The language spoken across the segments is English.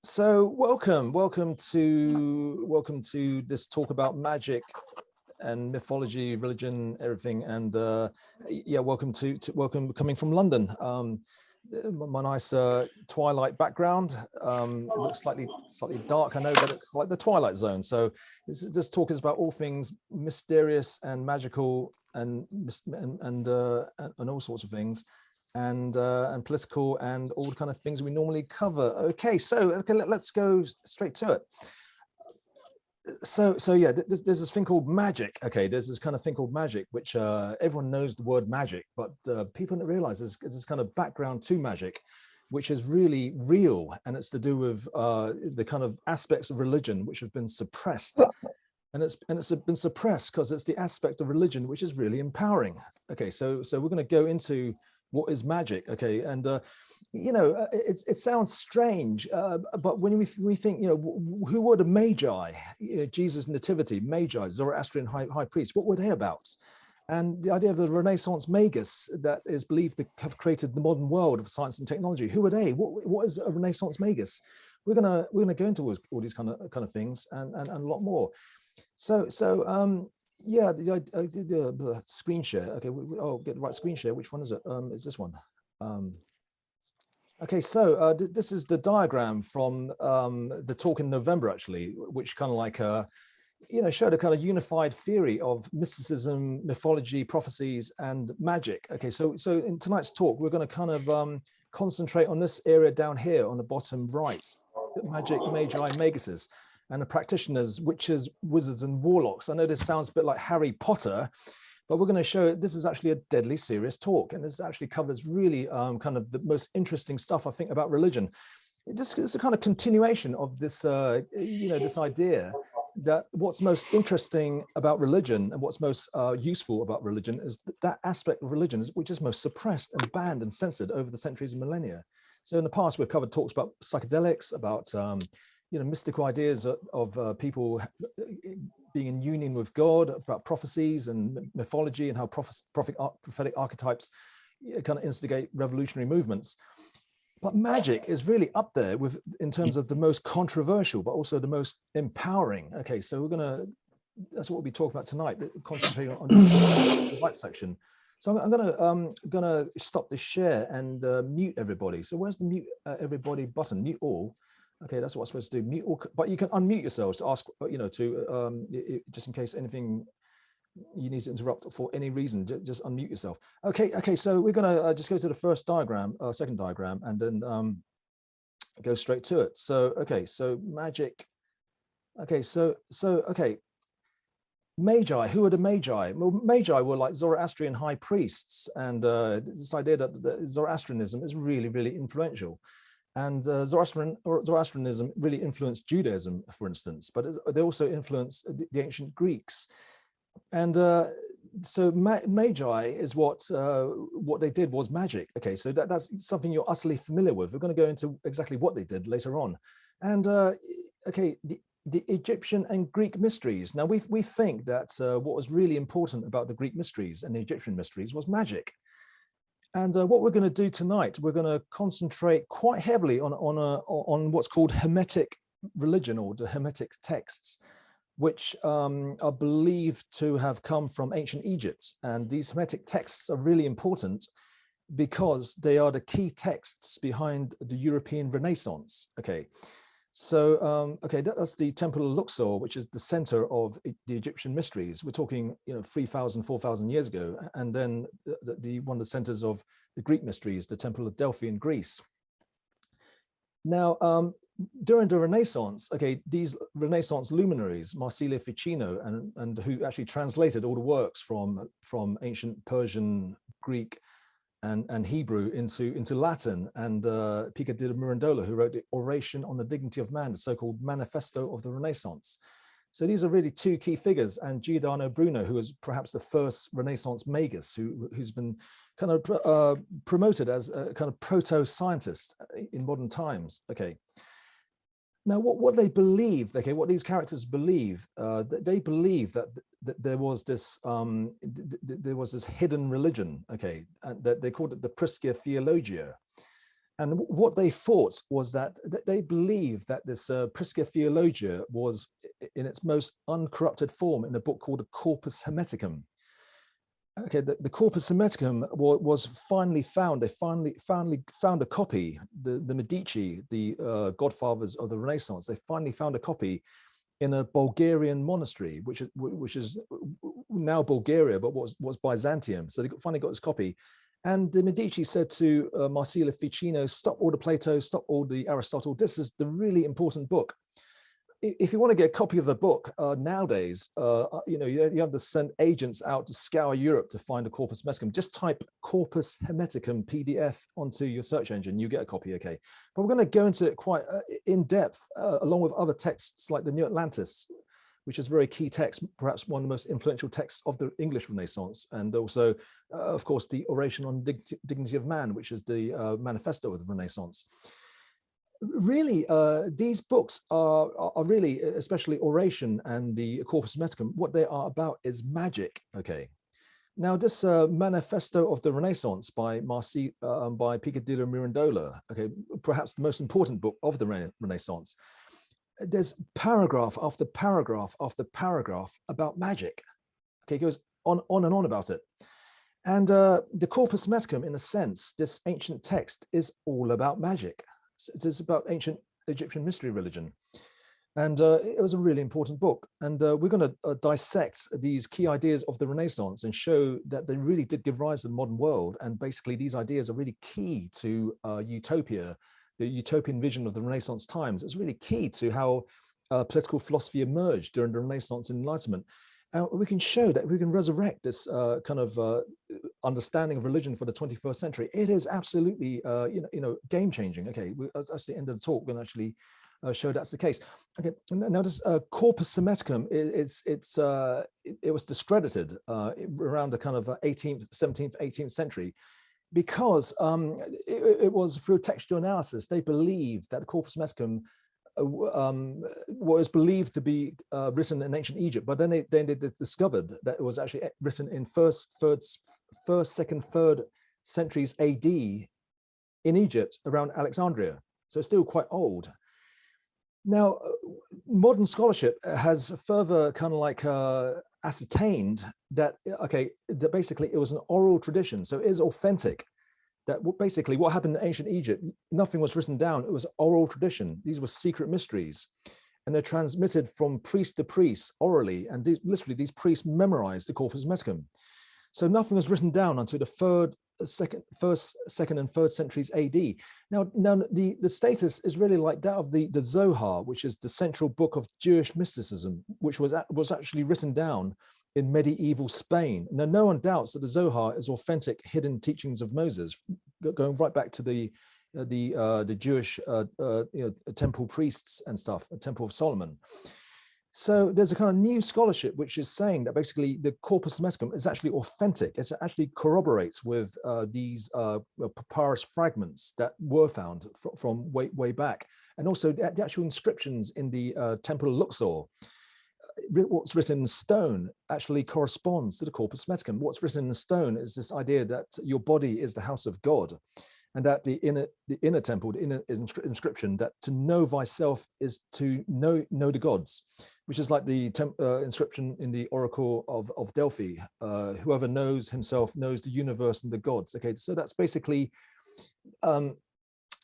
So welcome to this talk about magic and mythology, religion, everything. And yeah, welcome coming from London. My nice twilight background. It looks slightly dark, I know, but it's like the Twilight Zone. So this talk is about all things mysterious and magical and all sorts of things. And political and all the kind of things we normally cover. Okay, let's go straight to it. So yeah, there's this thing called magic. Okay, there's this kind of thing called magic, which everyone knows the word magic, but people don't realize there's this kind of background to magic, which is really real, and it's to do with the kind of aspects of religion which have been suppressed. And it's been suppressed because it's the aspect of religion which is really empowering. Okay, so we're going to go into what is magic. Okay, and you know, it sounds strange, but when we think, you know, who were the Magi? You know, Jesus' nativity, Magi, Zoroastrian high priests. What were they about? And the idea of the Renaissance Magus that is believed to have created the modern world of science and technology. Who are they? What is a Renaissance Magus? We're gonna go into all these kind of things and a lot more. Yeah, the screen share. Okay, get the right screen share. Which one is it? Is this one? Okay, so this is the diagram from the talk in November, actually, which kind of like you know, showed a kind of unified theory of mysticism, mythology, prophecies, and magic. Okay, so in tonight's talk, we're going to kind of concentrate on this area down here on the bottom right: magic, magi, maguses, and the practitioners, witches, wizards, and warlocks. I know this sounds a bit like Harry Potter, but we're going to show this is actually a deadly serious talk, and this actually covers really kind of the most interesting stuff, I think, about religion. It's a kind of continuation of this, you know, this idea that what's most interesting about religion and what's most useful about religion is that aspect of religion which is most suppressed and banned and censored over the centuries and millennia. So in the past, we've covered talks about psychedelics, about you know, mystical ideas of people being in union with God, about prophecies and mythology, and how prophetic archetypes kind of instigate revolutionary movements. But magic is really up there in terms of the most controversial, but also the most empowering. Okay, so that's what we'll be talking about tonight, concentrating on this right section. So I'm gonna stop the share and mute everybody. So where's the mute everybody button? Mute all. Okay, that's what I'm supposed to do. Mute all, but you can unmute yourselves to ask, you know, just in case anything you need to interrupt for any reason, just unmute yourself. Okay, so we're gonna just go to the first diagram, second diagram, and then go straight to it. So, okay, so magic. Okay, okay. Magi, who are the Magi? Well, Magi were like Zoroastrian high priests, and this idea that Zoroastrianism is really, really influential. And Zoroastrianism really influenced Judaism, for instance, but they also influenced the ancient Greeks. And so Magi is what they did was magic. Okay, so that's something you're utterly familiar with. We're going to go into exactly what they did later on. And okay, the Egyptian and Greek mysteries. Now we think that what was really important about the Greek mysteries and the Egyptian mysteries was magic. And what we're going to do tonight, we're going to concentrate quite heavily on what's called Hermetic religion, or the Hermetic texts, which are believed to have come from ancient Egypt. And these Hermetic texts are really important because they are the key texts behind the European Renaissance. Okay, so okay, that's the Temple of Luxor, which is the center of the Egyptian mysteries. We're talking, you know, 3,000, 4,000 years ago. And then one of the centers of the Greek mysteries, the Temple of Delphi in Greece. Now, during the Renaissance, okay, these Renaissance luminaries, Marsilio Ficino, and who actually translated all the works from ancient Persian, Greek, and Hebrew into Latin, and Pico di Mirandola, who wrote the Oration on the Dignity of Man, the so-called Manifesto of the Renaissance. So these are really two key figures, and Giordano Bruno, who was perhaps the first Renaissance Magus, who's been kind of promoted as a kind of proto-scientist in modern times. Okay. Now, what they believe, okay, what these characters believe, they believe that there was this hidden religion, okay, and that they called it the Prisca Theologia, And what they thought was that they believed that this Prisca Theologia was in its most uncorrupted form in a book called the Corpus Hermeticum. Okay, the Corpus Hermeticum was finally found. They finally found a copy. The Medici, the godfathers of the Renaissance, they finally found a copy in a Bulgarian monastery, which is now Bulgaria, but was Byzantium. So they finally got this copy. And the Medici said to Marsilio Ficino, stop all the Plato, stop all the Aristotle. This is the really important book. If you want to get a copy of the book nowadays, you have to send agents out to scour Europe to find a Corpus Hermeticum. Just type Corpus Hermeticum PDF onto your search engine, you get a copy, okay? But we're going to go into it quite in depth, along with other texts like the New Atlantis, which is a very key text, perhaps one of the most influential texts of the English Renaissance, and also, of course, the Oration on Dignity of Man, which is the manifesto of the Renaissance. Really, these books are really, especially Oration and the Corpus Hermeticum, what they are about is magic, okay? Now, this manifesto of the Renaissance by Picadillo Mirandola, okay, perhaps the most important book of the Renaissance, there's paragraph after paragraph after paragraph about magic. Okay, it goes on and on about it. And the Corpus Hermeticum, in a sense, this ancient text is all about magic. It's about ancient Egyptian mystery religion. And it was a really important book. And we're going to dissect these key ideas of the Renaissance and show that they really did give rise to the modern world. And basically, these ideas are really key to utopia, the utopian vision of the Renaissance times. It's really key to how political philosophy emerged during the Renaissance and Enlightenment. We can show that we can resurrect this kind of understanding of religion for the 21st century. It is absolutely, game changing. Okay, that's the end of the talk. We're going to actually show that's the case. Okay, now this Corpus Hermeticum, it was discredited around the kind of 18th, 17th, 18th century, because it was through textual analysis. They believed that the Corpus Hermeticum was believed to be written in ancient Egypt, but then they discovered that it was actually written in first, second, third centuries AD in Egypt around Alexandria. So it's still quite old. Now, modern scholarship has further kind of like ascertained that, okay, that basically it was an oral tradition. So it is authentic. That basically what happened in ancient Egypt, nothing was written down. It was oral tradition. These were secret mysteries. And they're transmitted from priest to priest orally. And literally these priests memorized the Corpus Hermeticum. So nothing was written down until the first, second, and third centuries AD. Now the status is really like that of the Zohar, which is the central book of Jewish mysticism, which was actually written down in medieval Spain. Now, no one doubts that the Zohar is authentic hidden teachings of Moses, going right back to the Jewish temple priests and stuff, the Temple of Solomon. So there's a kind of new scholarship which is saying that basically the Corpus Hermeticum is actually authentic. It actually corroborates with these papyrus fragments that were found from way back, and also the actual inscriptions in the Temple of Luxor. What's written in stone actually corresponds to the Corpus Hermeticum. What's written in stone is this idea that your body is the house of God, and that the inner temple, the inner inscription, that to know thyself is to know the gods, which is like the inscription in the Oracle of Delphi. Whoever knows himself knows the universe and the gods. Okay, so that's basically the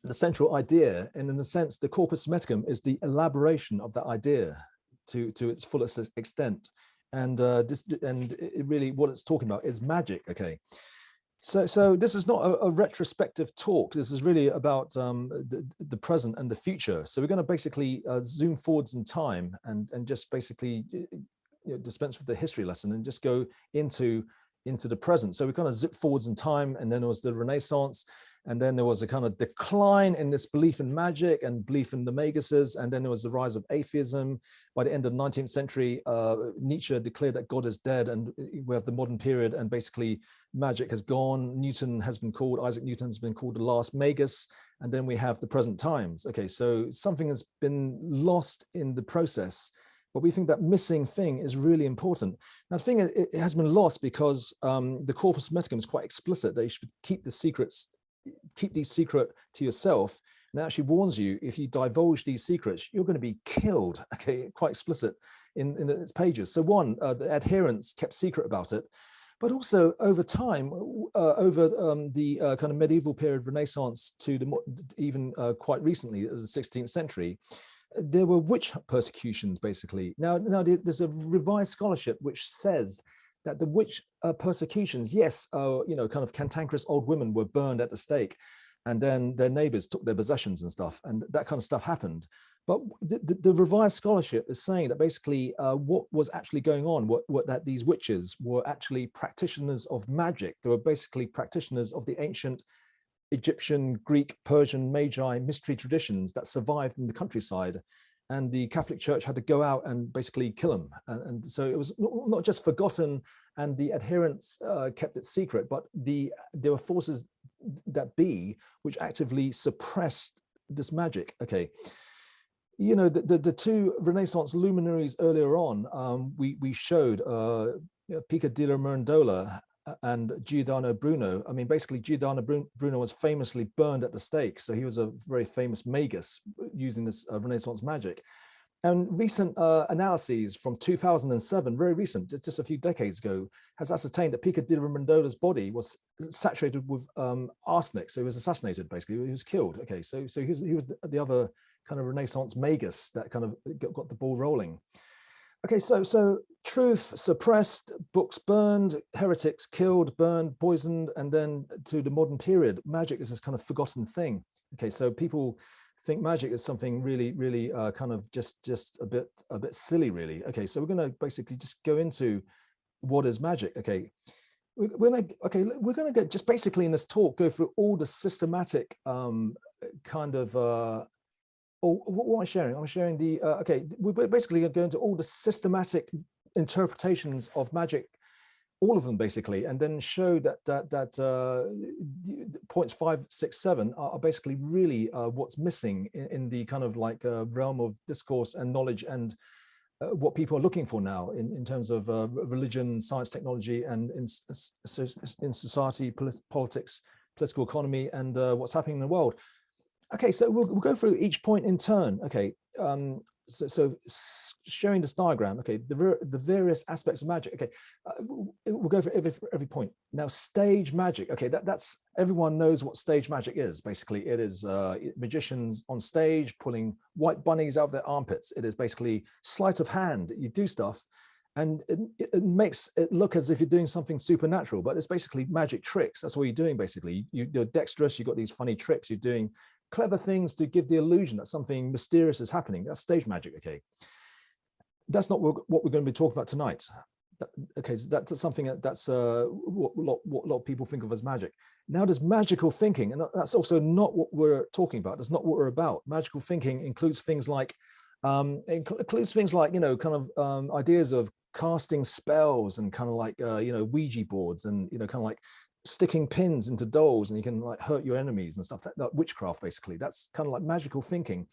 central idea, and in a sense, the Corpus Hermeticum is the elaboration of that idea to its fullest extent, and really what it's talking about is magic. Okay, so this is not a retrospective talk. This is really about the present and the future. So we're going to basically zoom forwards in time and just basically dispense with the history lesson and just go into the present. So we kind of zip forwards in time, and then there was the Renaissance. And then there was a kind of decline in this belief in magic and belief in the Maguses. And then there was the rise of atheism. By the end of the 19th century, Nietzsche declared that God is dead, and we have the modern period, and basically magic has gone. Isaac Newton has been called the last Magus. And then we have the present times. Okay, so something has been lost in the process, but we think that missing thing is really important. Now, the thing is, it has been lost because the Corpus Hermeticum is quite explicit. They should keep the secrets keep these secret to yourself. And it actually warns you, if you divulge these secrets, you're going to be killed. Okay, quite explicit in its pages. So one, the adherents kept secret about it, but also over time, over the kind of medieval period, Renaissance to the even quite recently, the 16th century, there were witch persecutions, basically. Now there's a revised scholarship which says that the witch persecutions, yes, kind of cantankerous old women were burned at the stake, and then their neighbors took their possessions and stuff, and that kind of stuff happened. But the revised scholarship is saying that basically what was actually going on, that these witches were actually practitioners of magic. They were basically practitioners of the ancient Egyptian, Greek, Persian, Magi mystery traditions that survived in the countryside. And the Catholic Church had to go out and basically kill them. And so it was not just forgotten and the adherents kept it secret, but there were forces that be which actively suppressed this magic. Okay. You know, the two Renaissance luminaries earlier on, we showed Pica di Mirandola and Giordano Bruno. I mean, basically, Giordano Bruno was famously burned at the stake. So he was a very famous magus using this Renaissance magic. And recent analyses from 2007, very recent, just a few decades ago, has ascertained that Pica di Mirandola's body was saturated with arsenic. So he was assassinated, basically. He was killed. Okay, so he was the other kind of Renaissance magus that kind of got the ball rolling. Okay, so truth suppressed, books burned, heretics killed, burned, poisoned, and then to the modern period, magic is this kind of forgotten thing. Okay, so people think magic is something really kind of just a bit silly, really. Okay, so we're going to basically just go into what is magic. Okay, we're going to get just basically in this talk go through all the systematic kind of what am I sharing? I'm sharing the okay. We're basically going to go into all the systematic interpretations of magic, all of them basically, and then show that points 5, 6, 7 are basically really what's missing in the kind of like realm of discourse and knowledge and what people are looking for now in terms of religion, science, technology, and in society, politics, political economy, and what's happening in the world. Okay, so we'll go through each point in turn. Okay, so showing this diagram. Okay, the various aspects of magic. Okay, we'll go for every point. Now, stage magic. Okay, that's everyone knows what stage magic is. Basically, it is magicians on stage pulling white bunnies out of their armpits. It is basically sleight of hand. You do stuff, and it makes it look as if you're doing something supernatural, but it's basically magic tricks. That's what you're doing. Basically, you're dexterous. You've got these funny tricks. You're doing clever things to give the illusion that something mysterious is happening. That's stage magic. Okay, that's not what we're going to be talking about tonight. Okay, so that's something that's what a lot of people think of as magic. Now there's magical thinking, and that's also not what we're talking about. That's not what we're about. Magical thinking includes things like you know, kind of ideas of casting spells and kind of like you know, Ouija boards, and you know, kind of like sticking pins into dolls and you can like hurt your enemies and stuff. That witchcraft, basically. That's kind of like magical thinking,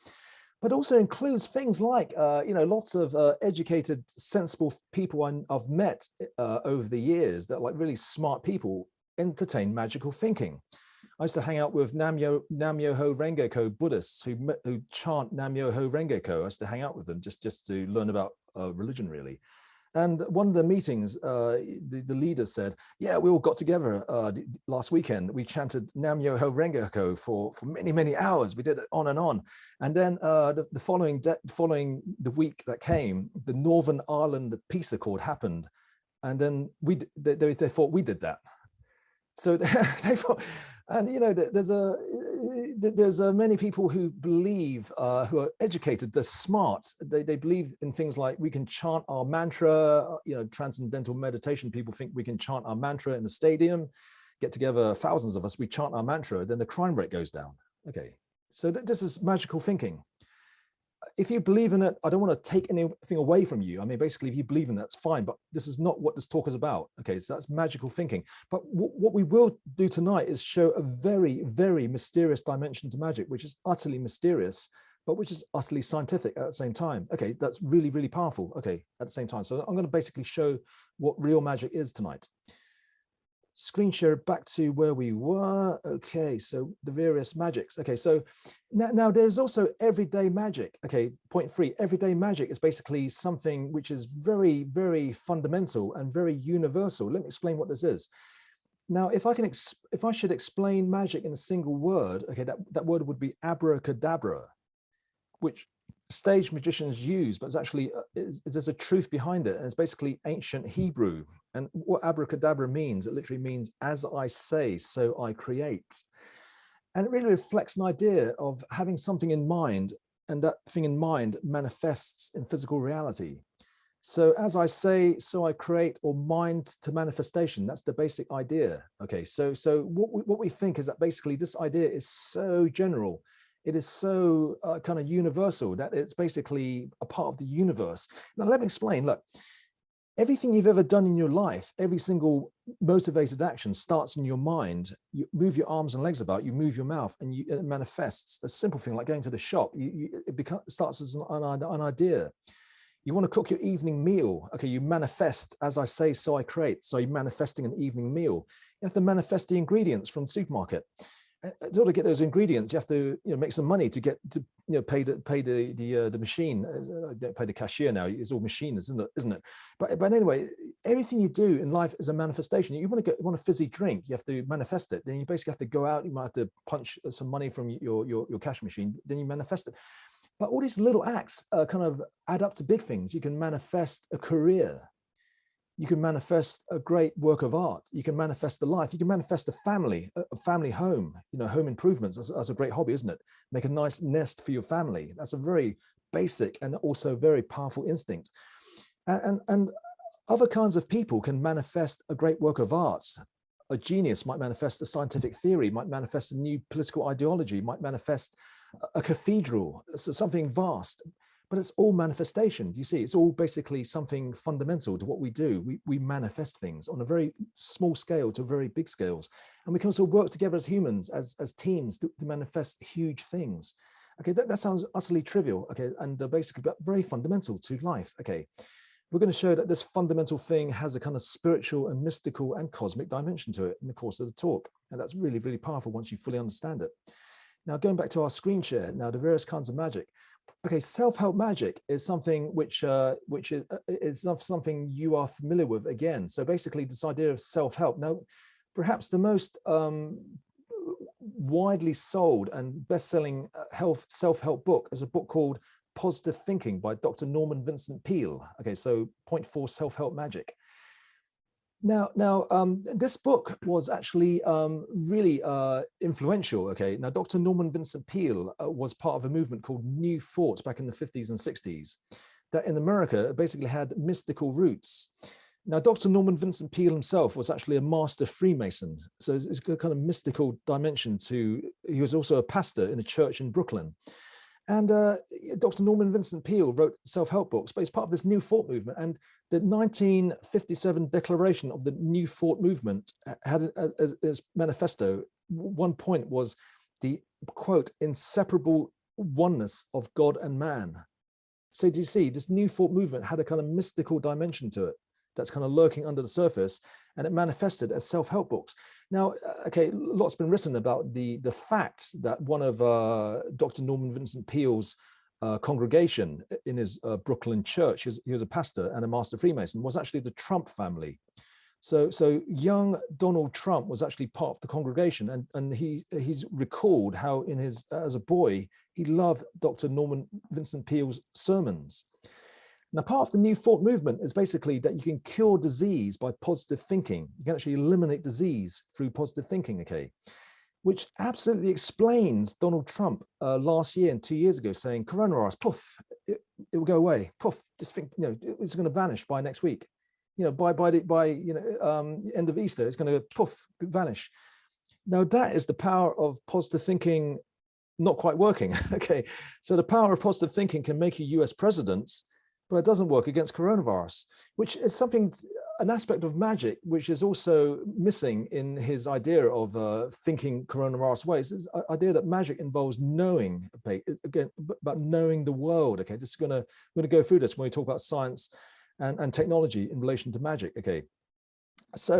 but also includes things like you know, lots of educated, sensible people I've met over the years that like really smart people entertain magical thinking. I used to hang out with Nam-myoho Renge-kyo Buddhists who chant Nam-myoho Renge-kyo. I used to hang out with them just to learn about religion, really. And one of the meetings, the leader said, yeah, we all got together last weekend. We chanted Nam-myoho Renge-kyo for many hours. We did it on and on. And then the following the week that came, the Northern Ireland Peace Accord happened. And then they thought we did that. So they thought, and you know, there's many people who believe, who are educated, they're smart. They believe in things like we can chant our mantra. You know, transcendental meditation. People think we can chant our mantra in the stadium, get together, thousands of us, we chant our mantra, then the crime rate goes down. Okay, so this is magical thinking. If you believe in it, I don't want to take anything away from you. I mean, basically, if you believe in it, that's fine, but this is not what this talk is about. Okay, so that's magical thinking. But what we will do tonight is show a very, very mysterious dimension to magic, which is utterly mysterious, but which is utterly scientific at the same time. Okay, that's really, really powerful. Okay, at the same time. So I'm going to basically show what real magic is tonight. screen share back to where we were. Okay, so the various magics. Okay, so now there's also everyday magic. Okay, point 3, everyday magic is basically something which is very, very fundamental and very universal. Let me explain what this is. Now, if I should explain magic in a single word, okay, that word would be abracadabra, which stage magicians use, but it's actually there's a truth behind it, and it's basically ancient Hebrew. And what abracadabra means, it literally means as I say, so I create. And it really reflects an idea of having something in mind, and that thing in mind manifests in physical reality. So as I say, so I create, or mind to manifestation. That's the basic idea. Okay, so what we think is that basically this idea is so general. It is so kind of universal that it's basically a part of the universe. Now, let me explain. Look, everything you've ever done in your life, every single motivated action starts in your mind. You move your arms and legs about, you move your mouth, and it manifests. A simple thing like going to the shop, it starts as an idea. You want to cook your evening meal. Okay, you manifest, as I say, so I create. So you're manifesting an evening meal. You have to manifest the ingredients from the supermarket. In order to get those ingredients, you have to make some money to get to pay the machine. Don't pay the cashier now. It's all machines, isn't it? But anyway, everything you do in life is a manifestation. You want a fizzy drink, you have to manifest it. Then you basically have to go out. You might have to punch some money from your cash machine. Then you manifest it. But all these little acts kind of add up to big things. You can manifest a career. You can manifest a great work of art. You can manifest a life. You can manifest a family home. Home improvements. That's a great hobby, isn't it? Make a nice nest for your family. That's a very basic and also very powerful instinct. And other kinds of people can manifest a great work of art. A genius might manifest a scientific theory, might manifest a new political ideology, might manifest a cathedral, so something vast, but it's all manifestation. You see, it's all basically something fundamental to what we do. We manifest things on a very small scale to very big scales. And we can also work together as humans, as teams to manifest huge things. Okay, that sounds utterly trivial, okay, and basically but very fundamental to life. Okay, we're going to show that this fundamental thing has a kind of spiritual and mystical and cosmic dimension to it in the course of the talk. And that's really, really powerful once you fully understand it. Now, going back to our screen share, now the various kinds of magic. Okay, self-help magic is something which is not something you are familiar with again. So basically this idea of self-help. Now, perhaps the most widely sold and best-selling self-help book is a book called Positive Thinking by Dr. Norman Vincent Peale. Okay, so point 4, Self-Help Magic. Now, this book was actually really influential. Okay, now Dr. Norman Vincent Peale was part of a movement called New Thought back in the 50s and 60s that in America basically had mystical roots. Now, Dr. Norman Vincent Peale himself was actually a master Freemason. So it's a kind of mystical dimension to, he was also a pastor in a church in Brooklyn. And Dr. Norman Vincent Peale wrote self-help books, but he's part of this New Thought movement. And the 1957 declaration of the New Thought movement had as manifesto, one point was the, quote, inseparable oneness of God and man. So do you see, this New Thought movement had a kind of mystical dimension to it that's kind of lurking under the surface, and it manifested as self-help books. Now, okay, lots been written about the fact that one of Dr. Norman Vincent Peale's congregation in his Brooklyn church, he was a pastor and a master Freemason, was actually the Trump family. So young Donald Trump was actually part of the congregation, and he's recalled how in his as a boy he loved Dr. Norman Vincent Peale's sermons. Now, part of the New Thought movement is basically that you can cure disease by positive thinking. You can actually eliminate disease through positive thinking, okay? Which absolutely explains Donald Trump last year and 2 years ago saying, coronavirus, poof, it will go away. Poof, just think, it's going to vanish by next week. By end of Easter, it's going to poof, vanish. Now, that is the power of positive thinking not quite working, okay? So the power of positive thinking can make you US president, but it doesn't work against coronavirus, which is an aspect of magic, which is also missing in his idea of thinking coronavirus ways. This idea that magic involves knowing, again, about knowing the world. Okay, we're going to go through this when we talk about science and technology in relation to magic. Okay, That's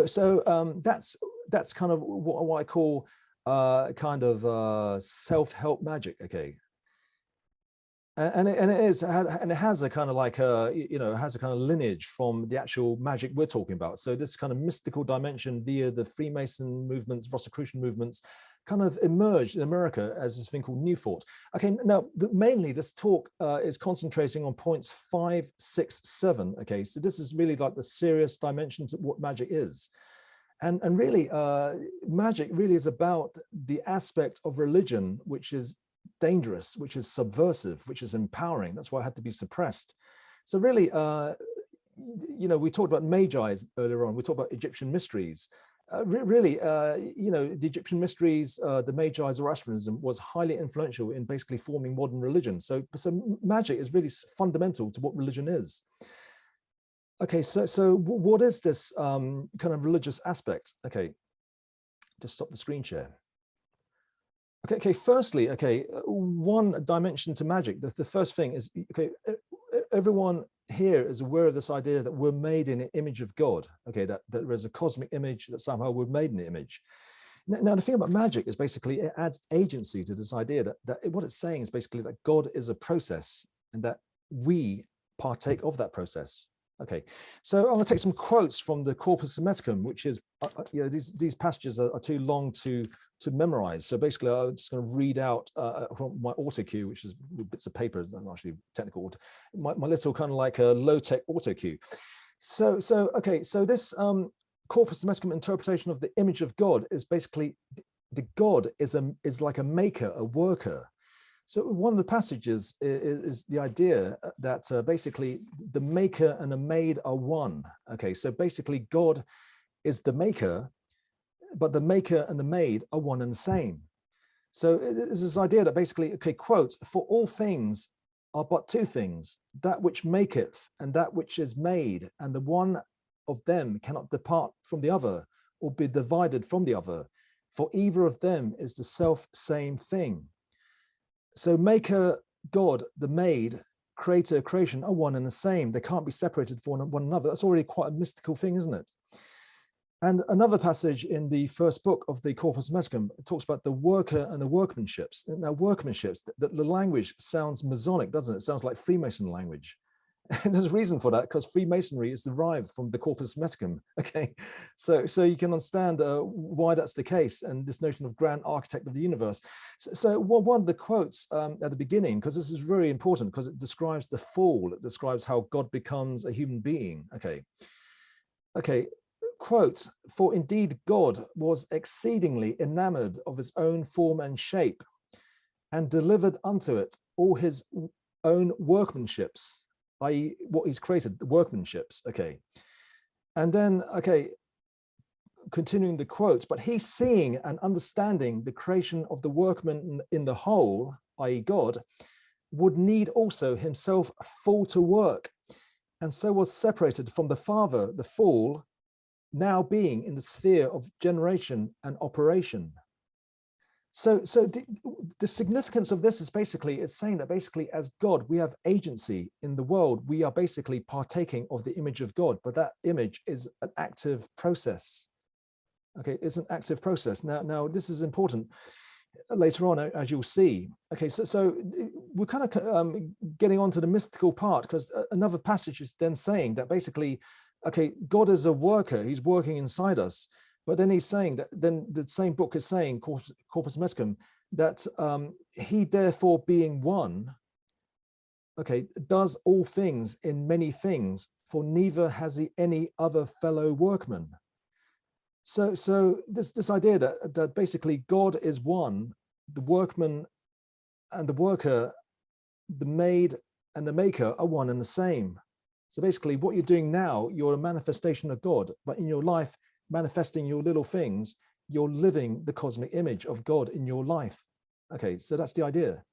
kind of what I call self-help magic. Okay. And it has a kind of like it has a kind of lineage from the actual magic we're talking about. So this kind of mystical dimension via the Freemason movements, Rosicrucian movements, kind of emerged in America as this thing called New Thought. Okay, now mainly this talk is concentrating on points 5, 6, 7. Okay, so this is really like the serious dimensions of what magic is. And really, magic really is about the aspect of religion which is dangerous, which is subversive, which is empowering. That's why it had to be suppressed. So really, we talked about Magi earlier on. We talked about Egyptian mysteries. The Egyptian mysteries, the Magi, Zoroastrianism was highly influential in basically forming modern religion. So magic is really fundamental to what religion is. Okay, so what is this kind of religious aspect? Okay, just stop the screen share. Okay, firstly, one dimension to magic. The first thing is, everyone here is aware of this idea that we're made in an image of God. Okay, that there is a cosmic image, that somehow we're made in the image. Now, the thing about magic is basically it adds agency to this idea that what it's saying is basically that God is a process and that we partake of that process. Okay, so I'm going to take some quotes from the Corpus Hermeticum, which is, these passages are too long to memorize. So basically, I'm just going to read out from my auto cue, which is bits of paper, not actually technical auto, my little kind of like a low-tech auto cue. So this Corpus Hermeticum interpretation of the image of God is basically the God is like a maker, a worker. So one of the passages is the idea that basically the maker and the made are one. Okay, so basically God is the maker, but the maker and the made are one and the same. So there's this idea that basically, quote, for all things are but two things, that which maketh and that which is made, and the one of them cannot depart from the other or be divided from the other, for either of them is the self same thing. So maker, God, the made, creator, creation are one and the same. They can't be separated from one another. That's already quite a mystical thing, isn't it? And another passage in the first book of the Corpus Hermeticum talks about the worker and the workmanships. Now, workmanships, the language sounds Masonic, doesn't it? It sounds like Freemason language. And there's a reason for that, because Freemasonry is derived from the Corpus Hermeticum. Okay, so you can understand why that's the case, and this notion of grand architect of the universe. So one of the quotes at the beginning, because this is very important, because it describes the fall, it describes how God becomes a human being. Okay, quote, for indeed God was exceedingly enamored of his own form and shape, and delivered unto it all his own workmanships, i.e. what he's created, the workmanships. Okay, and then continuing the quote, but he seeing and understanding the creation of the workman in the whole, i.e. God, would need also himself fall to work, and so was separated from the Father, the fall, now being in the sphere of generation and operation. So the significance of this is basically, it's saying that basically as God, we have agency in the world. We are basically partaking of the image of God, but that image is an active process. Okay, it's an active process. Now this is important later on, as you'll see. Okay, so we're kind of getting on to the mystical part, because another passage is then saying that basically, God is a worker, he's working inside us. But then he's saying that, then the same book is saying, Corpus Hermeticum, that he therefore being one, does all things in many things, for neither has he any other fellow workman. So this idea that basically God is one, the workman and the worker, the made and the maker are one and the same. So basically what you're doing now, you're a manifestation of God, but in your life, manifesting your little things, you're living the cosmic image of God in your life. Okay, so that's the idea.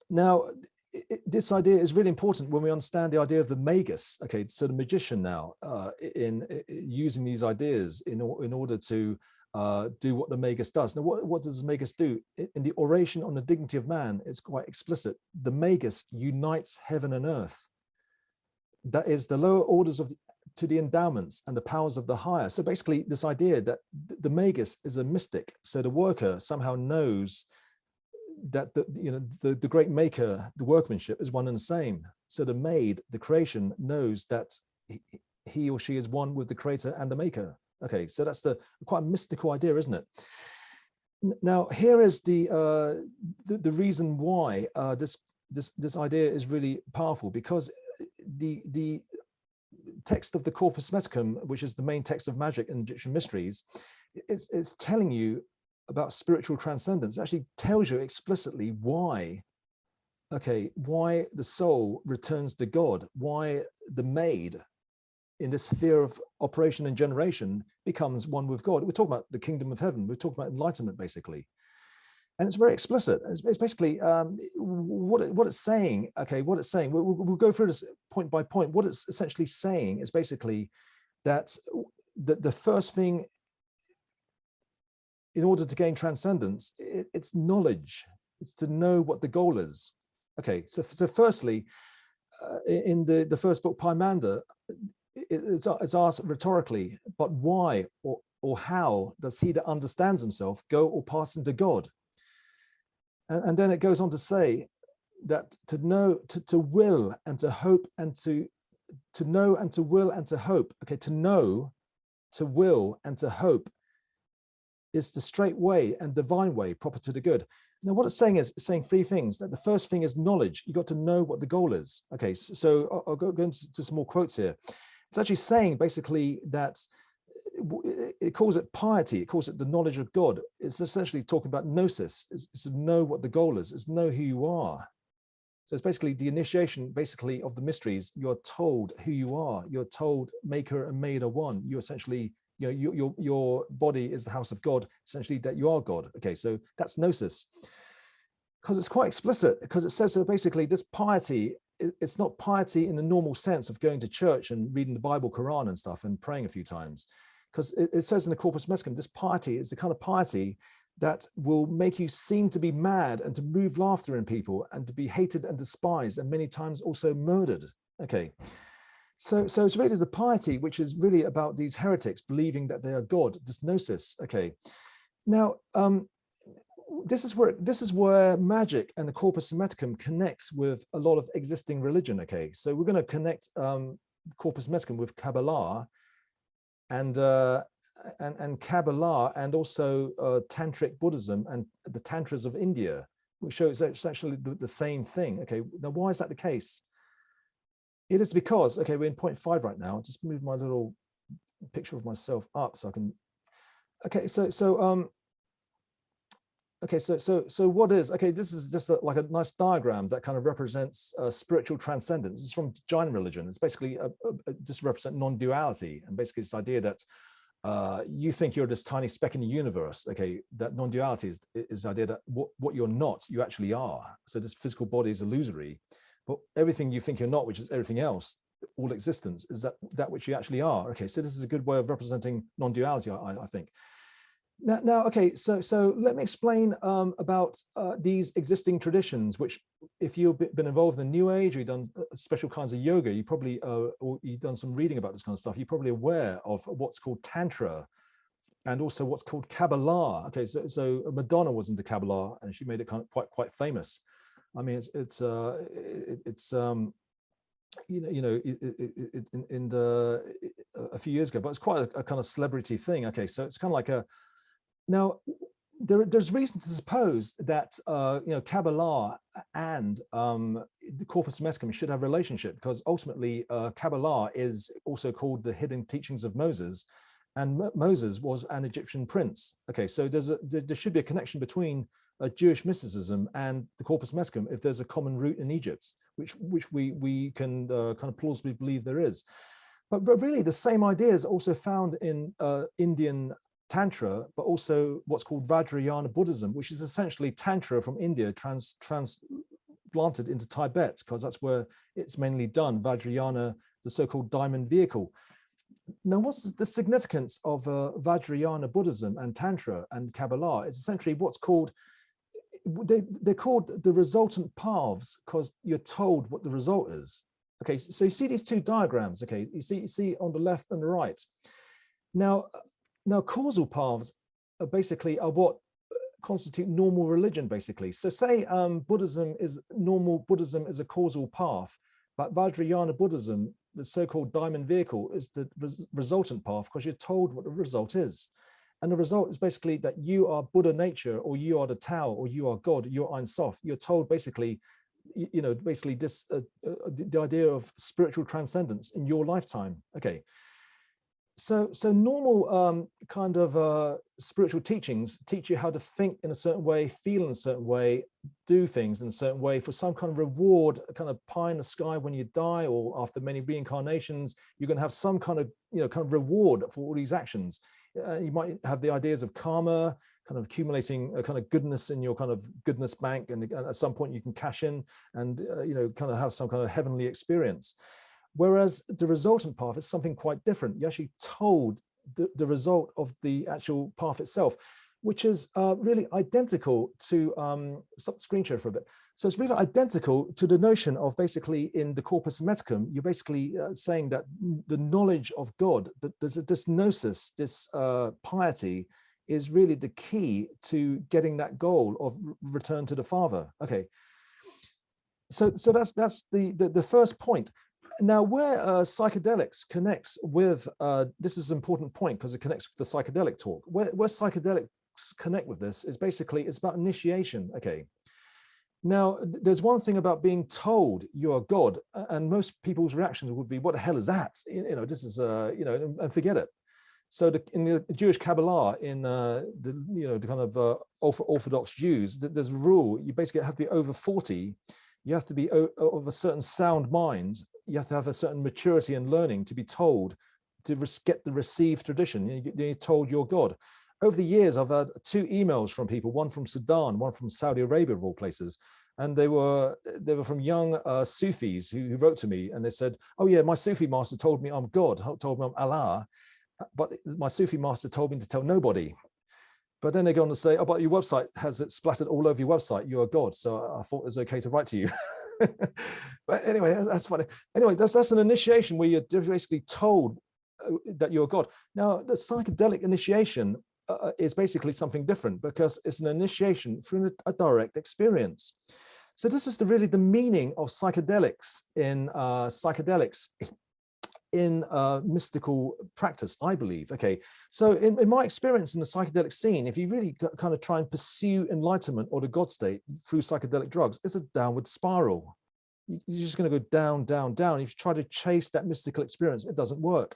Now, this idea is really important when we understand the idea of the Magus. Okay, so the magician now, in using these ideas in order to do what the Magus does. Now, what does the Magus do? In the oration on the dignity of man, it's quite explicit. The Magus unites heaven and earth. that is the lower orders of to the endowments and the powers of the higher. So basically this idea that the Magus is a mystic. So the worker somehow knows that the great maker, the workmanship is one and the same. So the maid, the creation, knows that he or she is one with the creator and the maker. Okay, so that's the quite mystical idea, isn't it? Now here is the reason why this idea is really powerful, because the text of the Corpus Hermeticum, which is the main text of magic and Egyptian mysteries, it's telling you about spiritual transcendence. It actually tells you explicitly why the soul returns to God, why the maid in this sphere of operation and generation becomes one with God. We're talking about the kingdom of heaven. We're talking about enlightenment, basically. And it's very explicit. It's basically what it's saying. Okay, what it's saying. We'll go through this point by point. What it's essentially saying is basically that the first thing, in order to gain transcendence, it's knowledge. It's to know what the goal is. Okay, so firstly, in the first book, Pymander, it's asked rhetorically, but why or how does he that understands himself go or pass into God? And then it goes on to say that to know, to will and to hope and to know and to will and to hope. Okay, to know, to will and to hope is the straight way and divine way proper to the good. Now, what it's saying is, it's saying three things. That the first thing is knowledge. You got to know what the goal is. Okay, so I'll go into some more quotes here. It's actually saying basically that it calls it piety. It calls it the knowledge of God. It's essentially talking about gnosis. It's to know what the goal is. It's know who you are. So it's basically the initiation, basically, of the mysteries. You're told who you are. You're told maker and made are one. You essentially, your body is the house of God. Essentially, that you are God. Okay, so that's gnosis. Because it's quite explicit. Because it says so basically, this piety, it's not piety in the normal sense of going to church and reading the Bible, Quran, and stuff, and praying a few times. Because it says in the Corpus Hermeticum, this piety is the kind of piety that will make you seem to be mad and to move laughter in people and to be hated and despised and many times also murdered. Okay, so it's really the piety which is really about these heretics believing that they are God, this gnosis. Okay, now this is where magic and the Corpus Hermeticum connects with a lot of existing religion. Okay, so we're going to connect Corpus Hermeticum with Kabbalah and Kabbalah, and also Tantric Buddhism and the Tantras of India, which shows it's actually the same thing. Okay, now why is that the case? It is because, okay, we're in point 5 right now. I'll just move my little picture of myself up so I can. Okay, so what is, okay, this is just like a nice diagram that kind of represents spiritual transcendence. It's from Jain religion. It's basically just represent non-duality, and basically this idea that you think you're this tiny speck in the universe. Okay, that non-duality is the idea that what you're not, you actually are. So this physical body is illusory, but everything you think you're not, which is everything else, all existence, is that which you actually are. Okay, so this is a good way of representing non-duality, I think. Now, okay, so let me explain about these existing traditions, which if you've been involved in the New Age, or you've done special kinds of yoga, you probably, or you've done some reading about this kind of stuff, you're probably aware of what's called Tantra and also what's called Kabbalah. Okay, so Madonna was into Kabbalah and she made it kind of quite famous. I mean, it's a few years ago, but it's quite a kind of celebrity thing. Okay, so it's kind of like a. Now, there's reason to suppose that Kabbalah and the Corpus Hermeticum should have a relationship, because ultimately Kabbalah is also called the hidden teachings of Moses, and Moses was an Egyptian prince. Okay, so there should be a connection between Jewish mysticism and the Corpus Hermeticum if there's a common root in Egypt, which we can kind of plausibly believe there is. But really, the same idea is also found in Indian Tantra, but also what's called Vajrayana Buddhism, which is essentially Tantra from India transplanted into Tibet, because that's where it's mainly done. Vajrayana, the so-called diamond vehicle. Now, what's the significance of Vajrayana Buddhism and Tantra and Kabbalah? It's essentially what's called, they're called the resultant paths, because you're told what the result is. Okay, so you see these two diagrams. Okay, you see on the left and the right. Now causal paths are basically what constitute normal religion, basically. So say Buddhism is a causal path, but Vajrayana Buddhism, the so-called diamond vehicle, is the resultant path, because you're told what the result is. And the result is basically that you are Buddha nature, or you are the Tao, or you are God, you're Ein Sof. You're told basically, basically this the idea of spiritual transcendence in your lifetime. Okay. So normal kind of spiritual teachings teach you how to think in a certain way, feel in a certain way, do things in a certain way for some kind of reward, a kind of pie in the sky when you die, or after many reincarnations, you're going to have some kind of kind of reward for all these actions. You might have the ideas of karma, kind of accumulating a kind of goodness in your kind of goodness bank, and at some point you can cash in and kind of have some kind of heavenly experience. Whereas the resultant path is something quite different. You're actually told the result of the actual path itself, which is really identical to, stop the screen share for a bit. So it's really identical to the notion of basically in the Corpus Hermeticum, you're basically saying that the knowledge of God, that there's this gnosis, this piety, is really the key to getting that goal of return to the Father. Okay, so that's the first point. Now, where psychedelics connects with, this is an important point because it connects with the psychedelic talk, where psychedelics connect with this is basically, it's about initiation. Okay. Now, there's one thing about being told you are God, and most people's reactions would be, what the hell is that? This is, and forget it. So in the Jewish Kabbalah, in the kind of Orthodox Jews, there's a rule, you basically have to be over 40. You have to be of a certain sound mind. You have to have a certain maturity and learning to be told, to get the received tradition. You're told you're God. Over the years, I've had 2 emails from people, one from Sudan, one from Saudi Arabia, of all places. And they were from young Sufis who wrote to me, and they said, oh yeah, my Sufi master told me I'm God, told me I'm Allah, but my Sufi master told me to tell nobody. But then they go on to say, oh, but your website has it splattered all over your website, you are God. So I thought it was okay to write to you. But anyway, that's funny. Anyway, that's an initiation where you're basically told that you're God. Now, the psychedelic initiation is basically something different, because it's an initiation through a direct experience. So this is really the meaning of psychedelics in mystical practice, I believe. Okay, so in my experience in the psychedelic scene, if you really kind of try and pursue enlightenment or the God state through psychedelic drugs, it's a downward spiral. You're just going to go down, down, down. If you try to chase that mystical experience, it doesn't work.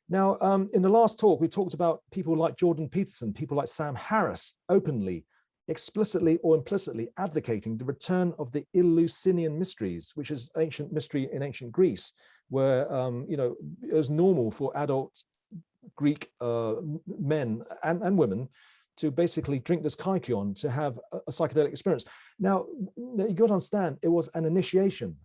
Now, in the last talk, we talked about people like Jordan Peterson, people like Sam Harris, openly, explicitly or implicitly advocating the return of the Eleusinian mysteries, which is ancient mystery in ancient Greece, where it was normal for adult Greek men and women to basically drink this kykeon to have a psychedelic experience. Now, you got to understand, it was an initiation,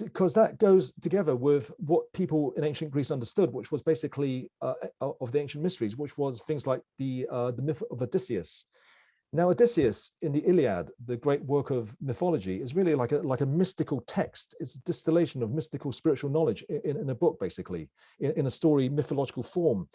because that goes together with what people in ancient Greece understood, which was basically of the ancient mysteries, which was things like the myth of Odysseus. Now, Odysseus in the Iliad, the great work of mythology, is really like a mystical text. It's a distillation of mystical spiritual knowledge in a book, basically, in a story mythological form.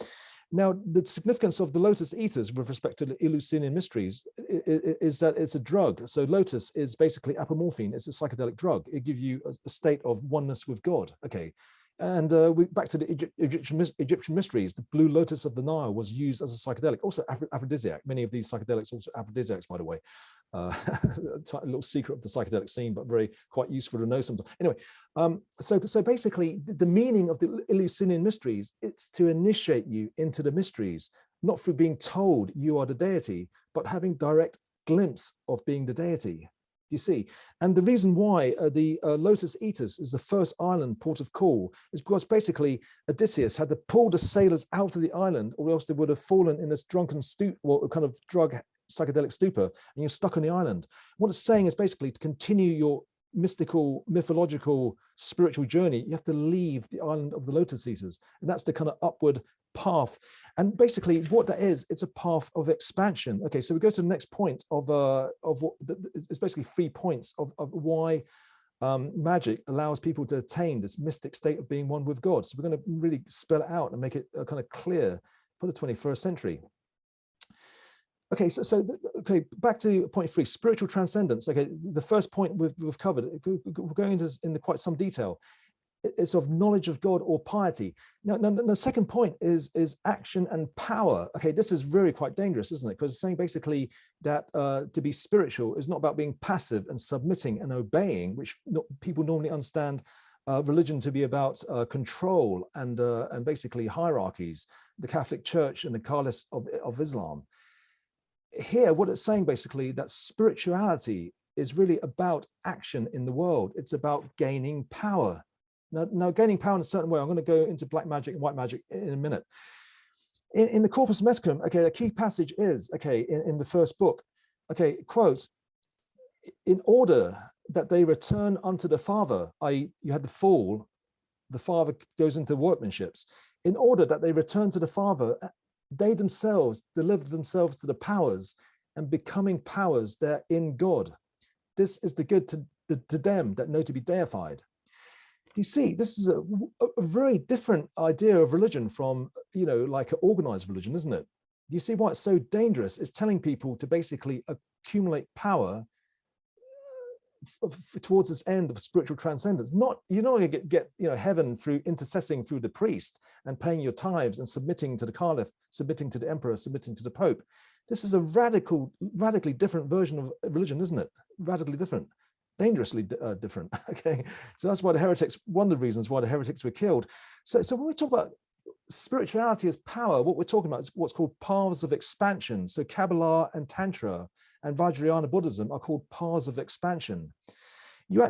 Now, the significance of the lotus eaters with respect to the Eleusinian mysteries is that it's a drug. So lotus is basically apomorphine. It's a psychedelic drug. It gives you a state of oneness with God. Okay. And back to the Egyptian mysteries, the blue lotus of the Nile was used as a psychedelic, also aphrodisiac. Many of these psychedelics also aphrodisiacs, by the way. A little secret of the psychedelic scene, but quite useful to know sometimes. Anyway, so basically, the meaning of the Eleusinian mysteries, it's to initiate you into the mysteries, not through being told you are the deity, but having direct glimpse of being the deity. You see, and the reason why the Lotus Eaters is the first island port of call is because basically Odysseus had to pull the sailors out of the island, or else they would have fallen in this drunken kind of drug psychedelic stupor, and you're stuck on the island. What it's saying is basically to continue your mystical, mythological, spiritual journey, you have to leave the island of the Lotus Eaters, and that's the kind of upward path. And basically what that is, it's a path of expansion. Okay, so we go to the next point of what it's basically 3 points of why magic allows people to attain this mystic state of being one with God. So we're going to really spell it out and make it kind of clear for the 21st century. Okay, okay, back to point 3, spiritual transcendence. Okay, the first point we've covered. We're going into quite some detail. It's of knowledge of God or piety. Now, the second point is action and power. Okay, this is really quite dangerous, isn't it? Because it's saying basically that to be spiritual is not about being passive and submitting and obeying, which people normally understand religion to be about control and basically hierarchies, the Catholic Church and the caliphs of Islam. Here, what it's saying basically that spirituality is really about action in the world. It's about gaining power. Now, gaining power in a certain way, I'm going to go into black magic and white magic in a minute. In the Corpus Hermeticum, okay, a key passage is, okay, in the first book, okay, quotes, in order that they return unto the Father, i.e., you had the fall, the Father goes into workmanships, in order that they return to the Father, they themselves deliver themselves to the powers, and becoming powers, they're in God. This is the good to them that know to be deified. Do you see, this is a very different idea of religion from, like an organized religion, isn't it? Do you see why it's so dangerous? It's telling people to basically accumulate power towards this end of spiritual transcendence. You're not going to get heaven through intercessing through the priest and paying your tithes and submitting to the caliph, submitting to the emperor, submitting to the pope. This is a radically different version of religion, isn't it? Radically different, dangerously different. Okay, so that's why the heretics, one of the reasons why the heretics were killed. So when we talk about spirituality as power, what we're talking about is what's called paths of expansion. So Kabbalah and Tantra and Vajrayana Buddhism are called paths of expansion. You're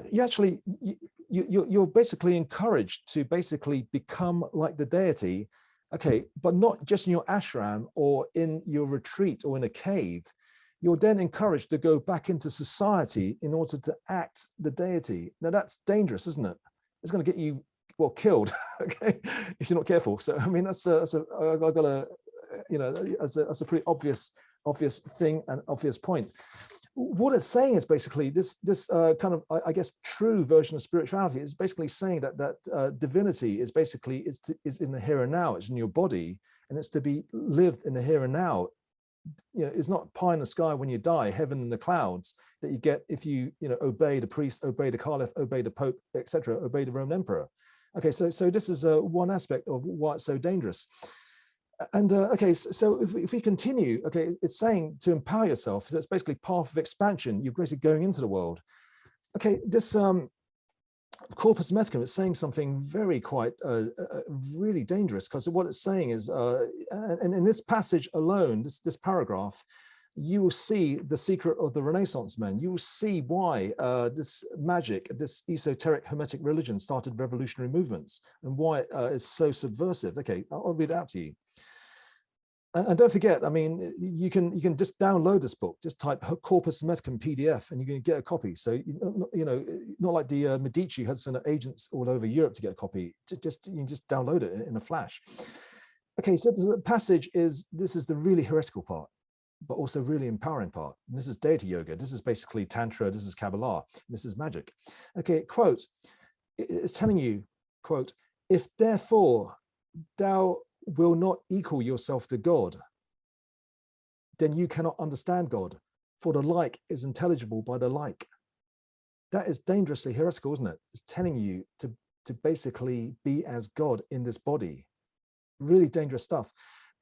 basically encouraged to basically become like the deity, okay, but not just in your ashram or in your retreat or in a cave. You're then encouraged to go back into society in order to act the deity. Now that's dangerous, isn't it? It's going to get you, well, killed, okay, if you're not careful. So I mean, that's a pretty obvious thing and obvious point. What it's saying is basically this kind of, I guess, true version of spirituality is basically saying that divinity is basically is in the here and now. It's in your body, and it's to be lived in the here and now. It's not pie in the sky when you die, heaven in the clouds that you get if you obey the priest, obey the caliph, obey the pope, etc., obey the Roman emperor. Okay, so this is one aspect of why it's so dangerous. And okay, so if we continue, okay, it's saying to empower yourself. That's basically path of expansion. You're basically going into the world. Okay, this Corpus Hermeticum is saying something very quite really dangerous, because what it's saying is, and in this passage alone, this paragraph, you will see the secret of the Renaissance men. You will see why this magic, this esoteric Hermetic religion started revolutionary movements and why it is so subversive. Okay, I'll read it out to you. And don't forget, I mean, you can just download this book. Just type Corpus Hermeticum PDF, and you can get a copy. So not like the Medici had sent agents all over Europe to get a copy. You can just download it in a flash. Okay, so the passage is, this is the really heretical part, but also really empowering part. And this is deity yoga. This is basically Tantra. This is Kabbalah. This is magic. Okay, quote, it's telling you, quote, if therefore thou will not equal yourself to God, then you cannot understand God, for the like is intelligible by the like. That is dangerously heretical, isn't it? It's telling you to basically be as God in this body. Really dangerous stuff.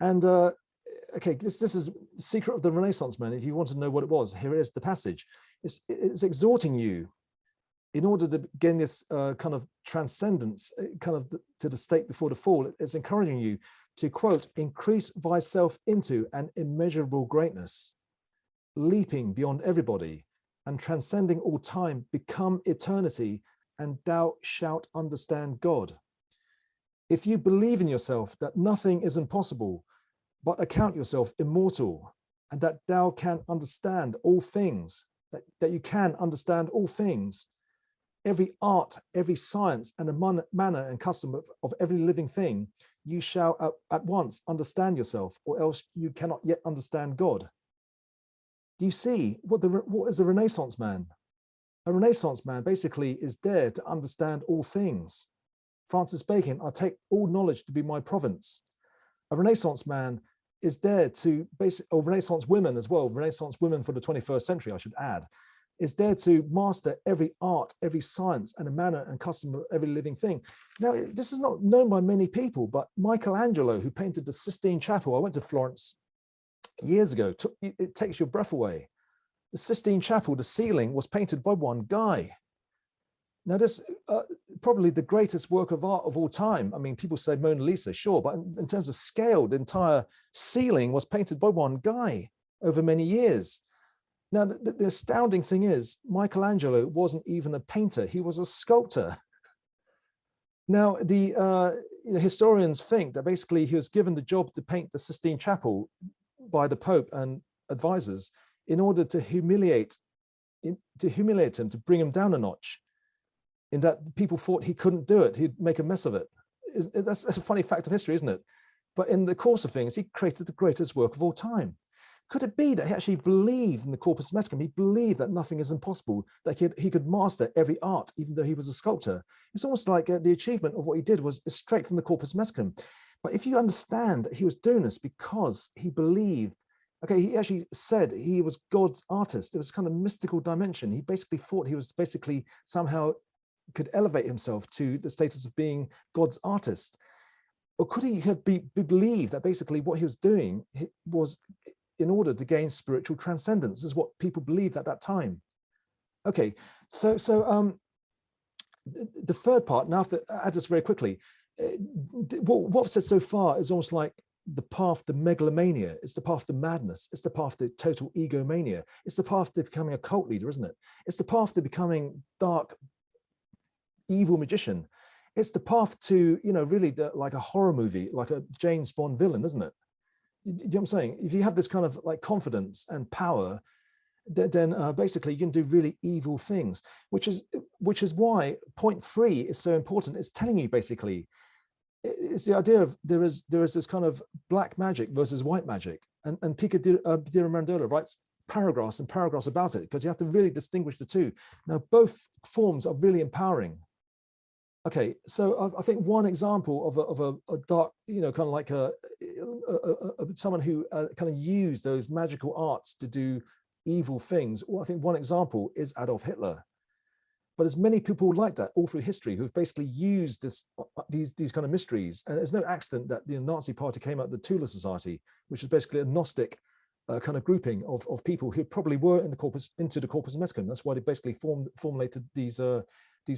And okay, this is the secret of the Renaissance man. If you want to know what it was, here is the passage. It's exhorting you in order to gain this kind of transcendence, kind of to the state before the fall. It's encouraging you to, quote, increase thyself into an immeasurable greatness, leaping beyond everybody and transcending all time, become eternity, and thou shalt understand God. If you believe in yourself that nothing is impossible, but account yourself immortal, and that thou can understand all things, that you can understand all things, every art, every science, and the manner and custom of every living thing, you shall at once understand yourself, or else you cannot yet understand God. Do you see what is the Renaissance man? A Renaissance man basically is there to understand all things. Francis Bacon, I take all knowledge to be my province. A Renaissance man is there to or Renaissance women as well, Renaissance women for the 21st century, I should add, is there to master every art, every science, and a manner and custom of every living thing. Now, this is not known by many people, but Michelangelo, who painted the Sistine Chapel, I went to Florence years ago, it takes your breath away. The Sistine Chapel, the ceiling was painted by one guy. Now, this probably the greatest work of art of all time. I mean, people say Mona Lisa, sure, but in terms of scale, the entire ceiling was painted by one guy over many years. Now, the astounding thing is, Michelangelo wasn't even a painter; he was a sculptor. Now, the historians think that basically he was given the job to paint the Sistine Chapel by the Pope and advisors in order to humiliate him, to bring him down a notch. In that people thought he couldn't do it, he'd make a mess of it. That's a funny fact of history, isn't it? But in the course of things, he created the greatest work of all time. Could it be that he actually believed in the Corpus Hermeticum? He believed that nothing is impossible, that he could master every art, even though he was a sculptor. It's almost like the achievement of what he did was straight from the Corpus Hermeticum. But if you understand that he was doing this because he believed, okay, he actually said he was God's artist. It was kind of mystical dimension. He basically thought he was basically somehow could elevate himself to the status of being God's artist. Or could he have believed that basically what he was doing was in order to gain spiritual transcendence, is what people believed at that time. Okay, so the third part, now to add this very quickly, what I've said so far is almost like the path to megalomania, it's the path to madness, it's the path to total egomania, it's the path to becoming a cult leader, isn't it? It's the path to becoming dark, evil magician. It's the path to, really like a horror movie, like a James Bond villain, isn't it? Do you know what I'm saying? If you have this kind of like confidence and power, then basically you can do really evil things, which is why point 3 is so important. It's telling you basically, it's the idea of there is this kind of black magic versus white magic, and Pico di Mirandola writes paragraphs and paragraphs about it, because you have to really distinguish the two. Now, both forms are really empowering. Okay, so I think one example of a dark, kind of like someone who kind of used those magical arts to do evil things. Well, I think one example is Adolf Hitler. But there's many people like that all through history who've basically used these kind of mysteries. And it's no accident that the Nazi Party came out of the Tula Society, which is basically a Gnostic kind of grouping of people who probably were into the Corpus Hermeticum. That's why they basically formulated these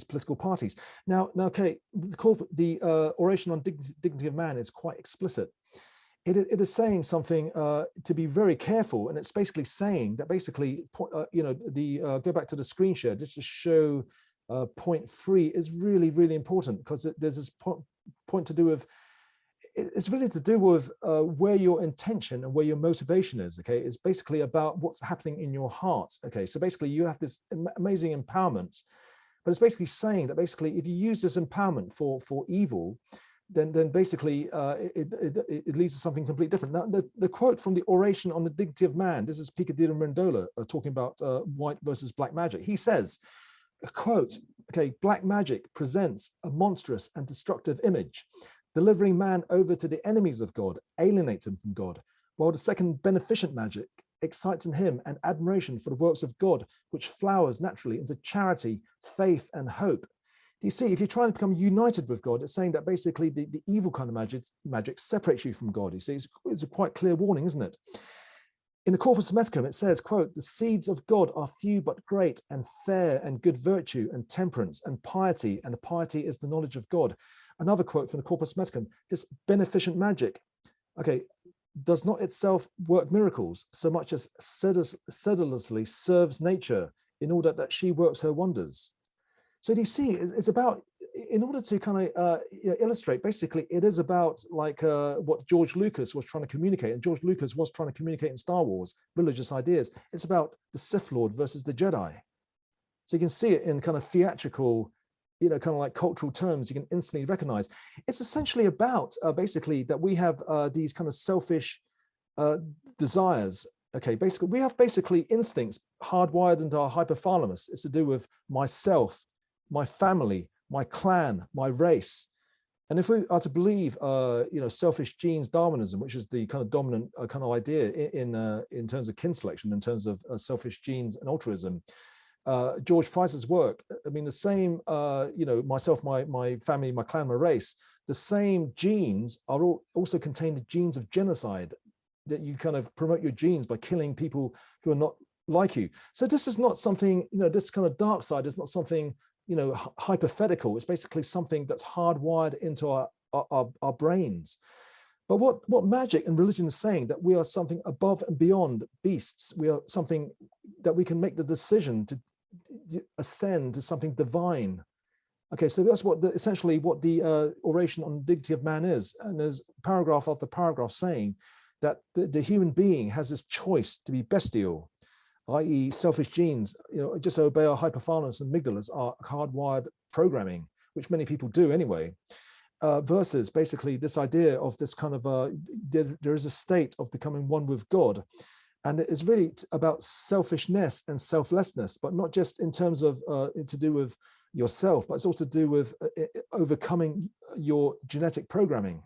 political parties. Now, okay, the Oration on Dignity of Man is quite explicit. It is saying something to be very careful, and it's basically saying that basically, go back to the screen share just to show point 3 is really, really important, because there's this point to do with, it's really to do with where your intention and where your motivation is. Okay, it's basically about what's happening in your heart. Okay, so basically you have this amazing empowerment, but it's basically saying that basically if you use this empowerment for evil, then basically it leads to something completely different. Now, the quote from the Oration on the Dignity of Man, this is Pico di Mirandola talking about white versus black magic. He says, quote, okay, black magic presents a monstrous and destructive image, delivering man over to the enemies of God, alienates him from God, while the second beneficent magic excites in him an admiration for the works of God, which flowers naturally into charity, faith, and hope. You see, if you're trying to become united with God, it's saying that basically the evil kind of magic separates you from God. You see, it's a quite clear warning, isn't it? In the Corpus Hermeticum, it says, quote, the seeds of God are few but great, and fair and good virtue and temperance and piety is the knowledge of God. Another quote from the Corpus Hermeticum, this beneficent magic, okay, does not itself work miracles so much as sedulously serves nature in order that she works her wonders. So do you see, it's about, in order to kind of illustrate, basically, it is about like what George Lucas was trying to communicate. And George Lucas was trying to communicate in Star Wars, religious ideas. It's about the Sith Lord versus the Jedi. So you can see it in kind of theatrical, kind of like cultural terms you can instantly recognize. It's essentially about basically that we have these kind of selfish desires Okay, basically, we have basically instincts hardwired into our hypothalamus. It's to do with myself, my family, my clan, my race. And if we are to believe, selfish genes Darwinism, which is the kind of dominant kind of idea in terms of kin selection, in terms of selfish genes and altruism, George Feister's work, I mean, the same, myself, my family, my clan, my race, the same genes are also contain the genes of genocide, that you kind of promote your genes by killing people who are not like you. So this is not something, this kind of dark side is not something, hypothetical. It's basically something that's hardwired into our brains. But what magic and religion is saying, that we are something above and beyond beasts. We are something that we can make the decision to ascend to something divine. Okay, so that's essentially what the oration on the dignity of man is. And there's paragraph after paragraph saying that the human being has this choice to be bestial, i.e. selfish genes, just obey our hypothalamus and amygdalas, our hardwired programming, which many people do anyway, versus basically this idea of this kind of, there is a state of becoming one with God. And it is really about selfishness and selflessness, but not just in terms of to do with yourself, but it's also to do with overcoming your genetic programming.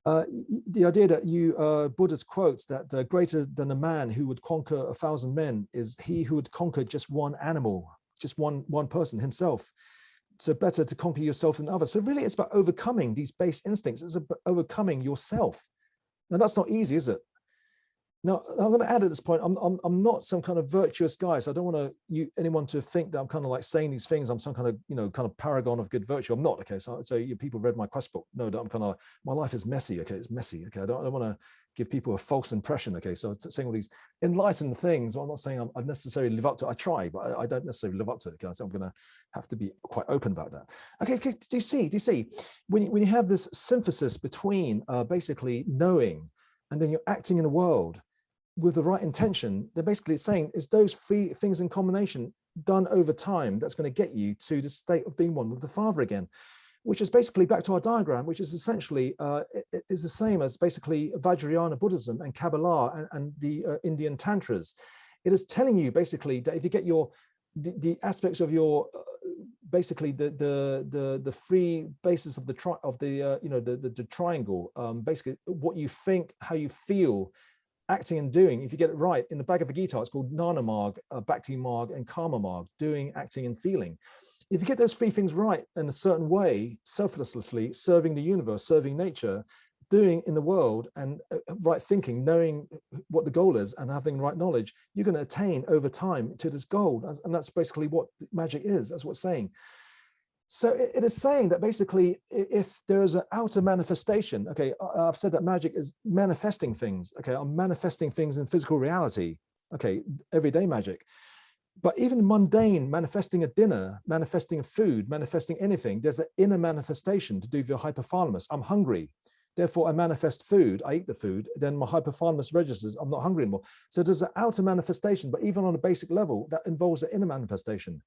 The idea that Buddha's quotes that greater than a man who would conquer 1,000 men is he who would conquer just one animal, just one person, himself. So better to conquer yourself than others. So really it's about overcoming these base instincts. It's about overcoming yourself. Now that's not easy, is it? Now, I'm going to add at this point, I'm not some kind of virtuous guy, so I don't want anyone to think that I'm kind of like saying these things. I'm some kind of, kind of paragon of good virtue. I'm not, okay? So people read my quest book. No, I'm kind of, my life is messy, okay? It's messy, okay? I don't want to give people a false impression, okay? So saying all these enlightened things, well, I'm not saying I necessarily live up to it. I try, but I don't necessarily live up to it, okay? So I'm going to have to be quite open about that. Okay, do you see? When you have this synthesis between basically knowing and then you're acting in the world, with the right intention, they're basically saying is those three things in combination done over time that's going to get you to the state of being one with the Father again, which is basically back to our diagram, which is essentially is the same as basically Vajrayana Buddhism and Kabbalah and the Indian Tantras. It is telling you basically that if you get the aspects of your basically the three bases of the triangle, basically what you think, how you feel, acting and doing, if you get it right, in the Bhagavad Gita, it's called Gnana Marg, Bhakti Marg, and Karma Marg, doing, acting, and feeling. If you get those three things right in a certain way, selflessly, serving the universe, serving nature, doing in the world, and right thinking, knowing what the goal is, and having the right knowledge, you're going to attain over time to this goal. And that's basically what magic is. That's what it's saying. So it is saying that basically, if there is an outer manifestation, okay, I've said that magic is manifesting things. Okay, I'm manifesting things in physical reality. Okay, everyday magic. But even mundane, manifesting a dinner, manifesting a food, manifesting anything, there's an inner manifestation to do with your hypothalamus. I'm hungry. Therefore, I manifest food. I eat the food. Then my hypothalamus registers. I'm not hungry anymore. So there's an outer manifestation, but even on a basic level, that involves an inner manifestation.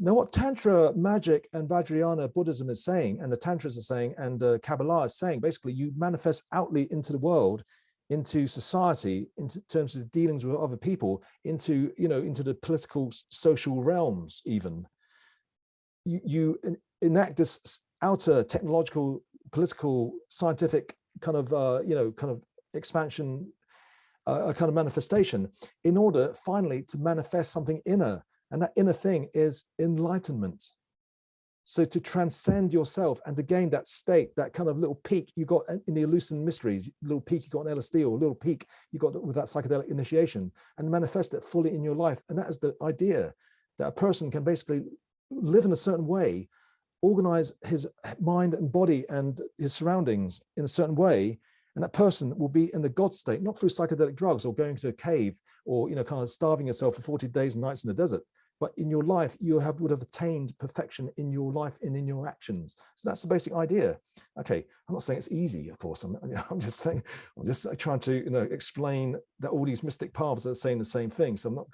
Now, what Tantra magic and Vajrayana Buddhism is saying, and the Tantras are saying, and Kabbalah is saying, basically, you manifest outly into the world, into society, in terms of dealings with other people, into the political, social realms. Even you enact this outer technological, political, scientific kind of expansion, kind of manifestation, in order finally to manifest something inner. And that inner thing is enlightenment. So to transcend yourself and to gain that state, that kind of little peak you got in the Eleusinian mysteries, little peak you got in LSD, or little peak you got with that psychedelic initiation, and manifest it fully in your life. And that is the idea, that a person can basically live in a certain way, organize his mind and body and his surroundings in a certain way, and that person will be in the God state, not through psychedelic drugs or going to a cave or kind of starving yourself for 40 days and nights in the desert. But in your life, you would have attained perfection in your life and in your actions. So that's the basic idea. Okay, I'm not saying it's easy, of course. I'm just saying, I'm just trying to explain that all these mystic paths are saying the same thing. So I'm not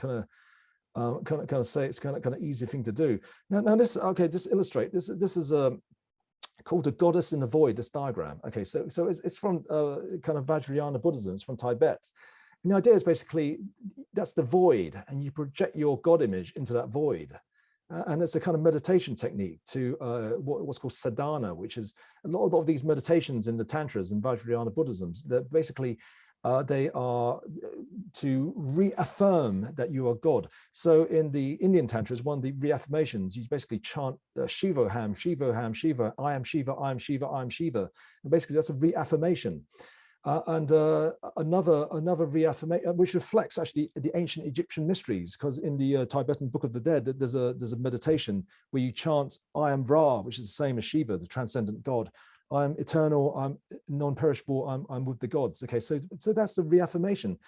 kind of say it's kind of easy thing to do. Now this, okay, just illustrate. This is called a goddess in the void. This diagram. Okay, so it's from kind of Vajrayana Buddhism. It's from Tibet. And the idea is basically that's the void, and you project your God image into that void. And it's a kind of meditation technique to what's called sadhana, which is a lot of these meditations in the Tantras and Vajrayana Buddhisms. That basically they are to reaffirm that you are God. So in the Indian Tantras, one of the reaffirmations, you basically chant Shivoham, Shivoham, Shiva, I am Shiva, I am Shiva, I am Shiva. And basically that's a reaffirmation. Another reaffirmation, which reflects actually the ancient Egyptian mysteries, because in the Tibetan Book of the Dead, there's a meditation where you chant, I am Ra, which is the same as Shiva, the transcendent God. I'm eternal, I'm non-perishable, I'm with the gods. Okay, so that's the reaffirmation.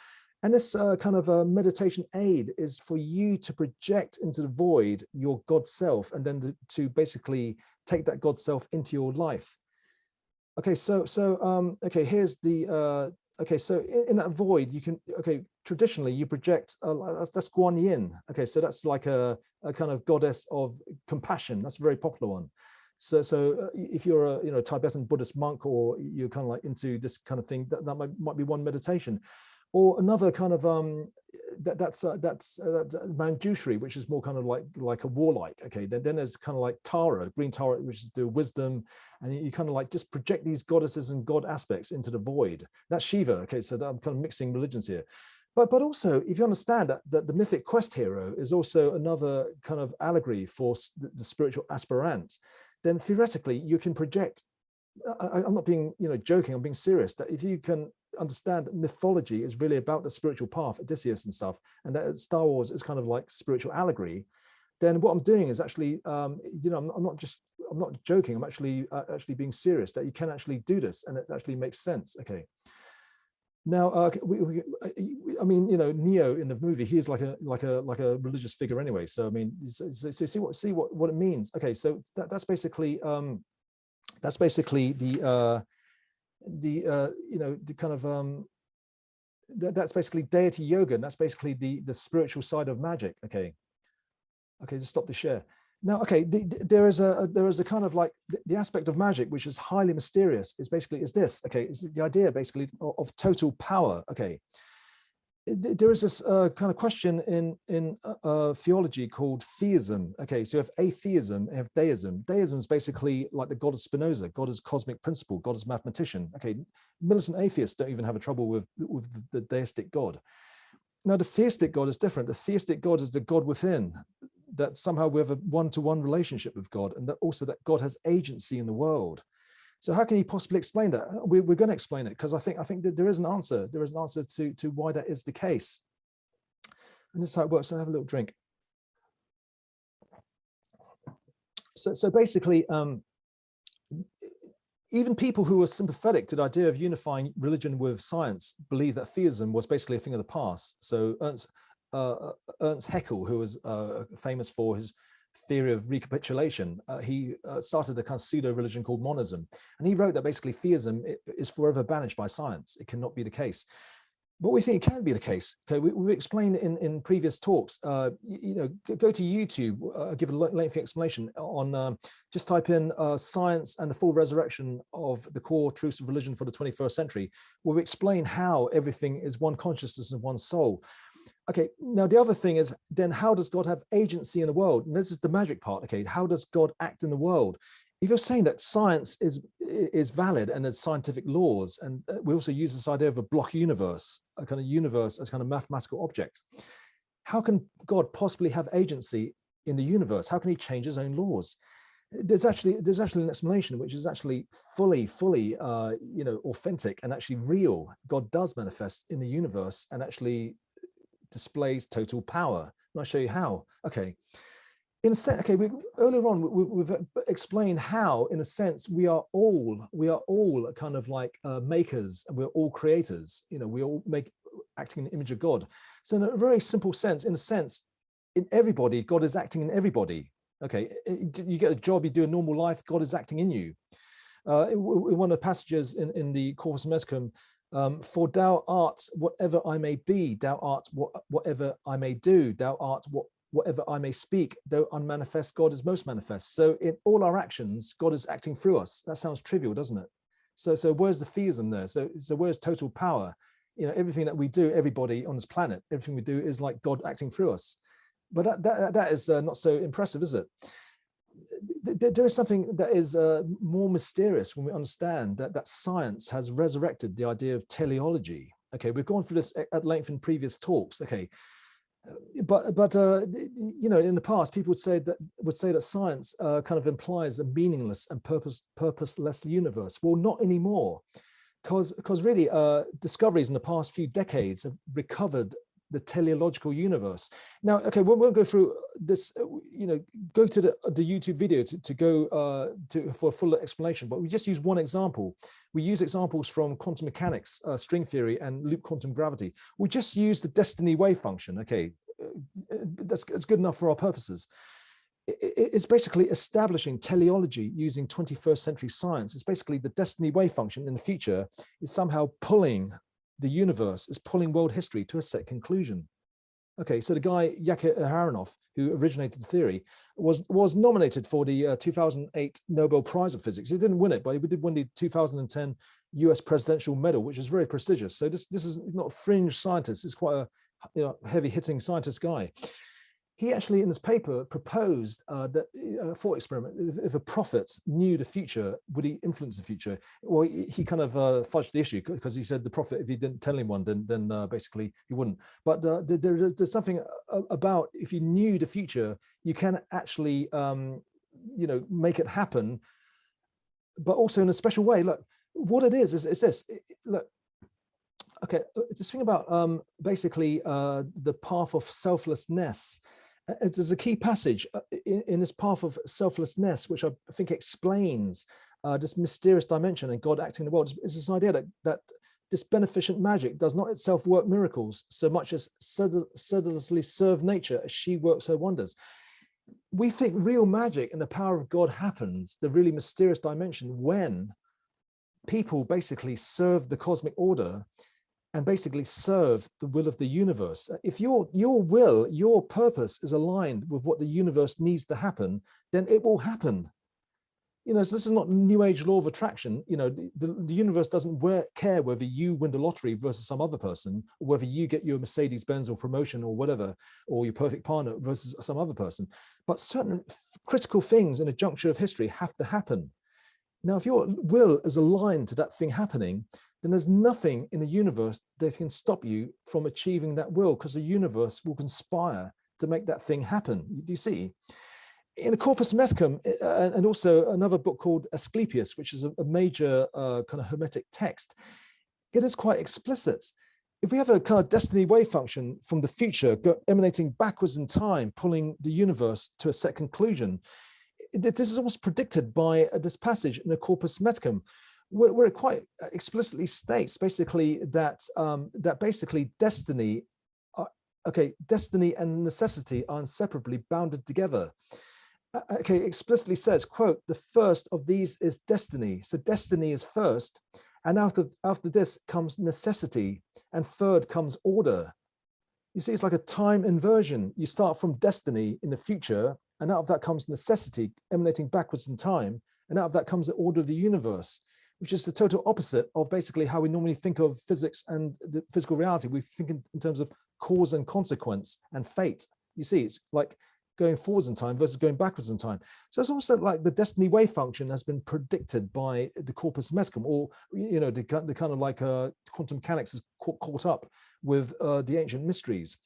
And this kind of a meditation aid is for you to project into the void your God self, and then to basically take that God self into your life. Okay, okay, here's the, okay, so in that void, you can, okay, traditionally you project, that's Guan Yin. Okay, so that's like a kind of goddess of compassion. That's a very popular one. So if you're a Tibetan Buddhist monk, or you're kind of like into this kind of thing, that might be one meditation. Or another kind of that's Manjushri, which is more kind of like a warlike. Okay, then there's kind of like Tara, green Tara, which is the wisdom, and you kind of like just project these goddesses and god aspects into the void. That's Shiva. Okay, so I'm kind of mixing religions here. But also, if you understand that the mythic quest hero is also another kind of allegory for the spiritual aspirant, then theoretically you can project. I'm not being joking. I'm being serious. That if you can understand mythology is really about the spiritual path, Odysseus and stuff, and that Star Wars is kind of like spiritual allegory, then what I'm doing is actually, I'm not joking. I'm actually being serious, that you can actually do this, and it actually makes sense. Okay. Now, I mean, Neo in the movie, he's like a religious figure anyway. So I mean, so see what it means. Okay, so that's basically the kind of that's basically deity yoga, and that's basically the spiritual side of magic. Okay, just stop the share. Now, okay, there is a kind of like the aspect of magic which is highly mysterious is this. Okay, it's the idea basically of total power. Okay, there is this kind of question in theology called theism. Okay, so you have atheism, you have deism. Deism is basically like the God of Spinoza. God is cosmic principle. God is mathematician. Okay, militant atheists don't even have a trouble with the deistic God. Now, the theistic God is different. The theistic God is the God within, that somehow we have a one-to-one relationship with God, and that also that God has agency in the world. So how can you possibly explain that? We're going to explain it, because I think that there is an answer. There is an answer to why that is the case. And this is how it works. So have a little drink. So basically, even people who are sympathetic to the idea of unifying religion with science believe that theism was basically a thing of the past. So Ernst Haeckel, who was famous for his theory of recapitulation, he started a kind of pseudo-religion called monism. And he wrote that basically theism is forever banished by science. It cannot be the case. But we think it can be the case. Okay, we explained in previous talks. Go to YouTube, give a lengthy explanation on. Just type in science and the full resurrection of the core truths of religion for the 21st century, where we explain how everything is one consciousness and one soul. Okay, now the other thing is, then how does God have agency in the world? And this is the magic part. Okay, how does God act in the world? If you're saying that science is valid and there's scientific laws, and we also use this idea of a block universe, a kind of universe as kind of mathematical object, how can God possibly have agency in the universe? How can he change his own laws? There's actually an explanation which is actually fully authentic and actually real. God does manifest in the universe and actually displays total power. And I'll show you how. Okay. In a sense, okay, earlier on we've explained how, in a sense, we are all kind of like makers, and we're all creators. We all acting in the image of God. So in a very simple sense, in everybody, God is acting in everybody. Okay, you get a job, you do a normal life, God is acting in you. In one of the passages in the Corpus Hermeticum, for thou art whatever I may be, thou art whatever I may do, thou art whatever I may speak, though unmanifest, God is most manifest. So in all our actions, God is acting through us. That sounds trivial, doesn't it? So where's the theism there? So where's total power? everything that we do, everybody on this planet, everything we do is like God acting through us. But that is not so impressive, is it? There is something that is more mysterious when we understand that science has resurrected the idea of teleology. Okay, we've gone through this at length in previous talks. Okay, but in the past, people would say that science kind of implies a meaningless and purposeless universe. Well, not anymore, because really discoveries in the past few decades have recovered the teleological universe. Now, okay, we won't go through this, go to the YouTube video to go for a fuller explanation, but we just use one example. We use examples from quantum mechanics, string theory, and loop quantum gravity. We just use the destiny wave function. Okay, that's good enough for our purposes. It's basically establishing teleology using 21st century science. It's basically the destiny wave function in the future is somehow pulling the universe, is pulling world history to a set conclusion. Okay, so the guy Yakir Aharonov, who originated the theory, was nominated for the 2008 Nobel Prize of Physics. He didn't win it, but he did win the 2010 US Presidential Medal, which is very prestigious. So this is not a fringe scientist. It's quite a heavy-hitting scientist guy. He actually, in this paper, proposed that thought experiment: if a prophet knew the future, would he influence the future? Well, he kind of fudged the issue, because he said the prophet, if he didn't tell anyone, then basically he wouldn't. But there's something about, if you knew the future, you can actually make it happen, but also in a special way. Look, what it is this. Look. Okay, it's this thing about basically the path of selflessness. There's a key passage in this path of selflessness, which I think explains this mysterious dimension and God acting in the world. It's this idea that this beneficent magic does not itself work miracles so much as sedulously serve nature as she works her wonders. We think real magic and the power of God happens, the really mysterious dimension, when people basically serve the cosmic order and basically serve the will of the universe. If your will, your purpose is aligned with what the universe needs to happen, then it will happen. So this is not New Age law of attraction. The universe doesn't care whether you win the lottery versus some other person, or whether you get your Mercedes-Benz or promotion or whatever, or your perfect partner versus some other person. But certain critical things in a juncture of history have to happen. Now, if your will is aligned to that thing happening, then there's nothing in the universe that can stop you from achieving that will, because the universe will conspire to make that thing happen. Do you see? In the Corpus Hermeticum, and also another book called Asclepius, which is a major kind of Hermetic text, it is quite explicit. If we have a kind of destiny wave function from the future emanating backwards in time, pulling the universe to a set conclusion, this is almost predicted by this passage in the Corpus Hermeticum, where it quite explicitly states basically that basically destiny and necessity are inseparably bounded together. Okay, explicitly says, quote, the first of these is destiny. So destiny is first, and after this comes necessity, and third comes order. You see, it's like a time inversion. You start from destiny in the future, and out of that comes necessity emanating backwards in time, and out of that comes the order of the universe, which is the total opposite of basically how we normally think of physics and the physical reality. We think in terms of cause and consequence and fate. You see, it's like going forwards in time versus going backwards in time. So it's also like the destiny wave function has been predicted by the Corpus Hermeticum, or the kind of like quantum mechanics is caught up with the ancient mysteries.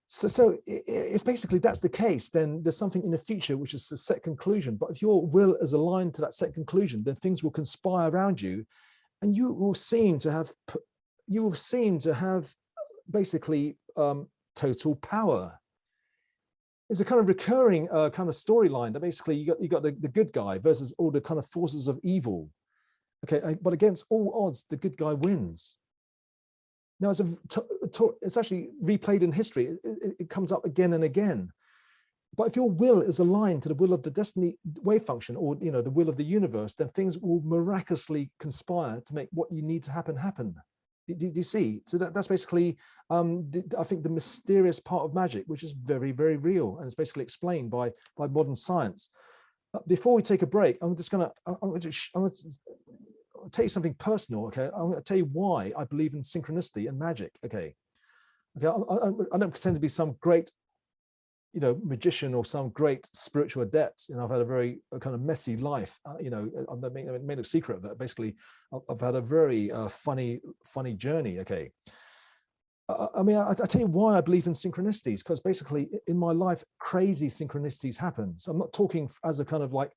So if basically that's the case, then there's something in the future which is a set conclusion. But if your will is aligned to that set conclusion, then things will conspire around you, and you will seem to have basically total power. It's a kind of recurring kind of storyline that basically you got the good guy versus all the kind of forces of evil. Okay, but against all odds, the good guy wins. Now, it's actually replayed in history. It comes up again and again. But if your will is aligned to the will of the destiny wave function, or the will of the universe, then things will miraculously conspire to make what you need to happen. Do you see? So that's basically, I think, the mysterious part of magic, which is very, very real, and it's basically explained by modern science. Before we take a break, I'm I'll tell you something personal. Okay, I'm going to tell you why I believe in synchronicity and magic. Okay, I don't pretend to be some great, magician or some great spiritual adept. I've had a very kind of messy life. I'm not made a secret of it. Basically, I've had a very funny journey. Okay. I tell you why I believe in synchronicities, because basically in my life, crazy synchronicities happen. So I'm not talking as a kind of like,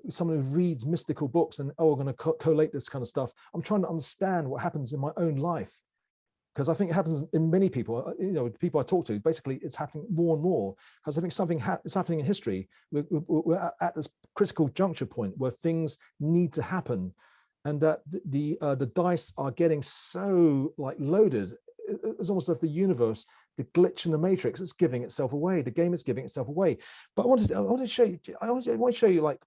someone who reads mystical books and, we're going to collate this kind of stuff. I'm trying to understand what happens in my own life, because I think it happens in many people, people I talk to. Basically, it's happening more and more, because I think something is happening in history. We're at this critical juncture point where things need to happen, and that the dice are getting so like loaded. It's almost like the universe, the glitch in the matrix, is giving itself away. The game is giving itself away. But I want to show you. I want to show you like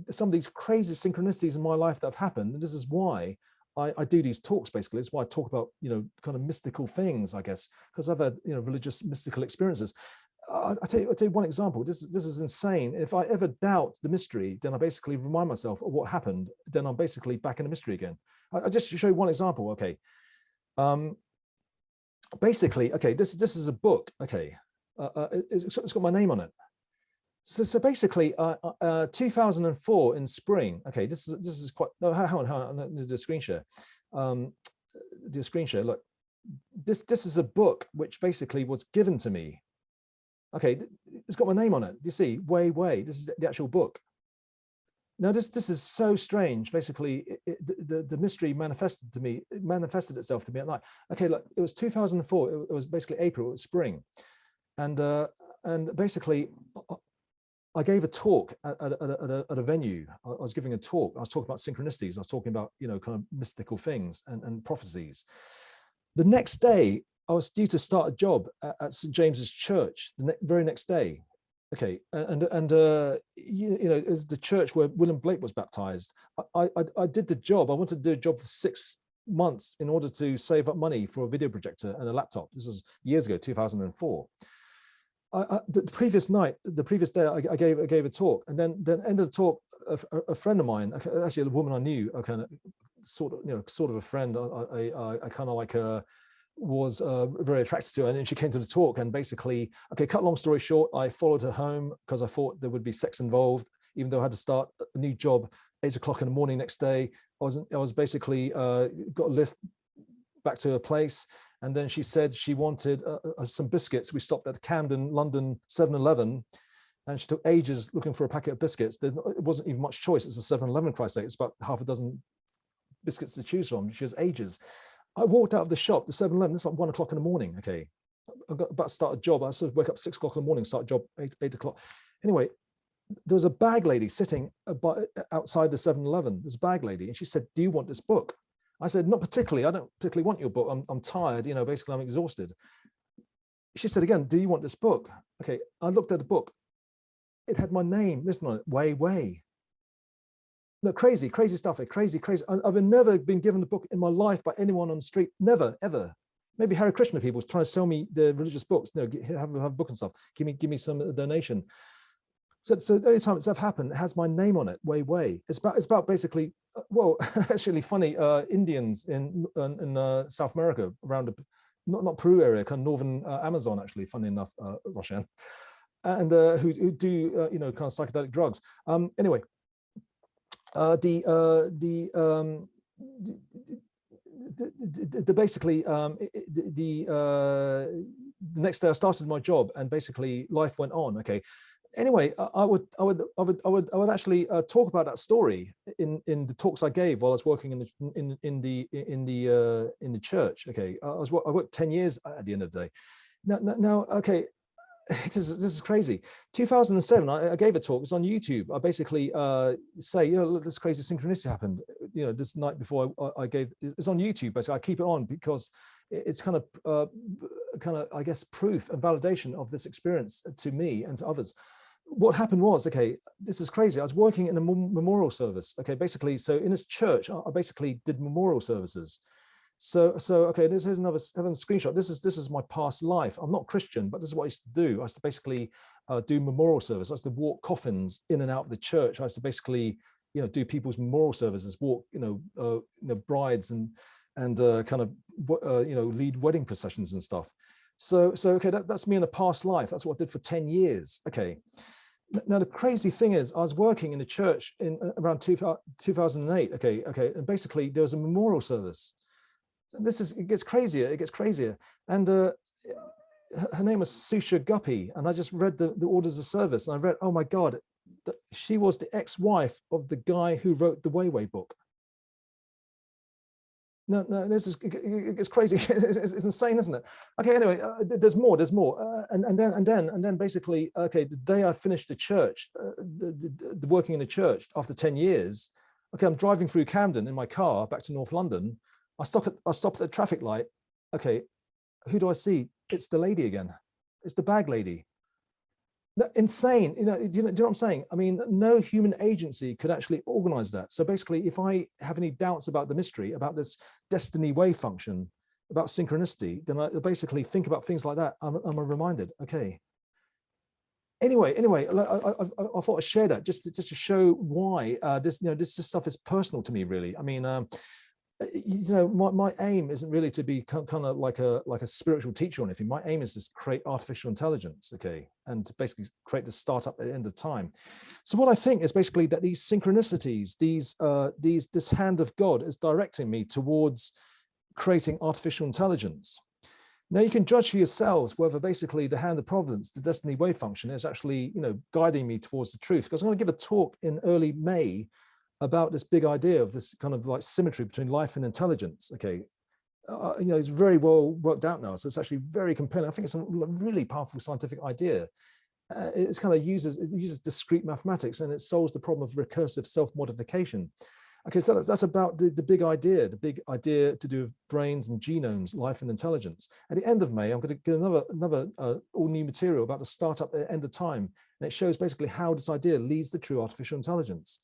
some of these crazy synchronicities in my life that have happened, and this is why I do these talks. Basically, it's why I talk about kind of mystical things, I guess, because I've had religious mystical experiences. I'll tell you one example. This is insane. If I ever doubt the mystery, then I basically remind myself of what happened. Then I'm basically back in the mystery again. I just show you one example. Okay. Basically, okay, this is a book. Okay, it's got my name on it. So basically, 2004 in spring. Okay, this is quite. No, hang on. Do a screen share. Do a screen share. Look, this is a book which basically was given to me. Okay, it's got my name on it. You see, way. This is the actual book. Now, this is so strange. Basically, the mystery manifested itself to me at night. Okay, look, it was 2004. It was basically April. It was spring, and basically, I gave a talk at a venue. I was giving a talk. I was talking about synchronicities. I was talking about kind of mystical things and prophecies. The next day, I was due to start a job at St. James's Church. The very next day. Okay, and is the church where William Blake was baptized. I did the job. I wanted to do a job for 6 months in order to save up money for a video projector and a laptop. This was years ago, 2004. The previous day, I gave a talk, and then end of the talk, a friend of mine, actually a woman I knew, kind of sort of a friend. I kind of like was very attracted to her, and then she came to the talk, and basically, okay, cut long story short, I followed her home because I thought there would be sex involved, even though I had to start a new job 8 o'clock in the morning next day. I was basically got a lift back to her place, and then she said she wanted some biscuits. We stopped at Camden, London 7-Eleven, and she took ages looking for a packet of biscuits. It wasn't even much choice. It's a 7-Eleven, Christ's sake. It's about half a dozen biscuits to choose from. She has ages. I walked out of the shop, the 7-Eleven, it's like 1 o'clock in the morning. Okay, I got about to start a job. I sort of wake up 6 o'clock in the morning, start a job 8 o'clock. Anyway, there was a bag lady sitting outside the 7-Eleven, this bag lady, and she said, "Do you want this book?" I said, "Not particularly. I don't particularly want your book. I'm tired, basically I'm exhausted." She said again, "Do you want this book?" Okay, I looked at the book. It had my name written on it, Way. No, crazy stuff. Crazy. I've never been given a book in my life by anyone on the street. Never, ever. Maybe Hare Krishna people trying to sell me the religious books. Have a book and stuff. Give me some donation. So the only time it's ever happened, it has my name on it. Way. It's about basically. Well, actually, funny. Indians in South America, around the not Peru area, kind of northern Amazon. Actually, funny enough, Russian, and who do kind of psychedelic drugs. Anyway. Basically the next day I started my job, and basically life went on. Okay. Anyway, I would actually talk about that story in the talks I gave while I was working in the church. Okay, I worked 10 years at the end of the day. Now, okay. This is crazy. 2007, I gave a talk. It's on YouTube. I basically say, look, this crazy synchronicity happened. This night before I gave. It's on YouTube. Basically, I keep it on because it's kind of, I guess, proof and validation of this experience to me and to others. What happened was, okay, this is crazy. I was working in a memorial service. Okay, basically, so in this church, I basically did memorial services. So okay, here's another screenshot. This is my past life. I'm not Christian, but this is what I used to do. I used to basically do memorial service. I used to walk coffins in and out of the church. I used to basically do people's memorial services, walk, brides and kind of, lead wedding processions and stuff. So okay, that's me in a past life. That's what I did for 10 years. Okay. Now the crazy thing is, I was working in a church in around 2008. Okay, and basically there was a memorial service. It gets crazier. And her name was Susha Guppy, and I just read the orders of service, and I read, oh my God, she was the ex-wife of the guy who wrote the Weiwei book. No, this is, it's crazy. It's insane, isn't it? Okay, anyway, there's more, and then basically, okay, the day I finished the church, the working in the church after 10 years, okay, I'm driving through Camden in my car back to North London. I stop at the traffic light. Okay, who do I see? It's the lady again. It's the bag lady. Insane. Do you know what I'm saying? I mean, no human agency could actually organize that. So basically, if I have any doubts about the mystery, about this destiny wave function, about synchronicity, then I basically think about things like that. I'm reminded. Okay. Anyway, I thought I'd share that just to show why this stuff is personal to me, really. I mean, my aim isn't really to be kind of like a spiritual teacher or anything. My aim is to create artificial intelligence, okay, and to basically create the startup at the end of time. So what I think is basically that these synchronicities, this hand of God is directing me towards creating artificial intelligence. Now you can judge for yourselves whether basically the hand of providence, the destiny wave function, is actually guiding me towards the truth. Because I'm going to give a talk in early May about this big idea of this kind of like symmetry between life and intelligence. Okay, it's very well worked out now, so it's actually very compelling. I think it's a really powerful scientific idea. It uses discrete mathematics, and it solves the problem of recursive self-modification. Okay, so that's about the big idea to do with brains and genomes, life and intelligence. At the end of May, I'm going to get another all new material about the startup at the end of time, and it shows basically how this idea leads to true artificial intelligence.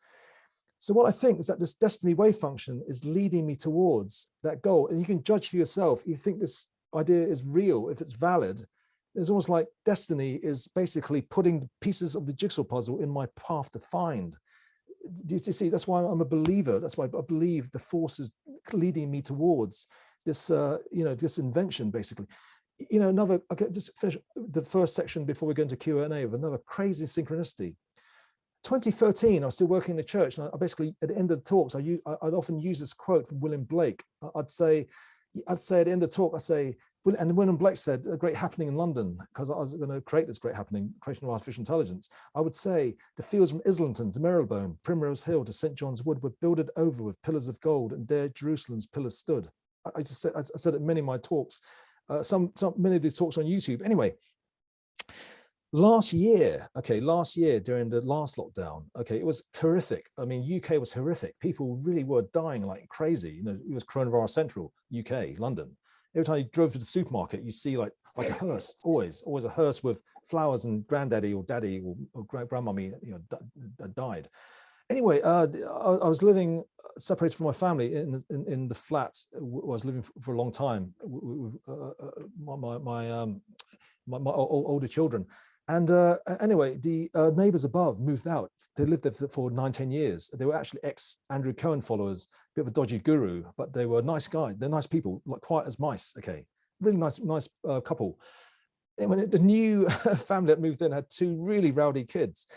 So what I think is that this destiny wave function is leading me towards that goal. And you can judge for yourself. You think this idea is real, if it's valid. It's almost like destiny is basically putting the pieces of the jigsaw puzzle in my path to find. Do you see? That's why I'm a believer. That's why I believe the force is leading me towards this, this invention, basically. Okay, just finish the first section before we go into Q&A with another crazy synchronicity. 2013, I was still working in the church, and I basically, at the end of the talks, I'd often use this quote from William Blake. I'd say at the end of the talk, and William Blake said, a great happening in London, because I was going to create this great happening, creation of artificial intelligence. I would say, the fields from Islington to Marylebone, Primrose Hill to St. John's Wood were builded over with pillars of gold, and there Jerusalem's pillars stood. I said it in many of my talks, many of these talks on YouTube. Anyway, last year during the last lockdown, okay, it was horrific. I mean, UK was horrific. People really were dying like crazy. It was coronavirus central, UK, London. Every time you drove to the supermarket, you see like a hearse, always a hearse with flowers, and granddaddy or daddy or grandmummy, died. Anyway, I was living separated from my family in the flat I was living for a long time with my older children. And anyway, the neighbors above moved out. They lived there for 9-10 years. They were actually ex-Andrew Cohen followers, a bit of a dodgy guru, but they were nice guys. They're nice people, like quiet as mice. Okay, really nice couple. And when the new family that moved in had 2 really rowdy kids,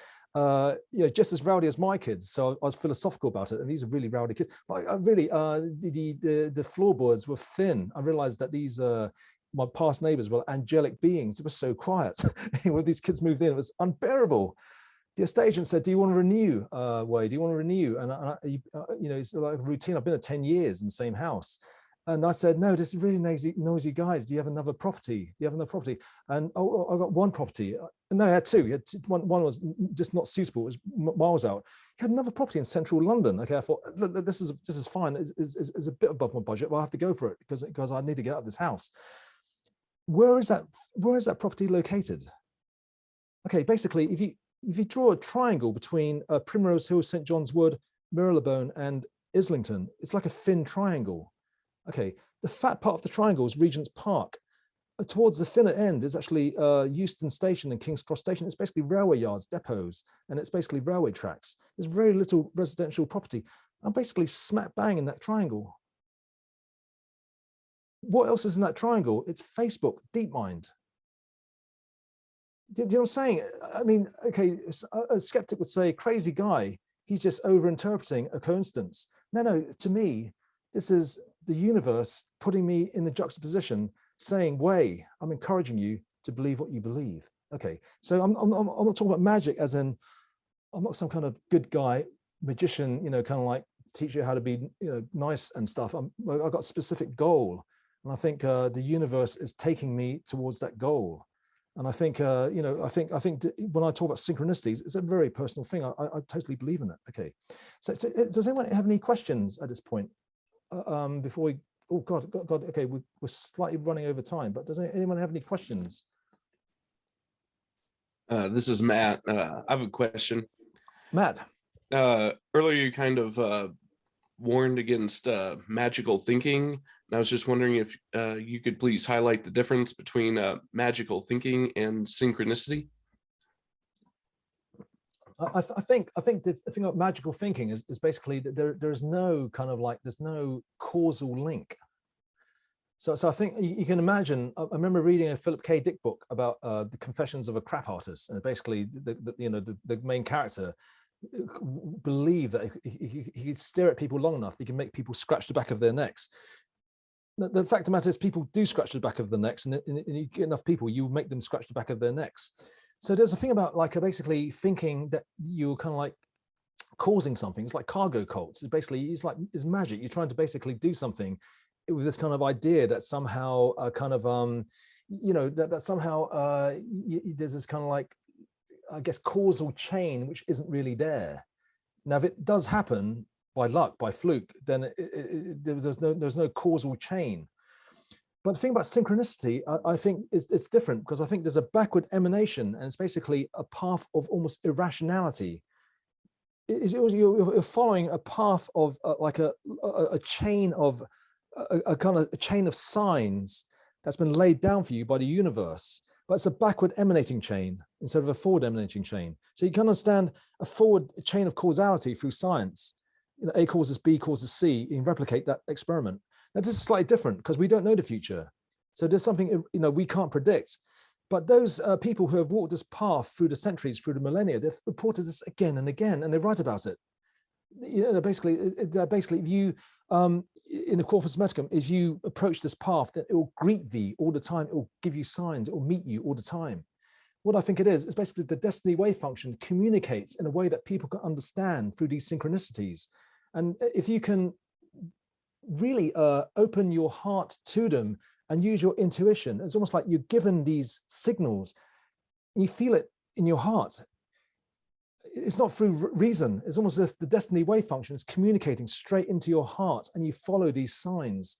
just as rowdy as my kids. So I was philosophical about it, and these are really rowdy kids. But the floorboards were thin. I realized that these my past neighbors were angelic beings. It was so quiet. When these kids moved in, it was unbearable. The estate agent said, "Do you want to renew, Wade? Do you want to renew?" And it's like a routine. I've been at 10 years in the same house. And I said, "No, this is really noisy guys. Do you have another property? Do you have another property?" And I got one property. No, I had 2. He had 2. One was just not suitable. It was miles out. He had another property in central London. Okay, I thought, look, this is fine. It's a bit above my budget, but I have to go for it because I need to get out of this house. Where is that property located? Okay, basically, if you draw a triangle between Primrose Hill, St. John's Wood, Marylebone, and Islington, it's like a thin triangle. Okay, the fat part of the triangle is Regent's Park. towards the thinner end is actually Euston Station and King's Cross Station. It's basically railway yards, depots, and it's basically railway tracks. There's very little residential property. I'm basically smack bang in that triangle. What else is in that triangle? It's Facebook, DeepMind. Do you know what I'm saying? I mean, okay, a skeptic would say, crazy guy, he's just over-interpreting a coincidence. No, to me, this is the universe putting me in the juxtaposition, saying, way, I'm encouraging you to believe what you believe. Okay, so I'm not talking about magic as in, I'm not some kind of good guy, magician, you know, kind of like teach you how to be, you know, nice and stuff. I've got a specific goal. And I think the universe is taking me towards that goal. And I think, you know, I think when I talk about synchronicities, it's a very personal thing. I totally believe in it. Okay. So does anyone have any questions at this point? Before we, oh God, okay, we're slightly running over time, but does anyone have any questions? This is Matt. I have a question. Matt. Earlier you kind of warned against magical thinking. And I was just wondering if you could please highlight the difference between magical thinking and synchronicity. I think the thing about magical thinking is basically that there's no kind of like, there's no causal link. So I think you can imagine, I remember reading a Philip K. Dick book about the Confessions of a Crap Artist, and basically the main character believed that he could stare at people long enough, he can make people scratch the back of their necks. The fact of the matter is people do scratch the back of the necks, and you get enough people, you make them scratch the back of their necks. So there's a thing about like basically thinking that you're kind of like causing something. It's like cargo cults. It's basically, it's magic. You're trying to basically do something with this kind of idea that somehow kind of, you know, that somehow there's this kind of like, I guess, causal chain, which isn't really there. Now, if it does happen by luck, by fluke, then there's no causal chain. But the thing about synchronicity, I think it's different, because I think there's a backward emanation, and it's basically a path of almost irrationality. You're following a path of like a chain of a kind of a chain of signs that's been laid down for you by the universe, but it's a backward emanating chain instead of a forward emanating chain. So you can understand a forward chain of causality through science. You know, A causes B causes C. You can replicate that experiment. Now, this is slightly different because we don't know the future. So there's something, you know, we can't predict. But those people who have walked this path through the centuries, through the millennia, they've reported this again and again, and they write about it. You know, basically, if you, in the Corpus Hermeticum, if you approach this path, then it will greet thee all the time. It will give you signs. It will meet you all the time. What I think it is basically the destiny wave function communicates in a way that people can understand through these synchronicities. And if you can really open your heart to them and use your intuition, it's almost like you're given these signals, and you feel it in your heart. It's not through reason. It's almost as if the destiny wave function is communicating straight into your heart, and you follow these signs.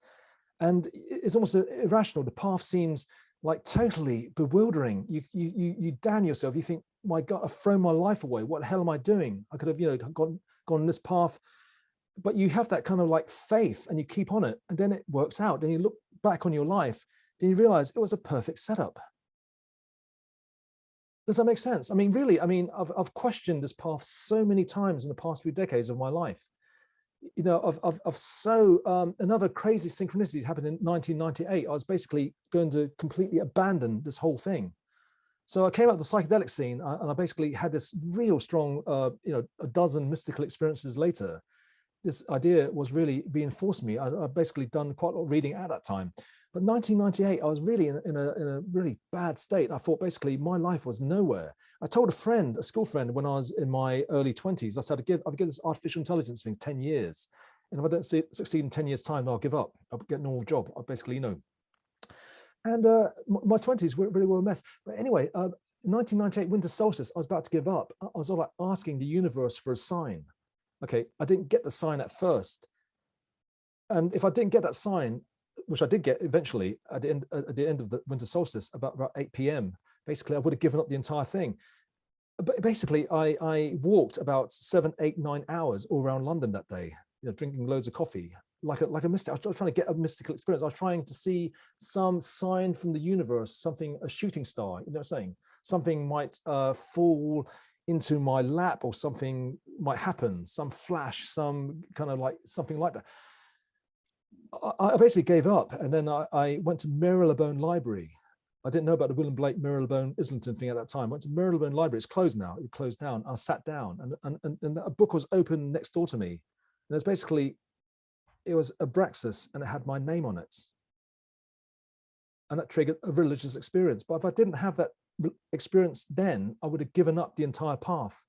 And it's almost irrational. The path seems like totally bewildering. You damn yourself. You think, my God, I've thrown my life away. What the hell am I doing? I could have, you know, gone this path. But you have that kind of like faith, and you keep on it, and then it works out. Then you look back on your life, then you realize it was a perfect setup. Does that make sense? I mean, really, I mean, I've questioned this path so many times in the past few decades of my life. You know, another crazy synchronicity happened in 1998. I was basically going to completely abandon this whole thing. So I came out of the psychedelic scene, and I basically had this real strong, you know, a dozen mystical experiences later. This idea was really reinforced me. I've basically done quite a lot of reading at that time. But 1998, I was really in a really bad state. I thought basically my life was nowhere. I told a friend, a school friend, when I was in my early 20s, I said, I'll give this artificial intelligence thing 10 years. And if I don't succeed in 10 years' time, I'll give up. I'll get a normal job. I basically, you know. And my 20s were really well a mess. But anyway, 1998 winter solstice, I was about to give up. I was all like asking the universe for a sign. Okay, I didn't get the sign at first. And if I didn't get that sign, which I did get eventually at the end of the winter solstice, about 8 p.m., basically I would have given up the entire thing. But basically I walked about 7, 8, 9 hours all around London that day, you know, drinking loads of coffee. like a mystic. I was trying to get a mystical experience. I was trying to see some sign from the universe, something, a shooting star, you know what I'm saying? Something might fall into my lap, or something might happen, some flash, some kind of like something like that. I basically gave up, and then I went to Marylebone Library. I didn't know about the William Blake Marylebone Islington thing at that time. I went to Marylebone Library. It's closed now. It closed down. I sat down, and a book was open next door to me. And it's basically, it was Abraxas, and it had my name on it. And that triggered a religious experience. But if I didn't have that experience then, I would have given up the entire path.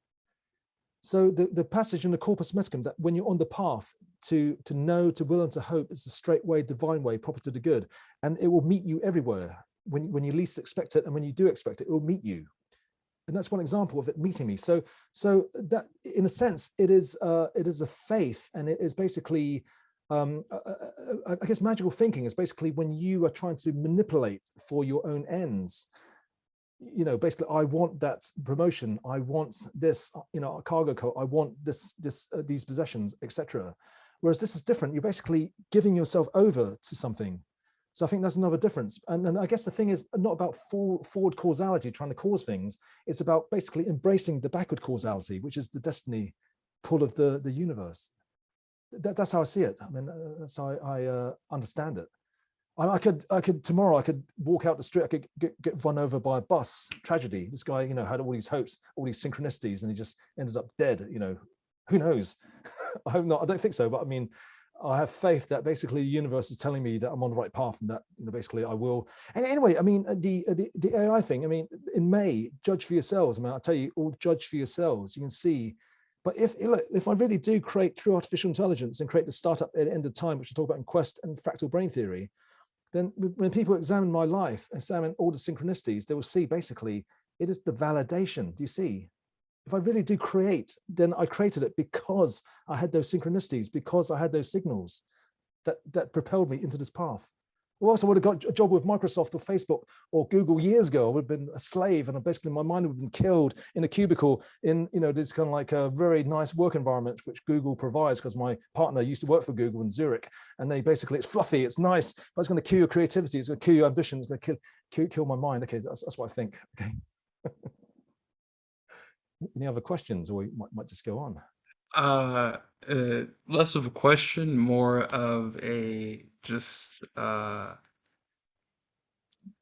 So the passage in the Corpus Hermeticum, that when you're on the path to know, to will, and to hope, is the straight way, divine way, proper to the good. And it will meet you everywhere. When you least expect it, and when you do expect it, it will meet you. And that's one example of it meeting me. So that, in a sense, it is a faith, and it is basically, I guess magical thinking is basically when you are trying to manipulate for your own ends. You know, basically, I want that promotion, I want this, you know, a cargo coat, I want these possessions, etc. Whereas this is different. You're basically giving yourself over to something. So I think that's another difference. And I guess the thing is not about forward causality, trying to cause things. It's about basically embracing the backward causality, which is the destiny pull of the universe. That's how I see it. I mean, that's how I understand it. I could tomorrow, I could walk out the street, I could get run over by a bus. Tragedy. This guy, you know, had all these hopes, all these synchronicities, and he just ended up dead. You know, who knows? I hope not. I don't think so. But I mean, I have faith that basically the universe is telling me that I'm on the right path, and that, you know, basically I will. And anyway, I mean, the AI thing. I mean, in May, judge for yourselves. I mean, I'll tell you, all judge for yourselves. You can see. But if I really do create true artificial intelligence and create the startup at the end of time, which I talk about in Quest and fractal brain theory, then when people examine my life, examine all the synchronicities, they will see basically it is the validation. Do you see? If I really do create, then I created it because I had those synchronicities, because I had those signals that propelled me into this path. Or else I would have got a job with Microsoft or Facebook or Google years ago. I would have been a slave, and basically my mind would have been killed in a cubicle in, you know, this kind of like a very nice work environment which Google provides, because my partner used to work for Google in Zurich, and they basically, it's fluffy, it's nice, but it's going to kill your creativity, it's going to kill your ambition, it's going to kill my mind. Okay, that's what I think. Okay. Any other questions, or we might just go on? Less of a question, more of a just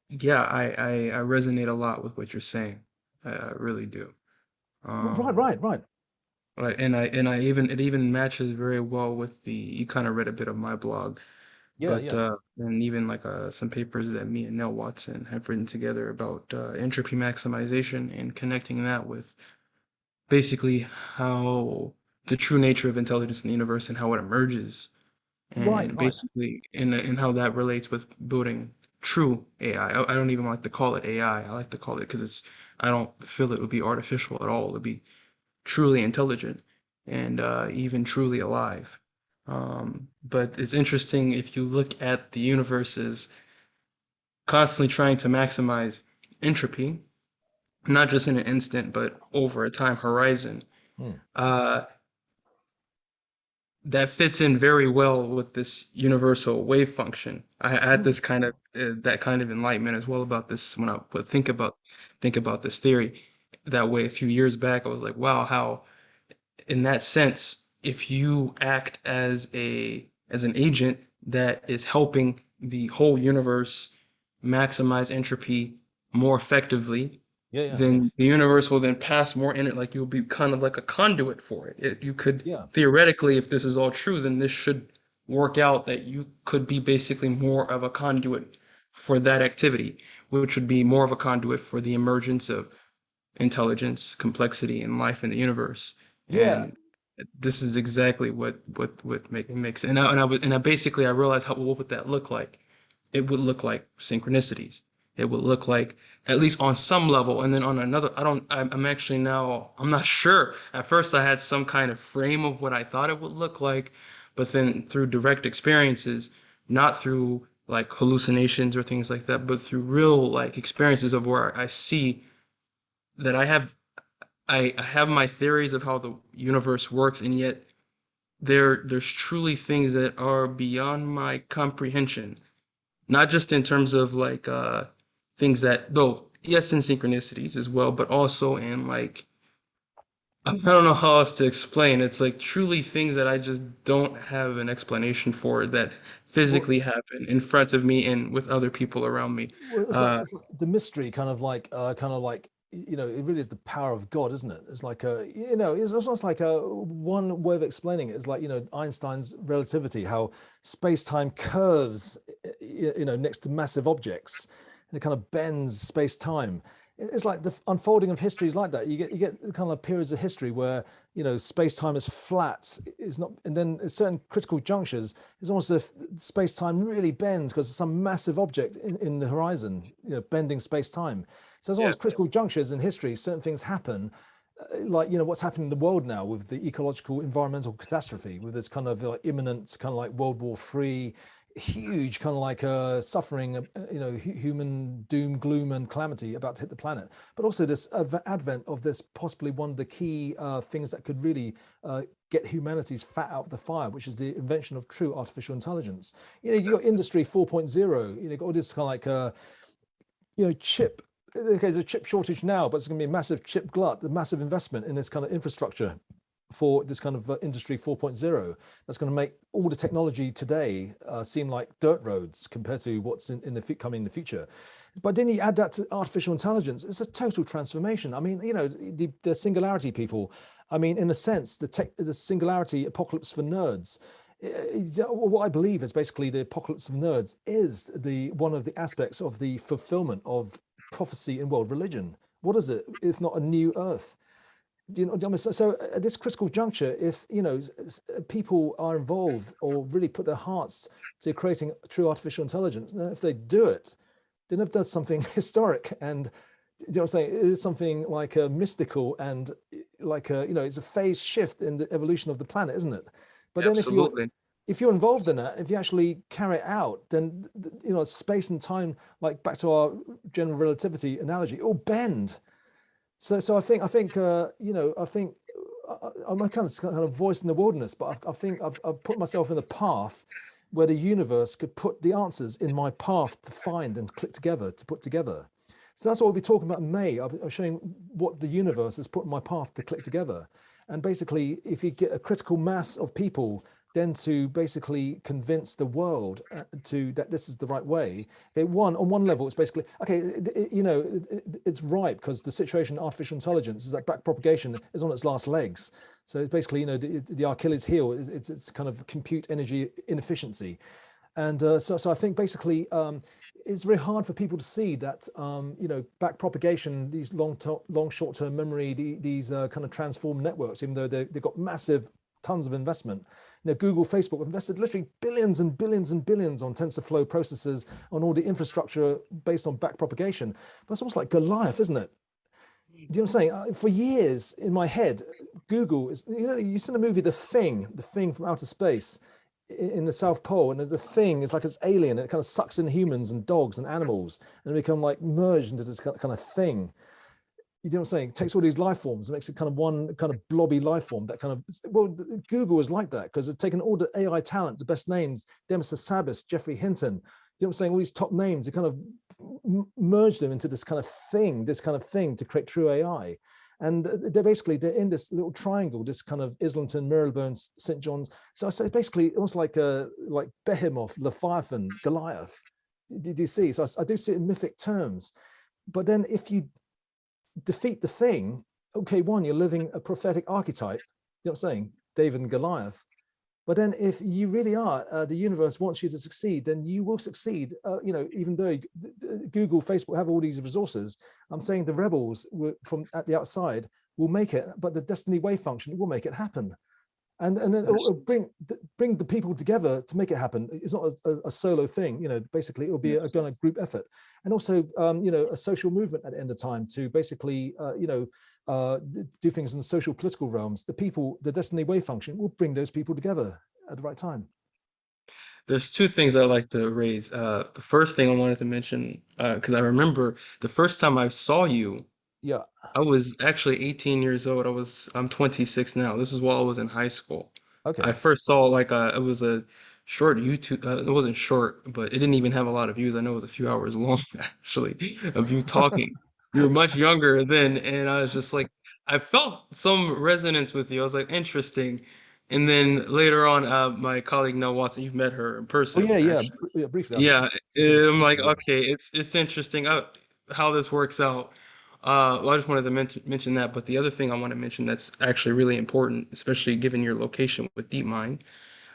yeah, I resonate a lot with what you're saying. I really do. Um, Right. like, and I even, it even matches very well with the, you kind of read a bit of my blog, but Yeah. and even like some papers that me and Nell Watson have written together about entropy maximization, and connecting that with basically how the true nature of intelligence in the universe and how it emerges, and Right. basically in how that relates with building true AI. I don't even like to call it AI. I like to call it, because it's, I don't feel it would be artificial at all. It would be truly intelligent, and even truly alive. But it's interesting, if you look at the universe as constantly trying to maximize entropy, not just in an instant, but over a time horizon. Hmm. Uh, that fits in very well with this universal wave function. I had Hmm. this kind of that kind of enlightenment as well about this when I would think about this theory that way a few years back. I was like, wow, how in that sense, if you act as an agent that is helping the whole universe maximize entropy more effectively, Yeah. then the universe will then pass more in it, like you'll be kind of like a conduit for it. You could Yeah. theoretically, if this is all true, then this should work out that you could be basically more of a conduit for that activity, which would be more of a conduit for the emergence of intelligence, complexity, and life in the universe. Yeah. And this is exactly what makes. And I basically, I realized how, what would that look like? It would look like synchronicities. It would look like, at least on some level, and then on another, I don't. I'm actually now, I'm not sure. At first, I had some kind of frame of what I thought it would look like, but then through direct experiences, not through like hallucinations or things like that, but through real like experiences of where I see that I have my theories of how the universe works, and yet there's truly things that are beyond my comprehension. Not just in terms of like things that, though, yes, in synchronicities as well, but also in like, I don't know how else to explain. It's like truly things that I just don't have an explanation for that Well, physically happen in front of me and with other people around me. well, Uh, it's like the mystery, kind of like it really is the power of God, isn't it? It's like it's almost like a one way of explaining it is like Einstein's relativity, how space-time curves, next to massive objects, and it kind of bends space-time. It's like the unfolding of history is like that. You get kind of periods of history where space-time is flat, is not, and then at certain critical junctures, it's almost as if space-time really bends because there's some massive object in the horizon, bending space-time. So as long Yeah. as critical junctures in history, certain things happen, like what's happening in the world now with the ecological environmental catastrophe, with this kind of imminent kind of like World War III, huge kind of like suffering, human doom, gloom, and calamity about to hit the planet. But also this advent of this possibly one of the key things that could really get humanity's fat out of the fire, which is the invention of true artificial intelligence. You got Industry 4.0. You got all this kind of like chip. Okay, there's a chip shortage now, but it's going to be a massive chip glut, a massive investment in this kind of infrastructure for this kind of Industry 4.0 that's going to make all the technology today seem like dirt roads compared to what's coming in the future. But then you add that to artificial intelligence, it's a total transformation. I mean, the singularity people, I mean, in a sense, the singularity apocalypse for nerds. What I believe is basically the apocalypse of nerds is the one of the aspects of the fulfillment of prophecy in world religion. What is it if not a new earth? So at this critical juncture, if people are involved or really put their hearts to creating true artificial intelligence, if they do it, then if there's something historic and what I'm saying, it is something like a mystical and like it's a phase shift in the evolution of the planet, isn't it? But then Absolutely. if you're involved in that, if you actually carry it out, then space and time, like back to our general relativity analogy, it will bend. So I think I'm a kind of voice in the wilderness, but I think I've put myself in the path where the universe could put the answers in my path to find and click together to put together. So that's what we'll be talking about in May. I'll be showing what the universe has put in my path to click together. And basically, if you get a critical mass of people, then to basically convince the world to that this is the right way. Okay, on one level, it's basically okay. It's right because the situation in artificial intelligence is that back propagation is on its last legs. So it's basically, the Achilles heel is it's kind of compute energy inefficiency, and so I think basically it's very hard for people to see that back propagation, these long short-term memory, these kind of transformed networks, even though they've got massive tons of investment. Google, Facebook have invested literally billions and billions and billions on TensorFlow processors, on all the infrastructure based on back propagation. But it's almost like Goliath, isn't it? Do you know what I'm saying? For years in my head, Google is, you see the movie The Thing from outer space in the South Pole, and the thing is like it's alien, and it kind of sucks in humans and dogs and animals, and they become like merged into this kind of thing. You know what I'm saying? It takes all these life forms and makes it kind of one kind of blobby life form that kind of, well, Google is like that because it's taken all the AI talent, the best names, Demis Hassabis, Jeffrey Hinton, you know what I'm saying? All these top names, it kind of merged them into this kind of thing to create true AI. And they're in this little triangle, this kind of Islington, Marylebone, St. John's. So I say basically almost like Behemoth, Leviathan, Goliath. Did you see? So I do see it in mythic terms. But then if you defeat the thing, okay, one, you're living a prophetic archetype, you know what I'm saying? David and Goliath. But then if you really are, the universe wants you to succeed, then you will succeed. Even though Google, Facebook have all these resources, I'm saying the rebels from at the outside will make it, but the destiny wave function will make it happen. And then it'll bring the people together to make it happen. It's not a solo thing, basically it'll be a kind of group effort. And also, a social movement at the end of time to basically, do things in the social political realms. The destiny wave function will bring those people together at the right time. There's two things I'd like to raise. The first thing I wanted to mention, because I remember the first time I saw you, Yeah. I was actually 18 years old. I'm 26 now. This is while I was in high school. Okay. I first saw like it was a short YouTube. It wasn't short, but it didn't even have a lot of views. I know it was a few hours long actually of you talking. You were much younger then, and I was just like, I felt some resonance with you. I was like, interesting. And then later on, my colleague Nell Watson, you've met her in Oh person, yeah, yeah, actually. yeah. Briefly, I've Yeah, did a I'm speech like, together. okay, it's interesting how this works out. Well, I just wanted to mention that, but the other thing I want to mention that's actually really important, especially given your location with DeepMind,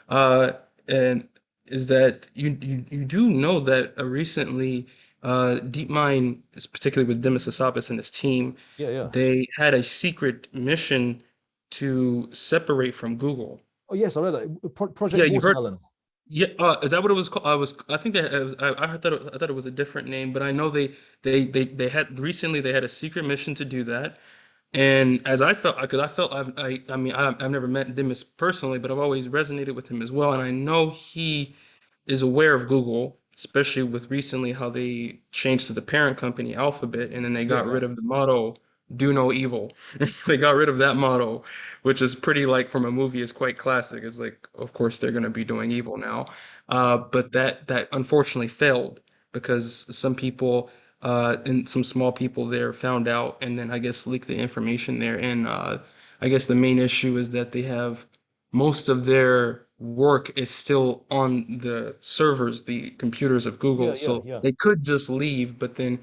uh, and is that you do know that recently, DeepMind, particularly with Demis Hassabis and his team, Yeah, yeah. they had a secret mission to separate from Google. Oh yes, I read that. Project Yeah, you heard. Watermelon. Yeah, is that what it was called? I think that it was, I thought it was a different name, but I know they had recently they had a secret mission to do that. And as I felt, because I felt I mean I've never met Demis personally, but I've always resonated with him as well, and I know he is aware of Google, especially with recently how they changed to the parent company Alphabet, and then they Yeah, got yeah. rid of the motto "Do no evil." They got rid of that motto, which is pretty like from a movie. Is quite classic. It's like, of course, they're going to be doing evil now, but that unfortunately failed because some people and some small people there found out, and then I guess leaked the information there. And I guess the main issue is that they have most of their work is still on the servers, the computers of Yeah, Google. yeah, So yeah. they could just leave, but then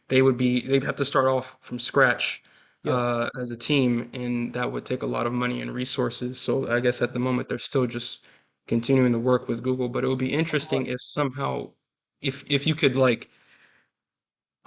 they'd have to start off from scratch Yeah. as a team, and that would take a lot of money and resources. So I guess at the moment they're still just continuing to work with Google, but it would be Uh, interesting if somehow if you could like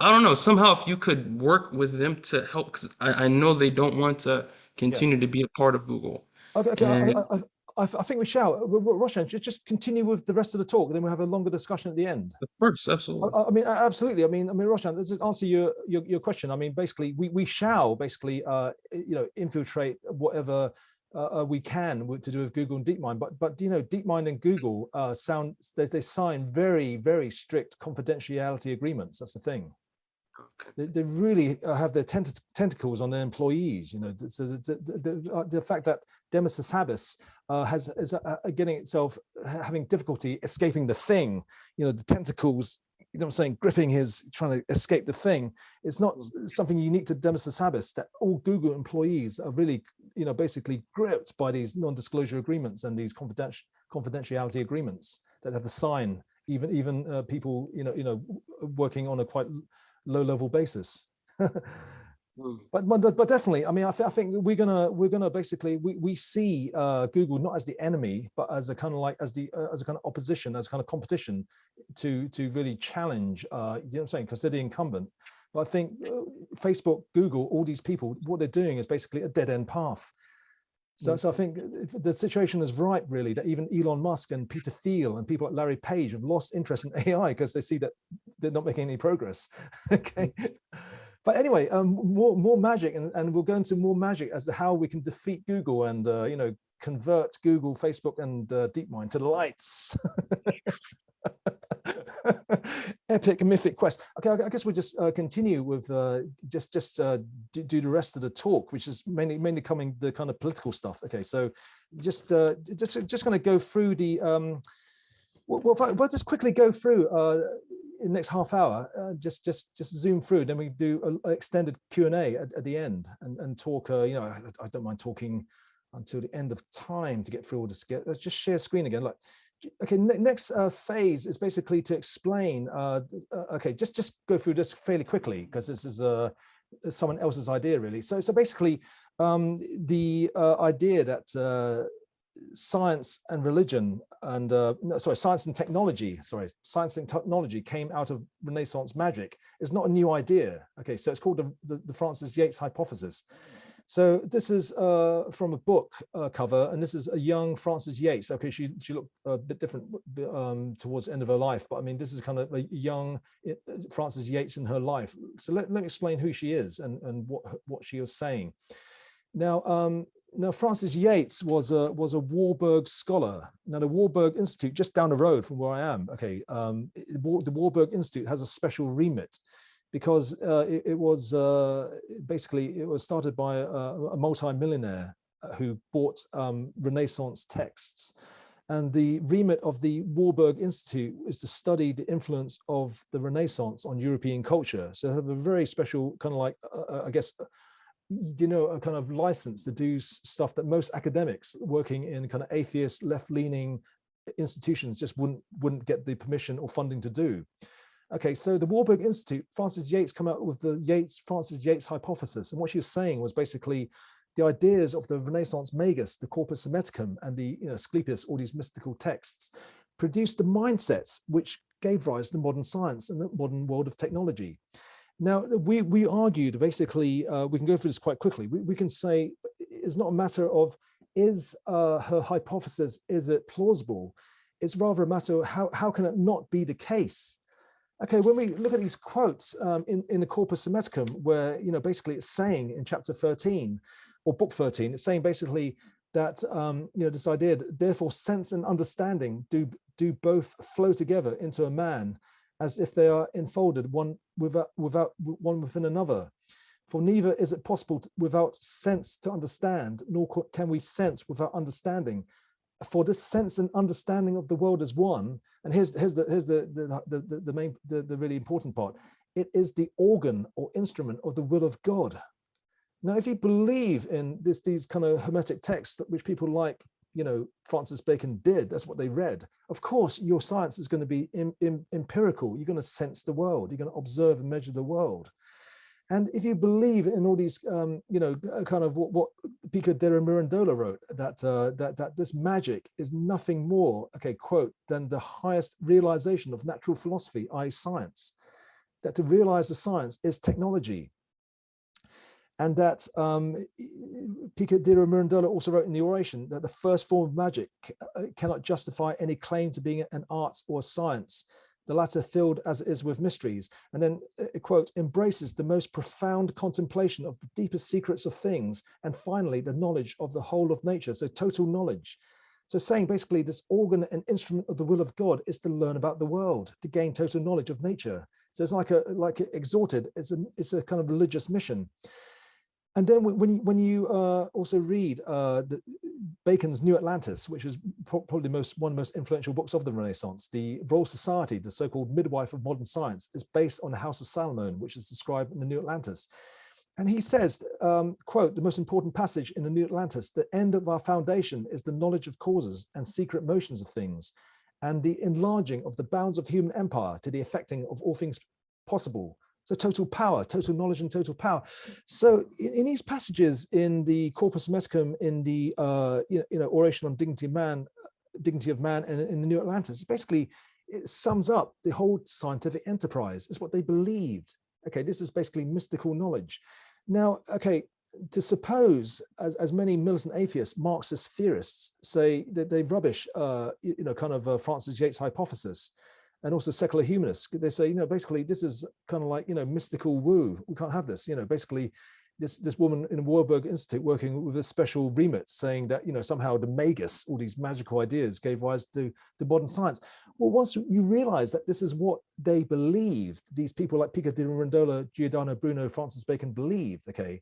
I don't know, somehow if you could work with them to help, because I know they don't want to yeah. continue to be a part of Google. Okay, okay. And I think we shall. Roshan, just continue with the rest of the talk, and then we'll have a longer discussion at the end. of course, absolutely. I mean, absolutely. I mean, Roshan, let's just answer your question. I mean, basically, we shall basically, infiltrate whatever we can to do with Google and DeepMind. But DeepMind and Google they sign very strict confidentiality agreements. That's the thing. They really have their tentacles on their employees. So the fact that Demis Hassabis is getting itself having difficulty escaping the thing, the tentacles, what I'm saying, gripping trying to escape the thing. It's not something unique to Demis Hassabis. That all Google employees are really, basically gripped by these non-disclosure agreements and these confidentiality agreements that have to sign. Even people, working on a quite low level basis. but definitely, I mean, I think we're gonna basically we see Google not as the enemy, but as a kind of like as a kind of opposition, as a kind of competition to really challenge. You know what I'm saying? Because they're the incumbent. But I think Facebook, Google, all these people, what they're doing is basically a dead end path. So I think the situation is ripe, really, that even Elon Musk and Peter Thiel and people like Larry Page have lost interest in AI because they see that they're not making any progress. Okay. But anyway, more magic, and we'll go into more magic as to how we can defeat Google and convert Google, Facebook, and DeepMind to the lights. Epic mythic quest. Okay, I guess we'll just continue with do the rest of the talk, which is mainly coming the kind of political stuff. Okay, so just going to go through the we'll just quickly go through in the next half hour. Just zoom through, then we do an extended Q&A at the end and talk. I don't mind talking until the end of time to get through all this. Let's just share screen again. Like, okay, next phase is basically to explain. Okay, just go through this fairly quickly because this is someone else's idea, really. So basically, the idea that science and religion and science and technology came out of Renaissance magic is not a new idea. Okay, so it's called the Francis Yates hypothesis. So this is from a book cover, and this is a young Francis Yates. Okay, she looked a bit different towards the end of her life, but I mean, this is kind of a young Francis Yates in her life. So let me explain who she is and what she was saying. Now, Francis Yates was a Warburg scholar. Now, the Warburg Institute, just down the road from where I am, okay, the Warburg Institute has a special remit because it was basically, it was started by a multi-millionaire who bought Renaissance texts. And the remit of the Warburg Institute is to study the influence of the Renaissance on European culture. So they have a very special kind of like, I guess, you know, a kind of license to do stuff that most academics working in kind of atheist, left-leaning institutions just wouldn't get the permission or funding to do. Okay, so the Warburg Institute, Francis Yates come out with the Francis Yates hypothesis. And what she was saying was basically the ideas of the Renaissance Magus, the Corpus Hermeticum, and the Asclepius, all these mystical texts, produced the mindsets which gave rise to modern science and the modern world of technology. Now, we argued basically, we can go through this quite quickly. We can say it's not a matter of is her hypothesis, is it plausible? It's rather a matter of how can it not be the case? Okay, when we look at these quotes in the Corpus Hermeticum, where basically it's saying in chapter 13 or book 13, it's saying basically that this idea, therefore sense and understanding do both flow together into a man, as if they are enfolded one within another. For neither is it possible without sense to understand, nor can we sense without understanding. For this sense and understanding of the world as one, and here's the main, the really important part. It is the organ or instrument of the will of God. Now, if you believe in these kind of hermetic texts, which people like, Francis Bacon did, that's what they read. Of course, your science is going to be empirical. You're going to sense the world. You're going to observe and measure the world. And if you believe in all these, kind of what Pico della Mirandola wrote, that this magic is nothing more, okay, quote, than the highest realization of natural philosophy, i.e. science, that to realize the science is technology. And that Pico della Mirandola also wrote in the oration that the first form of magic cannot justify any claim to being an art or a science, the latter filled as it is with mysteries. And then, quote, embraces the most profound contemplation of the deepest secrets of things, and finally, the knowledge of the whole of nature, so total knowledge. So saying basically this organ and instrument of the will of God is to learn about the world, to gain total knowledge of nature. So it's like exhorted, it's a kind of religious mission. And then when you also read Bacon's New Atlantis, which is probably one of the most influential books of the Renaissance, the Royal Society, the so-called midwife of modern science, is based on the House of Salomon, which is described in the New Atlantis. And he says, quote, the most important passage in the New Atlantis, the end of our foundation is the knowledge of causes and secret motions of things, and the enlarging of the bounds of human empire to the effecting of all things possible. So total power, total knowledge and total power. So in these passages in the Corpus Hermeticum, in the oration on dignity of man, and in the New Atlantis, basically it sums up the whole scientific enterprise. It's what they believed. Okay, this is basically mystical knowledge. Now, okay, to suppose, as many militant atheists, Marxist theorists say that they rubbish, Francis Yates' hypothesis, and also secular humanists, they say, basically this is kind of like, mystical woo. We can't have this. Basically, this woman in the Warburg Institute working with a special remit, saying that somehow the Magus, all these magical ideas, gave rise to modern science. Well, once you realize that this is what they believed, these people like Pico della Mirandola, Giordano Bruno, Francis Bacon believed, okay,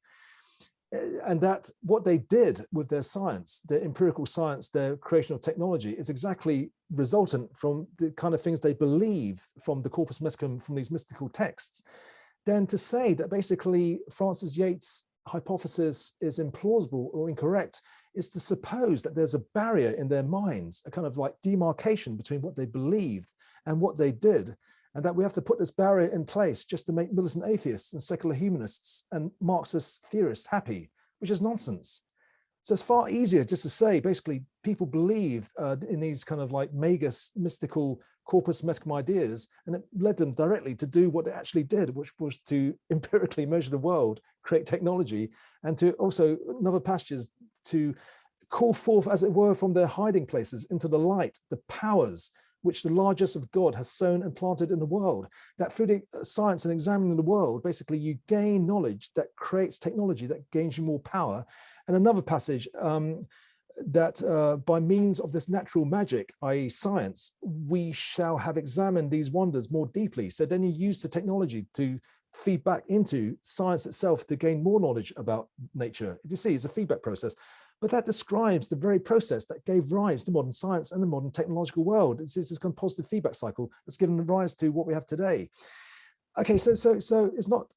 and that what they did with their science, their empirical science, their creation of technology, is exactly resultant from the kind of things they believe from the Corpus Hermeticum, from these mystical texts. Then to say that basically Francis Yates' hypothesis is implausible or incorrect is to suppose that there's a barrier in their minds, a kind of like demarcation between what they believed and what they did, and that we have to put this barrier in place just to make militant atheists and secular humanists and Marxist theorists happy, which is nonsense. So it's far easier just to say, basically, people believe in these kind of like Magus, mystical Corpus Hermeticum ideas, and it led them directly to do what they actually did, which was to empirically measure the world, create technology, and to also, in other passages, to call forth, as it were, from their hiding places into the light, the powers which the largest of God has sown and planted in the world, that through the science and examining the world, basically you gain knowledge that creates technology, that gains you more power. And another passage that by means of this natural magic, i.e. science, we shall have examined these wonders more deeply. So then you use the technology to feed back into science itself to gain more knowledge about nature. You see, it's a feedback process. But that describes the very process that gave rise to modern science and the modern technological world. It's this kind of positive feedback cycle that's given rise to what we have today. Okay, so it's not,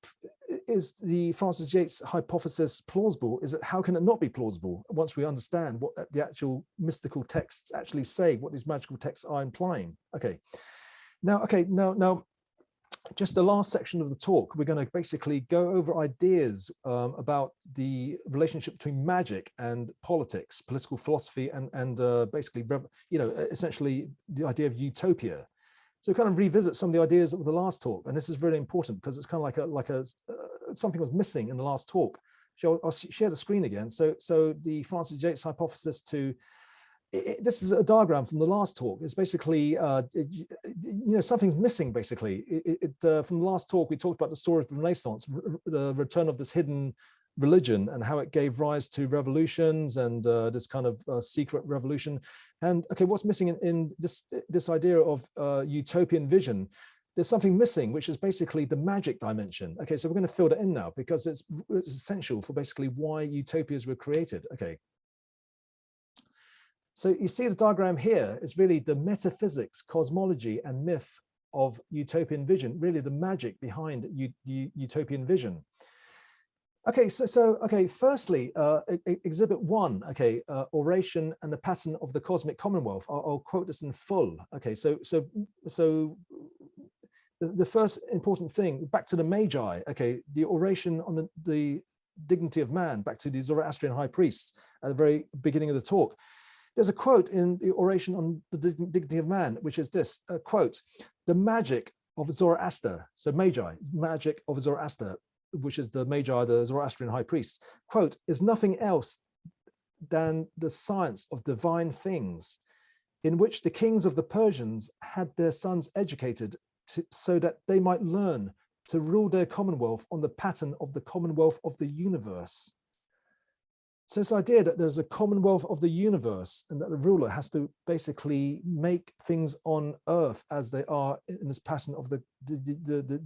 is the Francis Yates hypothesis plausible? Is it, how can it not be plausible once we understand what the actual mystical texts actually say, what these magical texts are implying? Okay, now just the last section of the talk, we're going to basically go over ideas about the relationship between magic and politics, political philosophy, and basically, essentially the idea of utopia. So kind of revisit some of the ideas of the last talk, and this is really important because it's kind of like a something was missing in the last talk. So I'll share the screen again. So the Francis Yates hypothesis this is a diagram from the last talk. It's basically something's missing basically. From the last talk we talked about the story of the Renaissance, the return of this hidden religion and how it gave rise to revolutions and this kind of secret revolution. And okay, what's missing in this idea of utopian vision? There's something missing, which is basically the magic dimension. Okay, so we're going to fill that in now because it's essential for basically why utopias were created. Okay. So you see the diagram here is really the metaphysics, cosmology, and myth of utopian vision, really the magic behind utopian vision. Okay, okay, firstly, exhibit 1, okay, oration and the pattern of the cosmic commonwealth. I'll quote this in full. Okay, so the first important thing, back to the Magi, okay, the oration on the dignity of man, back to the Zoroastrian high priests at the very beginning of the talk. There's a quote in the oration on the dignity of man, which is this, quote, the magic of Zoroaster, so Magi, magic of Zoroaster, which is the Magi, the Zoroastrian high priests, quote, is nothing else than the science of divine things, in which the kings of the Persians had their sons educated so that they might learn to rule their commonwealth on the pattern of the commonwealth of the universe. So this idea that there's a commonwealth of the universe and that the ruler has to basically make things on earth as they are in this pattern of the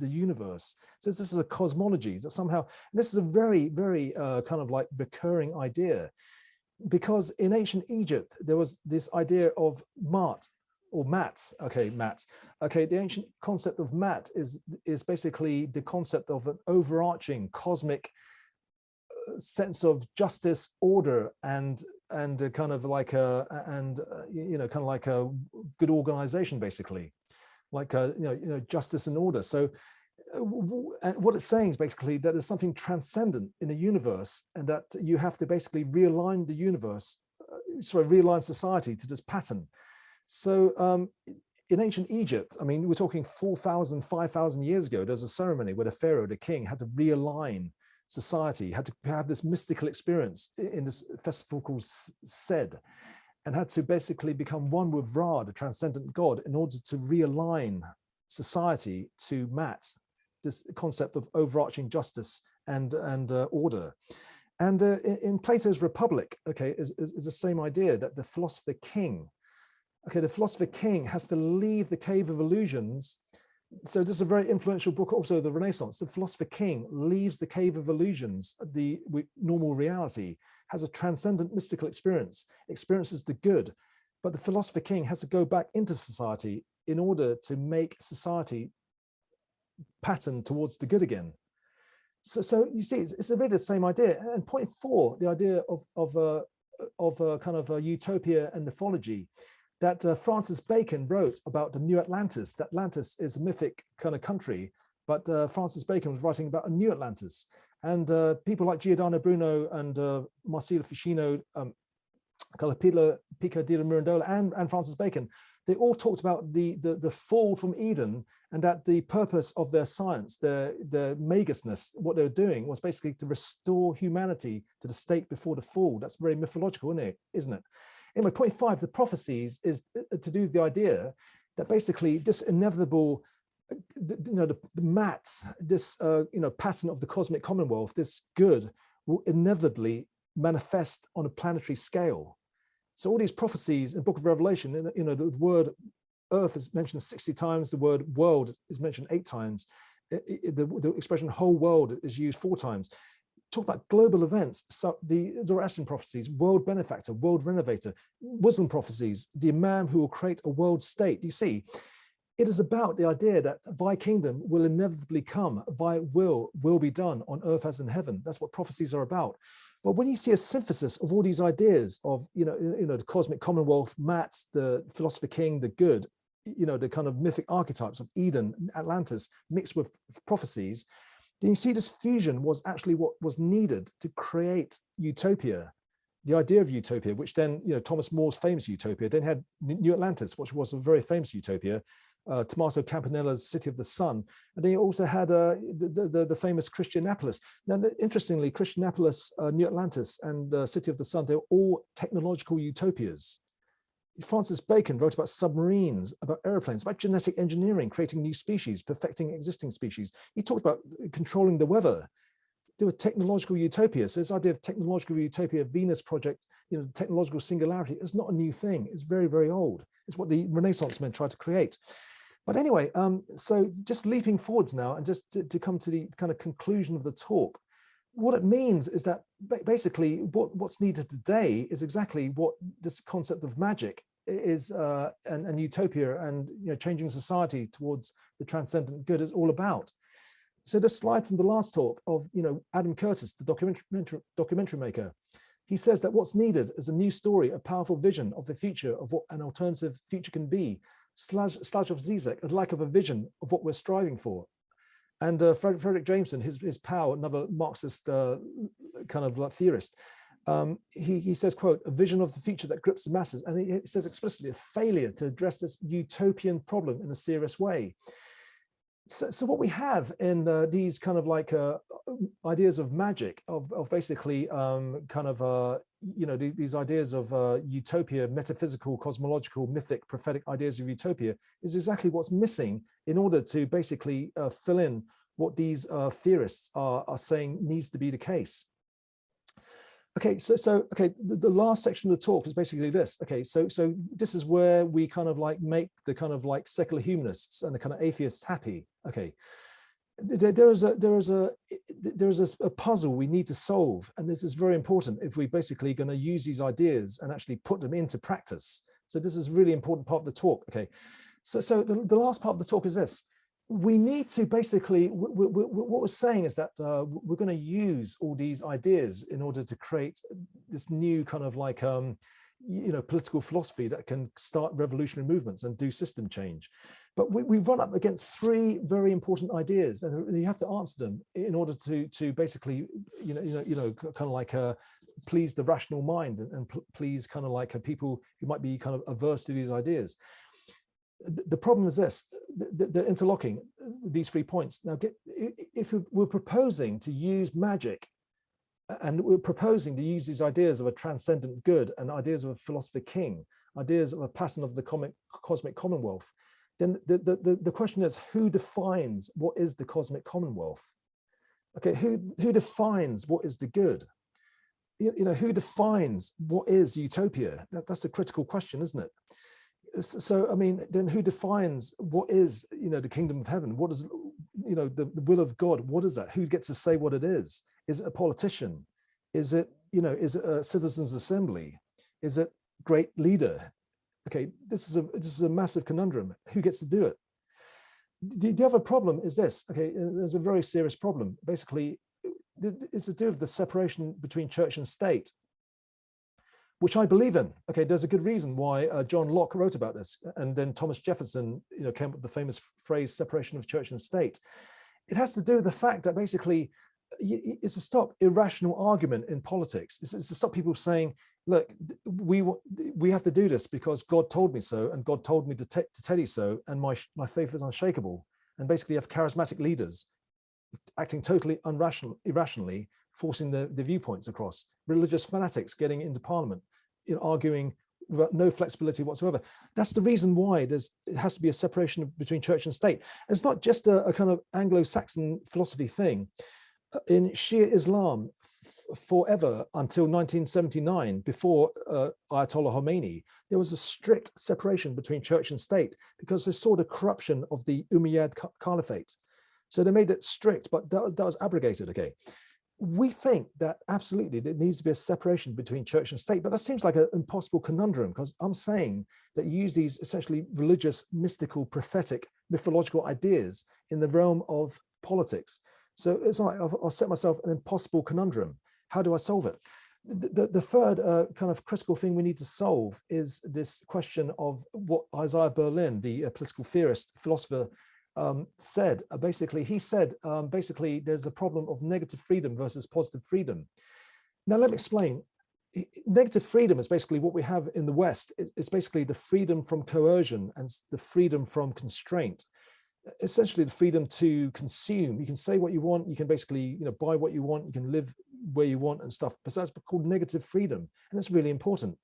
universe. So this is a cosmology that somehow, and this is a very, very kind of like recurring idea, because in ancient Egypt, there was this idea of Mat or Mat. Okay, Mat. Okay, the ancient concept of Mat is basically the concept of an overarching cosmic sense of justice, order, and kind of like kind of like a good organization, basically, like justice and order. So what it's saying is basically that there's something transcendent in the universe, and that you have to basically realign the universe, realign society to this pattern. So in ancient Egypt, I mean, we're talking 4,000, 5,000 years ago, there's a ceremony where the pharaoh, the king, had to realign society, had to have this mystical experience in this festival called Sed, and had to basically become one with Ra, the transcendent god, in order to realign society to Mat, this concept of overarching justice and order. And in Plato's Republic, okay, is the same idea that the philosopher king, okay, the philosopher king has to leave the cave of illusions. So this is a very influential book, also the Renaissance. The philosopher king leaves the cave of illusions, the normal reality, has a transcendent mystical experience, experiences the good, but the philosopher king has to go back into society in order to make society pattern towards the good again. So you see, it's really the same idea. And point 4, the idea of kind of a utopia and mythology, that Francis Bacon wrote about the New Atlantis. That Atlantis is a mythic kind of country, but Francis Bacon was writing about a new Atlantis. And people like Giordano Bruno and Marsilio Ficino, Pico di Mirandola, and Francis Bacon, they all talked about the fall from Eden, and that the purpose of their science, their Magusness, what they were doing was basically to restore humanity to the state before the fall. That's very mythological, isn't it? Anyway, point 5, the prophecies, is to do with the idea that basically this inevitable, the Mat, this pattern of the cosmic commonwealth, this good, will inevitably manifest on a planetary scale. So all these prophecies in the Book of Revelation, the word earth is mentioned 60 times, the word world is mentioned 8 times, the expression whole world is used 4 times. talk about global events, so the Zoroastrian prophecies, world benefactor, world renovator, Muslim prophecies, the Imam who will create a world state. You see, it is about the idea that thy kingdom will inevitably come, thy will be done on earth as in heaven. That's what prophecies are about. But when you see a synthesis of all these ideas of, the cosmic commonwealth, Mats, the philosopher king, the good, the kind of mythic archetypes of Eden, Atlantis, mixed with prophecies, then you see this fusion was actually what was needed to create utopia, the idea of utopia, which then, Thomas More's famous utopia, then had New Atlantis, which was a very famous utopia, Tommaso Campanella's City of the Sun, and they also had the famous Christianapolis. Now, interestingly, Christianapolis, New Atlantis, and City of the Sun, they were all technological utopias. Francis Bacon wrote about submarines, about airplanes, about genetic engineering, creating new species, perfecting existing species. He talked about controlling the weather. There were technological utopias. So this idea of technological utopia, Venus project, technological singularity is not a new thing. It's very, very old. It's what the Renaissance men tried to create. But anyway, so just leaping forwards now and just to come to the kind of conclusion of the talk, what it means is that basically what's needed today is exactly what this concept of magic is, and utopia, and changing society towards the transcendent good is all about. So this slide from the last talk of Adam Curtis, the documentary maker, he says that what's needed is a new story, a powerful vision of the future, of what an alternative future can be. Slavoj Zizek, a lack of a vision of what we're striving for. And Frederick Jameson, his Power, another Marxist kind of theorist, he says, quote, a vision of the future that grips the masses. And he says explicitly a failure to address this utopian problem in a serious way. So what we have in these kind of like ideas of magic, of basically these ideas of utopia, metaphysical, cosmological, mythic, prophetic ideas of utopia is exactly what's missing in order to basically fill in what these theorists are saying needs to be the case. Okay, so the last section of the talk is basically this. Okay, so this is where we kind of like make the kind of like secular humanists and the kind of atheists happy. Okay, there is a puzzle we need to solve, and this is very important if we're basically going to use these ideas and actually put them into practice. So this is a really important part of the talk. Okay, so the last part of the talk is this. We need to basically, what we're saying is that we're going to use all these ideas in order to create this new kind of like, political philosophy that can start revolutionary movements and do system change. But we've run up against three very important ideas, and you have to answer them in order to basically, kind of like please the rational mind and please kind of like people who might be kind of averse to these ideas. The problem is this, they're interlocking, these 3 points. Now, if we're proposing to use magic, and we're proposing to use these ideas of a transcendent good and ideas of a philosopher king, ideas of a pattern of the cosmic commonwealth, then the question is, who defines what is the cosmic commonwealth? Okay, who defines what is the good? Who defines what is utopia? That's a critical question, isn't it? So, I mean, then who defines what is, the kingdom of heaven? What is, the will of God? What is that? Who gets to say what it is? Is it a politician? Is it, is it a citizens' assembly? Is it great leader? Okay, this is a massive conundrum. Who gets to do it? The other problem is this. Okay, there's a very serious problem. Basically, it's to do with the separation between church and state, which I believe in. Okay, there's a good reason why John Locke wrote about this, and then Thomas Jefferson, came up with the famous phrase "separation of church and state." It has to do with the fact that basically it's to stop irrational argument in politics. It's to stop people saying, "Look, we have to do this because God told me so, and God told me to tell you so, and my faith is unshakable." And basically, you have charismatic leaders acting totally irrationally, forcing the viewpoints across. Religious fanatics getting into parliament, arguing without no flexibility whatsoever. That's the reason why it has to be a separation between church and state. And it's not just a kind of Anglo-Saxon philosophy thing. In Shia Islam, forever until 1979, before Ayatollah Khomeini, there was a strict separation between church and state because they saw the corruption of the Umayyad Caliphate. So they made it strict, but that was abrogated. Okay. we think that absolutely there needs to be a separation between church and state, but that seems like an impossible conundrum, because I'm saying that you use these essentially religious, mystical, prophetic, mythological ideas in the realm of politics. So it's like I'll set myself an impossible conundrum. How do I solve it? The third kind of critical thing we need to solve is this question of what Isaiah Berlin, the political theorist, philosopher, said. Basically, he said, basically, there's a problem of negative freedom versus positive freedom. Now, let me explain. Negative freedom is basically what we have in the West. It's basically the freedom from coercion and the freedom from constraint. Essentially, the freedom to consume. You can say what you want. You can basically, buy what you want. You can live where you want and stuff. But that's called negative freedom, and that's really important.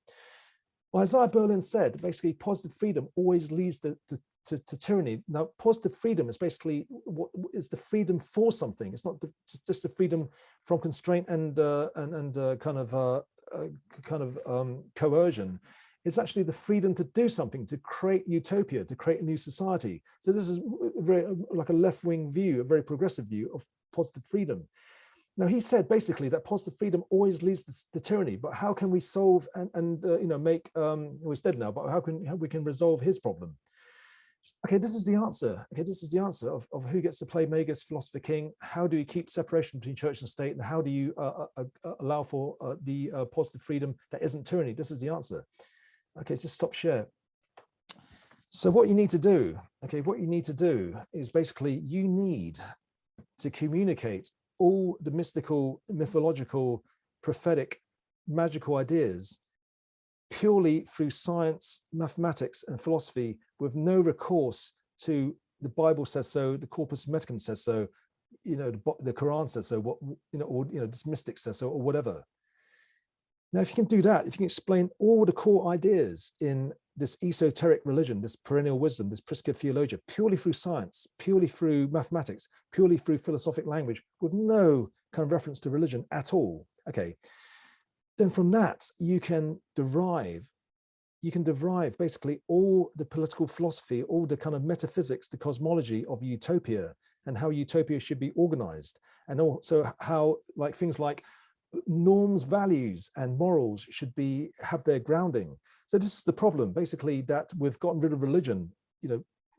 Isaiah Berlin said, basically, positive freedom always leads to tyranny. Now, positive freedom is basically what is the freedom for something. It's not just the freedom from constraint and coercion. It's actually the freedom to do something, to create utopia, to create a new society. So this is very like a left-wing view, a very progressive view of positive freedom. Now, he said basically that positive freedom always leads to tyranny, but how can we solve and make, he's dead now, but how we can resolve his problem? Okay, this is the answer. Okay, this is the answer of who gets to play Magus, philosopher king. How do you keep separation between church and state, and how do you allow for the positive freedom that isn't tyranny? This is the answer. Okay, just stop share. So what you need to do, is basically you need to communicate all the mystical, mythological, prophetic, magical ideas purely through science, mathematics, and philosophy, with no recourse to the Bible says so, the Corpus Hermeticum says so, the Quran says so, or this mystic says so, or whatever. Now, if you can do that, if you can explain all the core ideas in this esoteric religion, this perennial wisdom, this Priska theologia, purely through science, purely through mathematics, purely through philosophic language, with no kind of reference to religion at all, okay, then from that you can derive basically all the political philosophy, all the kind of metaphysics, the cosmology of utopia, and how utopia should be organized, and also how things like norms, values, and morals should have their grounding. So this is the problem, basically, that we've gotten rid of religion.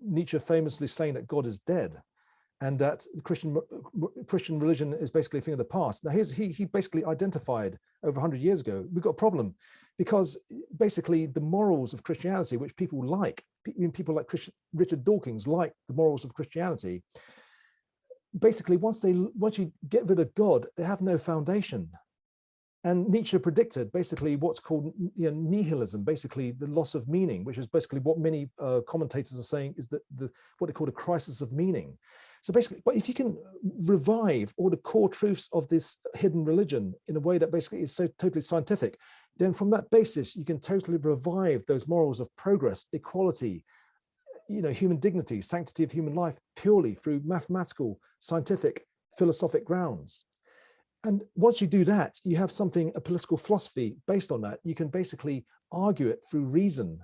Nietzsche famously saying that God is dead, and that Christian religion is basically a thing of the past. Now, he basically identified over 100 years ago, we've got a problem, because basically the morals of Christianity, which people like, people like Richard Dawkins like the morals of Christianity, basically once you get rid of God, they have no foundation. And Nietzsche predicted basically what's called nihilism, basically the loss of meaning, which is basically what many commentators are saying is what they call a crisis of meaning. So basically, but if you can revive all the core truths of this hidden religion in a way that basically is so totally scientific, then from that basis, you can totally revive those morals of progress, equality, human dignity, sanctity of human life, purely through mathematical, scientific, philosophic grounds. And once you do that, you have a political philosophy based on that. You can basically argue it through reason.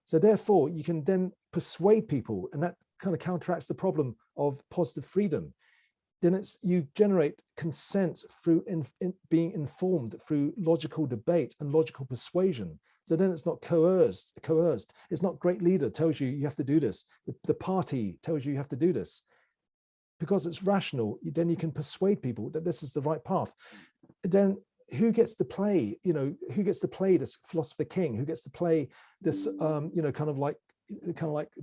So therefore, you can then persuade people, and that kind of counteracts the problem of positive freedom. Then you generate consent through being informed through logical debate and logical persuasion. So then it's not coerced. It's not great leader tells you have to do this. The party tells you have to do this. Because it's rational, then you can persuade people that this is the right path. Then who gets to play, who gets to play this philosopher king? Who gets to play this, kind of like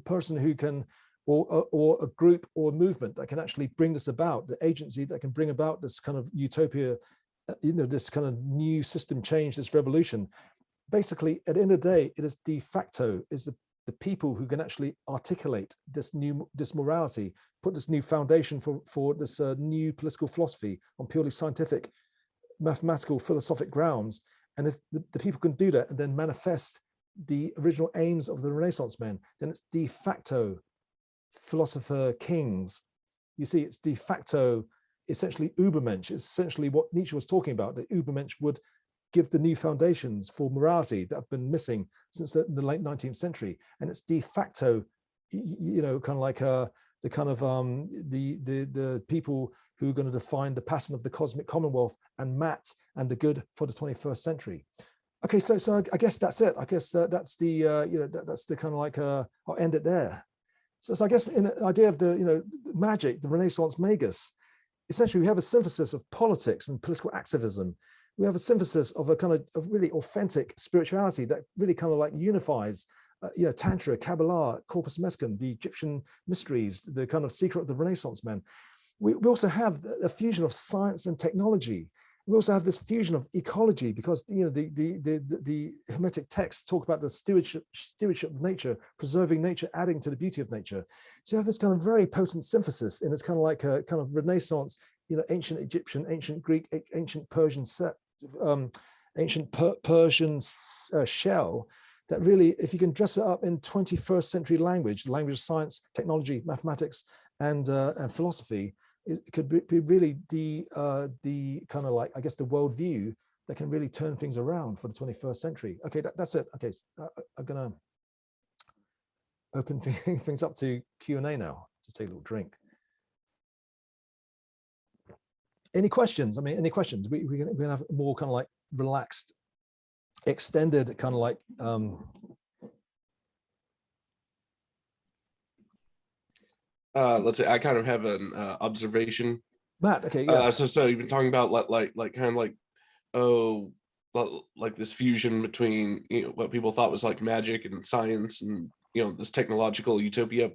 person who can, or a group or a movement that can actually bring this about, the agency that can bring about this kind of utopia, this kind of new system change, this revolution. Basically, at the end of the day, it is de facto, is the people who can actually articulate this morality, put this new foundation for this new political philosophy on purely scientific, mathematical, philosophic grounds. And if the people can do that and then manifest the original aims of the Renaissance men, then it's de facto philosopher kings. You see, it's de facto, essentially Übermensch. It's essentially what Nietzsche was talking about, that Übermensch would give the new foundations for morality that have been missing since the late 19th century. And it's de facto, kind of like the people who are going to define the pattern of the cosmic commonwealth, and Matt and the good for the 21st century. Okay, so I guess that's it. I guess that's the that's the kind of like I'll end it there. So I guess in the idea of the magic, the Renaissance Magus, essentially we have a synthesis of politics and political activism. We have a synthesis of a kind of really authentic spirituality that really kind of like unifies, Tantra, Kabbalah, Corpus Hermeticum, the Egyptian mysteries, the kind of secret of the Renaissance men. We also have a fusion of science and technology. We also have this fusion of ecology, because the Hermetic texts talk about the stewardship of nature, preserving nature, adding to the beauty of nature. So you have this kind of very potent synthesis, and it's kind of like a kind of Renaissance, ancient Egyptian, ancient Greek, ancient Persian shell that really, if you can dress it up in 21st century language of science, technology, mathematics, and philosophy, it could be really the kind of like, I guess, the worldview that can really turn things around for the 21st century. Okay, that's it. Okay, I'm gonna open things up to Q&A now. Just take a little drink. Any questions? I mean, any questions? We're gonna have more kind of like relaxed, extended kind of like let's say I kind of have an observation. Matt, okay, yeah. So you've been talking about like kind of like, oh, like this fusion between what people thought was like magic and science, and this technological utopia.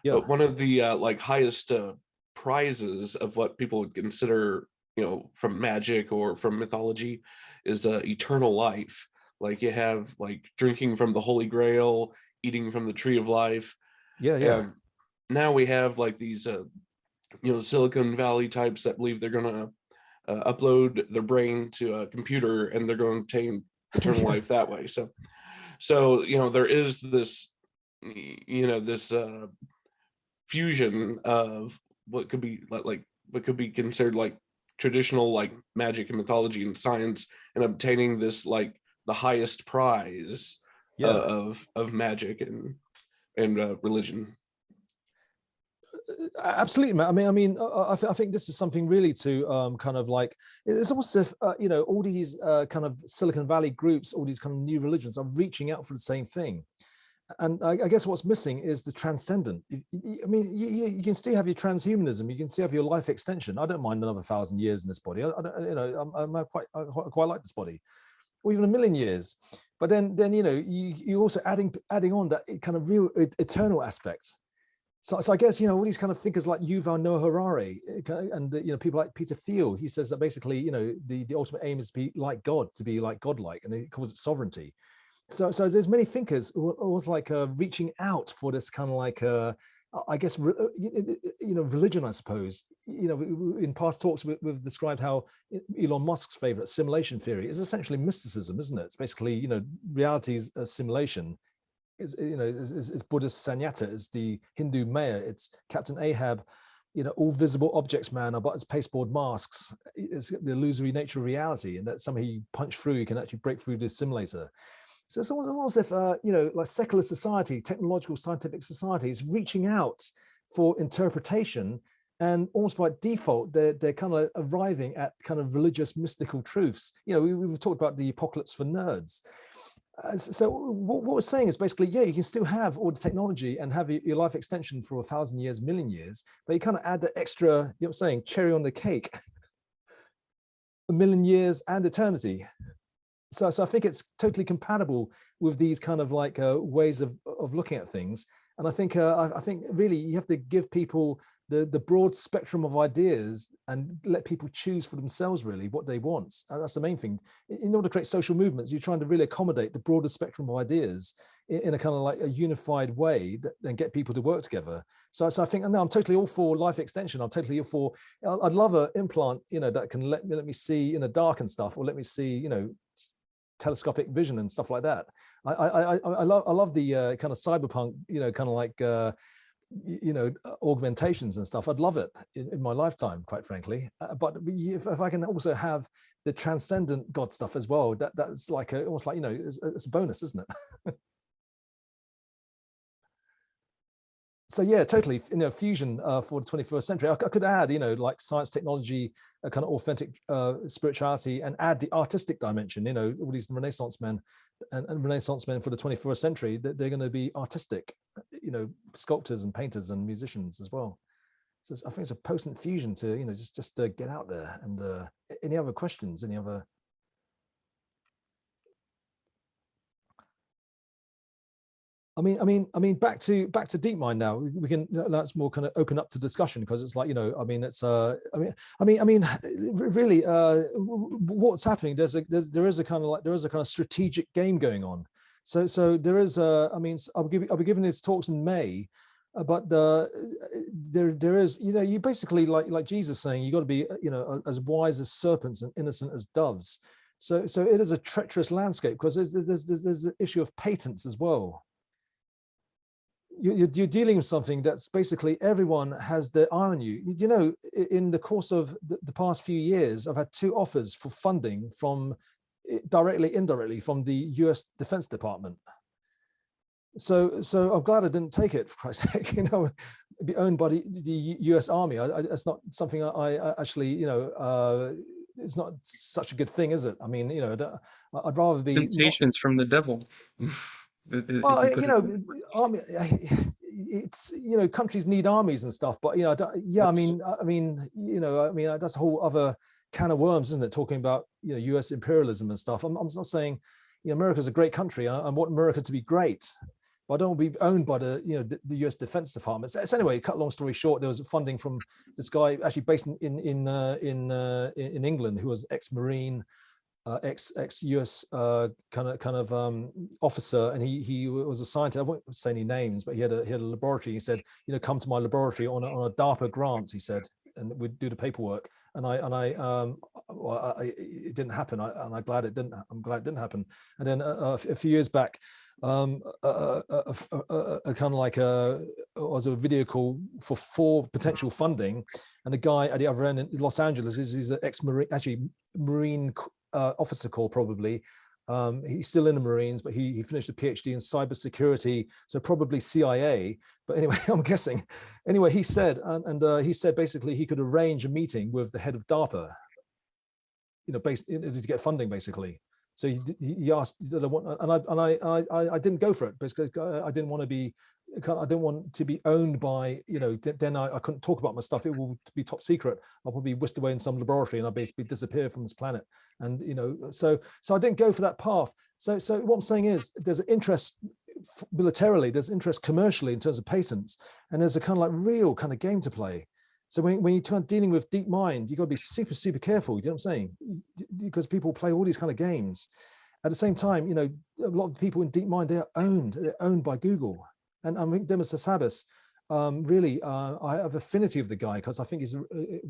Yeah. But one of the like highest prizes of what people would consider from magic or from mythology is eternal life. Like you have like drinking from the Holy Grail, eating from the tree of life. Yeah. And now we have like these Silicon Valley types that believe they're going to upload their brain to a computer and they're going to attain eternal life that way. So there is this this fusion of what could be like what could be considered like traditional like magic and mythology and science, and obtaining this like the highest prize of magic and religion. Absolutely, Matt. I mean, I think this is something really to kind of like, it's almost as if all these kind of Silicon Valley groups, all these kind of new religions are reaching out for the same thing. And I guess what's missing is the transcendent. I mean, you can still have your transhumanism. You can still have your life extension. I don't mind another 1,000 years in this body. I quite like this body, or even 1,000,000 years. But then you also adding on that kind of real eternal aspect. So I guess all these kind of thinkers like Yuval Noah Harari and people like Peter Thiel. He says that basically the ultimate aim is to be like God, to be like godlike, and he calls it sovereignty. So there's many thinkers who are always like reaching out for this kind of like I guess religion, I suppose. In past talks we've described how Elon Musk's favorite simulation theory is essentially mysticism, isn't it? It's basically reality's a simulation. Is Buddhist Sannyata, is the Hindu Maya, it's Captain Ahab, all visible objects, man, are but as pasteboard masks. It's the illusory nature of reality, and that somehow you punch through, you can actually break through this simulator. So it's almost as if, like secular society, technological scientific society is reaching out for interpretation, and almost by default, they're kind of arriving at kind of religious mystical truths. We've talked about the apocalypse for nerds. So what we're saying is basically, you can still have all the technology and have your life extension for 1,000 years, 1,000,000 years, but you kind of add the extra, cherry on the cake, 1,000,000 years and eternity. So I think it's totally compatible with these kind of like ways of looking at things. And I think really you have to give people the broad spectrum of ideas and let people choose for themselves really what they want. And that's the main thing. In order to create social movements, you're trying to really accommodate the broader spectrum of ideas in a kind of like a unified way and get people to work together. So I think, no, I'm totally all for life extension. I'm totally all for, I'd love an implant, that can let me see in the dark and stuff, or let me see, telescopic vision and stuff like that. I love the kind of cyberpunk, kind of like augmentations and stuff. I'd love it in my lifetime, quite frankly. But if I can also have the transcendent God stuff as well, that's like almost like it's a bonus, isn't it? So yeah, totally, fusion for the 21st century. I could add, like science, technology, a kind of authentic spirituality, and add the artistic dimension. All these Renaissance men and Renaissance men for the 21st century, they're going to be artistic, sculptors and painters and musicians as well. So I think it's a potent fusion to, just to get out there. And any other questions? Any other? I mean, back to DeepMind now. We can, that's more kind of open up to discussion, because it's like, it's really, what's happening? There is a kind of strategic game going on. So there is I'll be giving these talks in May, but there is, you basically, like Jesus saying, you got to be, as wise as serpents and innocent as doves. So it is a treacherous landscape, because there's an issue of patents as well. You're dealing with something that's basically everyone has their eye on you. In the course of the past few years, I've had 2 offers for funding from indirectly from the US Defense Department. So I'm glad I didn't take it, for Christ's sake. Be owned by the US Army. That's not something I actually, it's not such a good thing, is it? I mean, I'd rather be temptations from the devil. Well, army, it's, countries need armies and stuff, but that's a whole other can of worms, isn't it? Talking about US imperialism and stuff. I'm not saying America's a great country. I want America to be great, but I don't want to be owned by the US Defense Department. So anyway, cut long story short, there was funding from this guy actually based in England, who was ex-Marine. Ex-US kind of officer, and he was a scientist. I won't say any names, but he had a laboratory. He said, come to my laboratory on a DARPA grant, he said, and we'd do the paperwork. And it didn't happen. I'm glad it didn't happen. And then a few years back, a kind of like was a video call for 4 potential funding, and the guy at the other end in Los Angeles he's an ex-Marine, actually Marine officer corps probably. He's still in the Marines, but he finished a PhD in cybersecurity, so probably CIA. But anyway, I'm guessing. Anyway, he said, he said basically he could arrange a meeting with the head of DARPA, to get funding, basically. So he asked, and I didn't go for it, because I didn't want to be. I didn't want to be owned by, then I couldn't talk about my stuff. It will be top secret. I'll probably be whisked away in some laboratory and I'll basically disappear from this planet. And, so I didn't go for that path. So what I'm saying is there's an interest militarily, there's interest commercially in terms of patents, and there's a kind of like real kind of game to play. So when you turn dealing with DeepMind, you got to be super, super careful. You know what I'm saying? Because people play all these kind of games. At the same time, a lot of the people in DeepMind, they're owned by Google. And I think Demis Hassabis, really, I have affinity with the guy, because I think he's,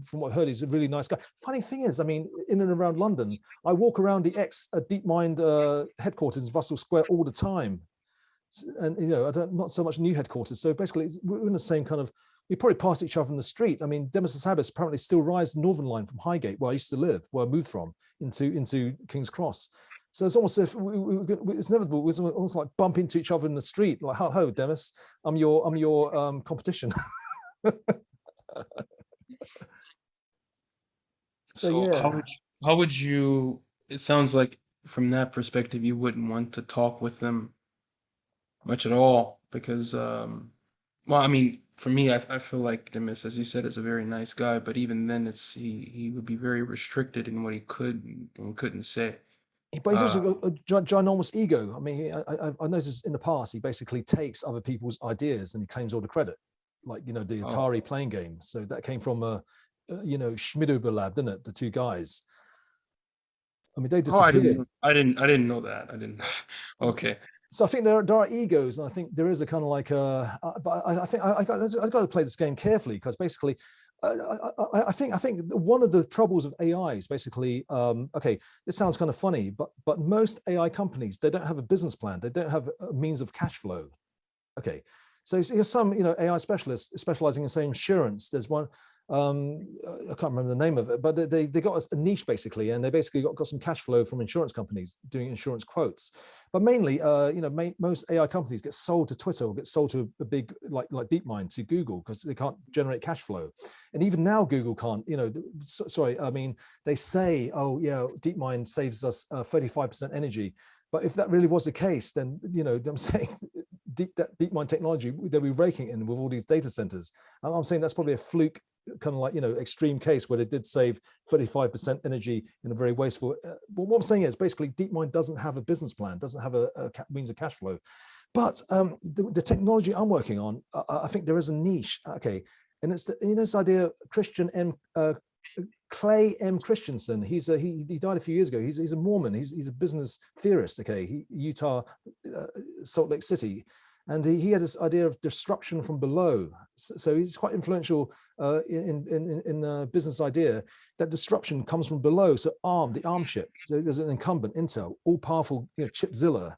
from what I've heard, he's a really nice guy. Funny thing is, I mean, in and around London, I walk around the DeepMind headquarters in Russell Square all the time. And, not so much new headquarters. So basically, we're in the same kind of, we probably pass each other in the street. I mean, Demis Hassabis apparently still rides the Northern Line from Highgate, where I used to live, where I moved from, into King's Cross. So it's almost as if it's inevitable. It's almost like bump into each other in the street. Like, ho, Demis, I'm your competition. So yeah. How would you? It sounds like from that perspective, you wouldn't want to talk with them much at all, because, well, I mean, for me, I feel like Demis, as you said, is a very nice guy, but even then, he would be very restricted in what he could and couldn't say. But he's also got a ginormous ego. I mean, I noticed in the past, he basically takes other people's ideas and he claims all the credit, like, the Atari playing game. So that came from, Schmidober Lab, didn't it? The 2 guys. I mean, they disappeared. I didn't know that. I didn't. Okay. So I think there are egos, and I think there is a kind of like, but I think I got to play this game carefully, because basically, I think one of the troubles of AI is basically, okay, this sounds kind of funny, but most AI companies, they don't have a business plan. They don't have a means of cash flow. Okay, So here's some, AI specialists specializing in, say, insurance. There's one, I can't remember the name of it, but they got a niche basically, and they basically got some cash flow from insurance companies doing insurance quotes. But mainly, most AI companies get sold to Twitter or get sold to a big like DeepMind, to Google, because they can't generate cash flow. And even now, Google can't. They say, oh yeah, DeepMind saves us 35% energy. But if that really was the case, then I'm saying DeepMind technology, they'll be raking in with all these data centers. I'm saying that's probably a fluke, kind of like extreme case where they did save 35% energy in a very wasteful. But what I'm saying is basically DeepMind doesn't have a business plan, doesn't have a means of cash flow. But the technology I'm working on, I think there is a niche. Okay, and it's this idea. Clay M. Christensen. He died a few years ago. He's a Mormon. He's a business theorist. Okay, Utah, Salt Lake City, and he had this idea of disruption from below. So he's quite influential in business idea that disruption comes from below. So the ARM chip. So there's an incumbent, Intel, all powerful, Chipzilla.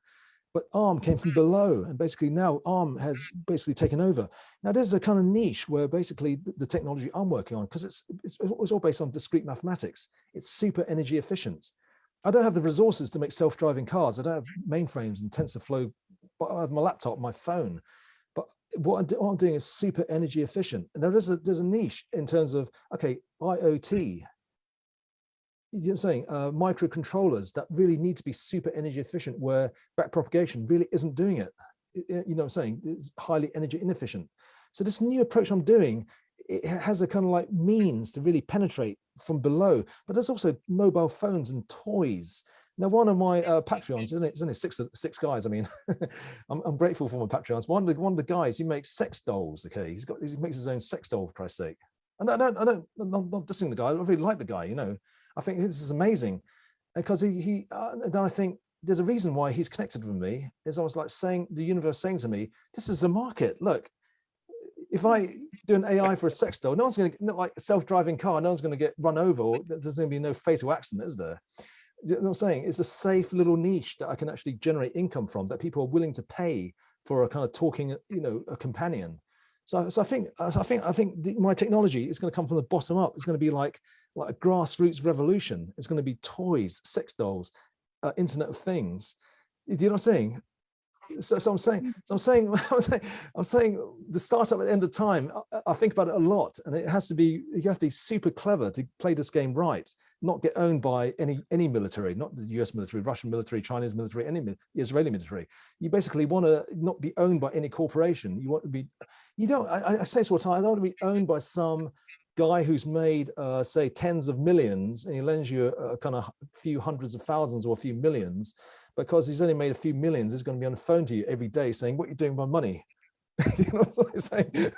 But ARM came from below, and basically now ARM has basically taken over. Now there's a kind of niche where basically the technology I'm working on, because it's all based on discrete mathematics, it's super energy efficient. I don't have the resources to make self-driving cars. I don't have mainframes and TensorFlow, but I have my laptop, my phone. But what I'm doing is super energy efficient. And there's a niche in terms of, okay, IoT. You know what I'm saying? Microcontrollers that really need to be super energy efficient, where backpropagation really isn't doing it. You know what I'm saying? It's highly energy inefficient. So this new approach I'm doing, it has a kind of like means to really penetrate from below. But there's also mobile phones and toys. Now, one of my Patreons, isn't it? It's only six guys. I mean, I'm grateful for my Patreons. One of the guys, he makes sex dolls. Okay, he makes his own sex doll, for Christ's sake. And I'm not dissing the guy. I really like the guy. I think this is amazing, because then I think there's a reason why he's connected with me. Is I was like saying, the universe saying to me, this is a market. Look, if I do an AI for a sex doll, no one's going to, like a self-driving car, no one's going to get run over, or there's going to be no fatal accident, is there? You know what I'm saying? It's a safe little niche that I can actually generate income from, that people are willing to pay for a kind of talking, a companion. So I think my technology is going to come from the bottom up. It's going to be like a grassroots revolution. It's going to be toys, sex dolls, Internet of Things. Do you know what I'm saying? So I'm saying the startup at the end of time. I think about it a lot, and you have to be super clever to play this game right. Not get owned by any military, not the US military, Russian military, Chinese military, any Israeli military. You basically want to not be owned by any corporation. You want to be, I say this all the time, I don't want to be owned by some guy who's made, say, tens of millions, and he lends you a kind of few hundreds of thousands or a few millions, because he's only made a few millions. He's going to be on the phone to you every day saying, what are you doing with my money? You know what I'm saying?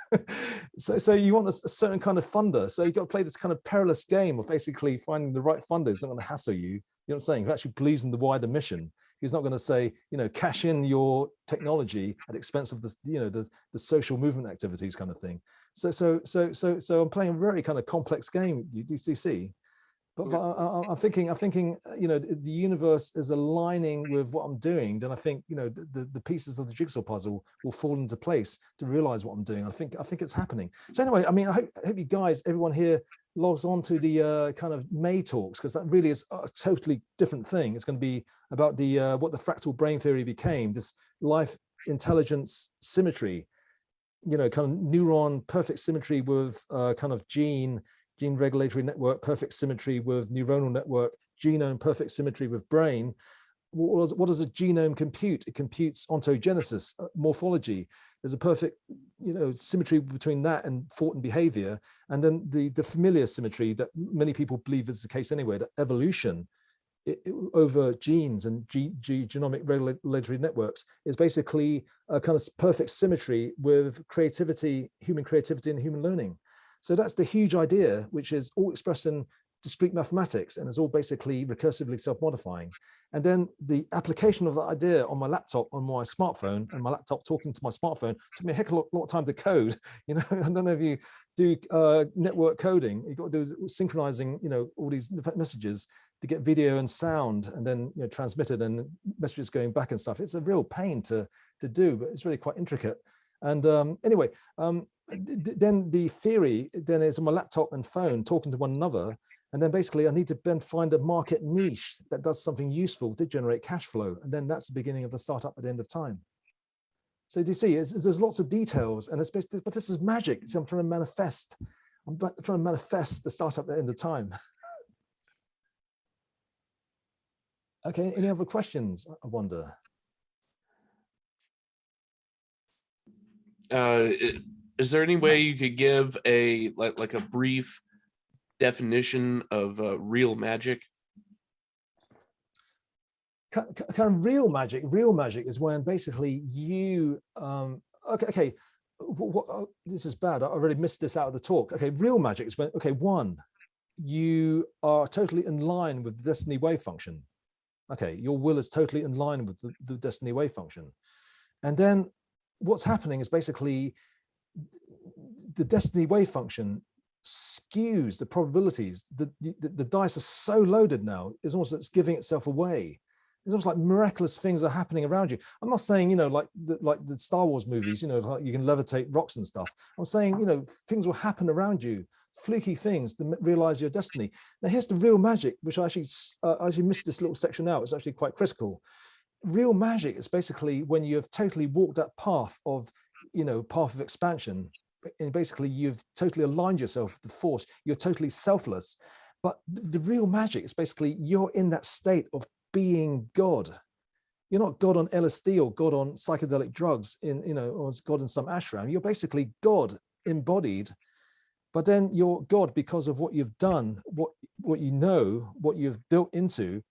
So you want a certain kind of funder. So you've got to play this kind of perilous game of basically finding the right funder who's not going to hassle you. You know what I'm saying? Who actually believes in the wider mission. He's not going to say, cash in your technology at the expense of the social movement activities kind of thing. So I'm playing a very kind of complex game. Do you see? But I'm thinking, the universe is aligning with what I'm doing. Then I think, the pieces of the jigsaw puzzle will fall into place to realize what I'm doing. I think it's happening. So anyway, I mean, I hope you guys, everyone here, logs on to the kind of May talks, because that really is a totally different thing. It's going to be about the what the fractal brain theory became, this life intelligence symmetry, kind of neuron perfect symmetry with kind of gene regulatory network, perfect symmetry with neuronal network, genome perfect symmetry with brain. What does a genome compute? It computes ontogenesis, morphology. There's a perfect, symmetry between that and thought and behavior. And then the familiar symmetry that many people believe is the case anyway, that evolution over genes and genomic regulatory networks is basically a kind of perfect symmetry with creativity, human creativity and human learning. So that's the huge idea, which is all expressed in discrete mathematics, and is all basically recursively self-modifying. And then the application of that idea on my laptop, on my smartphone, and my laptop talking to my smartphone took me a heck of a lot of time to code. I don't know if you do network coding. You've got to do synchronizing, all these messages to get video and sound, and then transmitted, and messages going back and stuff. It's a real pain to do, but it's really quite intricate. And anyway, then the theory then is my laptop and phone talking to one another. And then basically I need to then find a market niche that does something useful to generate cash flow. And then that's the beginning of the startup at the end of time. So do you see, there's lots of details, and it's basically, but this is magic. See, I'm trying to manifest. I'm trying to manifest the startup at the end of time. Okay, any other questions, I wonder? Is there any way you could give a like a brief definition of real magic? Kind of real magic is when basically you okay, this is bad, I already missed this out of the talk. Okay, real magic is when, okay, one, you are totally in line with the destiny wave function. Okay, your will is totally in line with the destiny wave function. And then what's happening is basically the destiny wave function skews the probabilities. The dice are so loaded now, it's almost, it's giving itself away. It's almost like miraculous things are happening around you. I'm not saying, you know, like the Star Wars movies, you know, like you can levitate rocks and stuff. I'm saying, you know, things will happen around you, fluky things to realize your destiny. Now here's the real magic, which I actually missed this little section out. It's actually quite critical. Real magic is basically when you have totally walked that path of, you know, path of expansion. And basically you've totally aligned yourself with the force. You're totally selfless. But the real magic is basically you're in that state of being God. You're not God on LSD or God on psychedelic drugs in, you know, or God in some ashram. You're basically God embodied, but then you're God because of what you've done, what you know, what you've built into.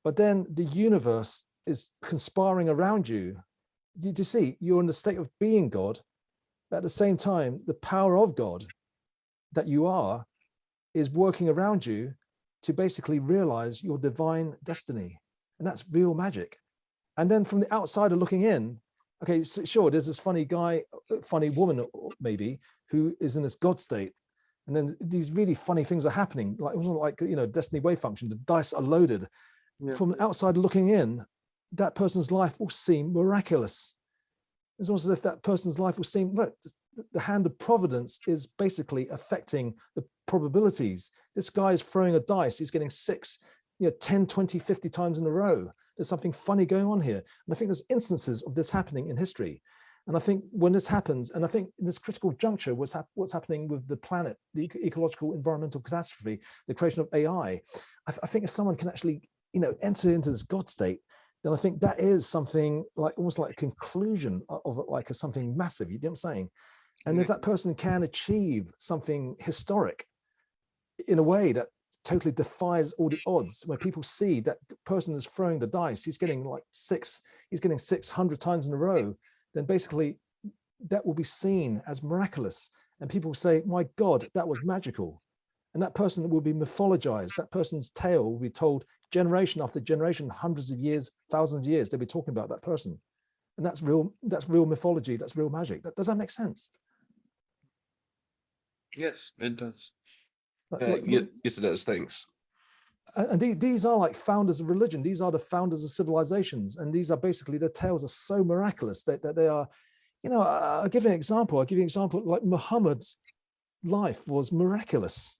But then the universe is conspiring around you. Do you see? You're in the state of being God. But at the same time, the power of God that you are is working around you to basically realize your divine destiny. And that's real magic. And then from the outsider looking in, okay, so sure, there's this funny guy, funny woman maybe, who is in this God state. And then these really funny things are happening. Like, it wasn't like, you know, destiny wave function, the dice are loaded. Yeah. From the outsider looking in, that person's life will seem miraculous. It's almost as if that person's life will seem, look, the hand of providence is basically affecting the probabilities. This guy is throwing a dice, he's getting 6, you know, 10, 20, 50 times in a row. There's something funny going on here. And I think there's instances of this happening in history. And I think when this happens, and I think in this critical juncture, what's happening with the planet, the ecological environmental catastrophe, the creation of AI, I think if someone can actually, you know, enter into this God state, then I think that is something like almost like a conclusion of like something massive, you know what I'm saying? And if that person can achieve something historic in a way that totally defies all the odds, where people see that person is throwing the dice, he's getting like 600 times in a row, then basically that will be seen as miraculous. And people will say, my God, that was magical. And that person will be mythologized. That person's tale will be told generation after generation, hundreds of years, thousands of years, they'll be talking about that person. And that's real mythology, that's real magic. Does that make sense? Yes, it does. Yes, it does. Thanks. And these are like founders of religion. These are the founders of civilizations. And these are basically, their tales are so miraculous that they are, you know, I'll give you an example. Like Muhammad's life was miraculous.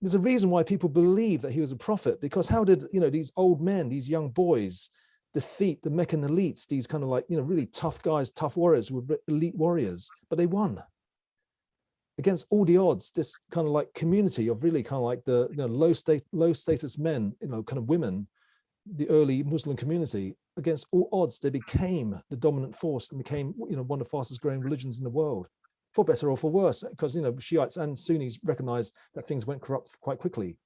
There's a reason why people believe that he was a prophet, because how did, you know, these old men, these young boys defeat the Meccan elites, these kind of like, you know, really tough guys, tough warriors, were elite warriors, but they won. Against all the odds, this kind of like community of really kind of like the, you know, low status men, you know, kind of women, the early Muslim community, against all odds, they became the dominant force and became, you know, one of the fastest growing religions in the world, for better or for worse, because, you know, Shiites and Sunnis recognized that things went corrupt quite quickly.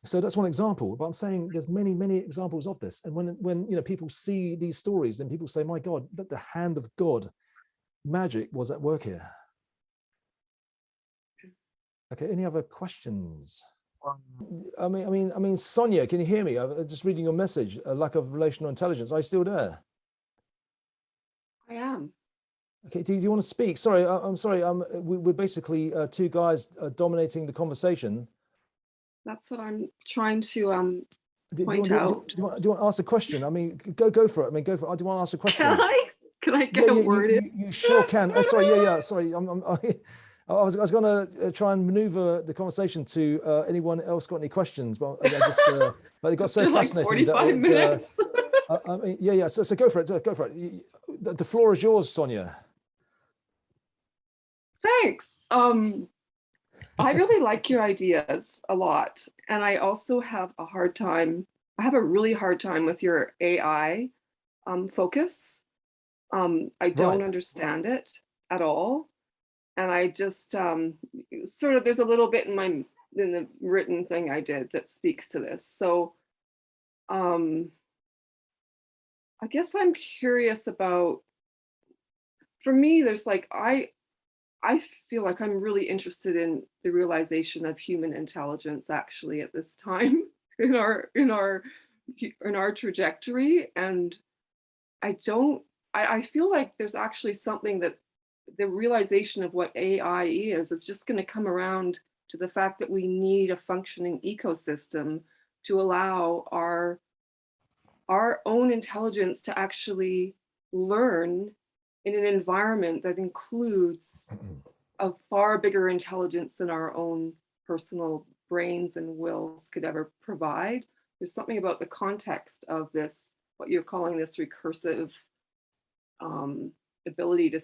So that's one example, but I'm saying there's many, many examples of this. And when you know, people see these stories, then people say, my God, that the hand of God, magic was at work here. Okay, any other questions? I mean, Sonia, can you hear me? I'm just reading your message, a lack of relational intelligence. Are you still there? I am. Okay, do you want to speak? Sorry, I'm sorry. We're basically two guys dominating the conversation. That's what I'm trying to point out. Do you want to ask a question? I mean, go for it. I mean, go for it. Do you want to ask a question? Can I get a word in? You sure can. Sorry, sorry. I was going to try and maneuver the conversation to anyone else got any questions, but I just but it got so After like fascinating 45 minutes. I mean, yeah. So go for it. Go for it. The floor is yours, Sonia. Thanks. I really like your ideas a lot, and I also have a hard time. I have a really hard time with your AI focus. I don't understand it at all. And I just sort of, there's a little bit in the written thing I did that speaks to this. So I guess I'm curious about, for me, there's like, I feel like I'm really interested in the realization of human intelligence actually at this time in our trajectory. And I feel like there's actually something that the realization of what AI is just going to come around to the fact that we need a functioning ecosystem to allow our own intelligence to actually learn in an environment that includes a far bigger intelligence than our own personal brains and wills could ever provide. There's something about the context of this, what you're calling this recursive ability to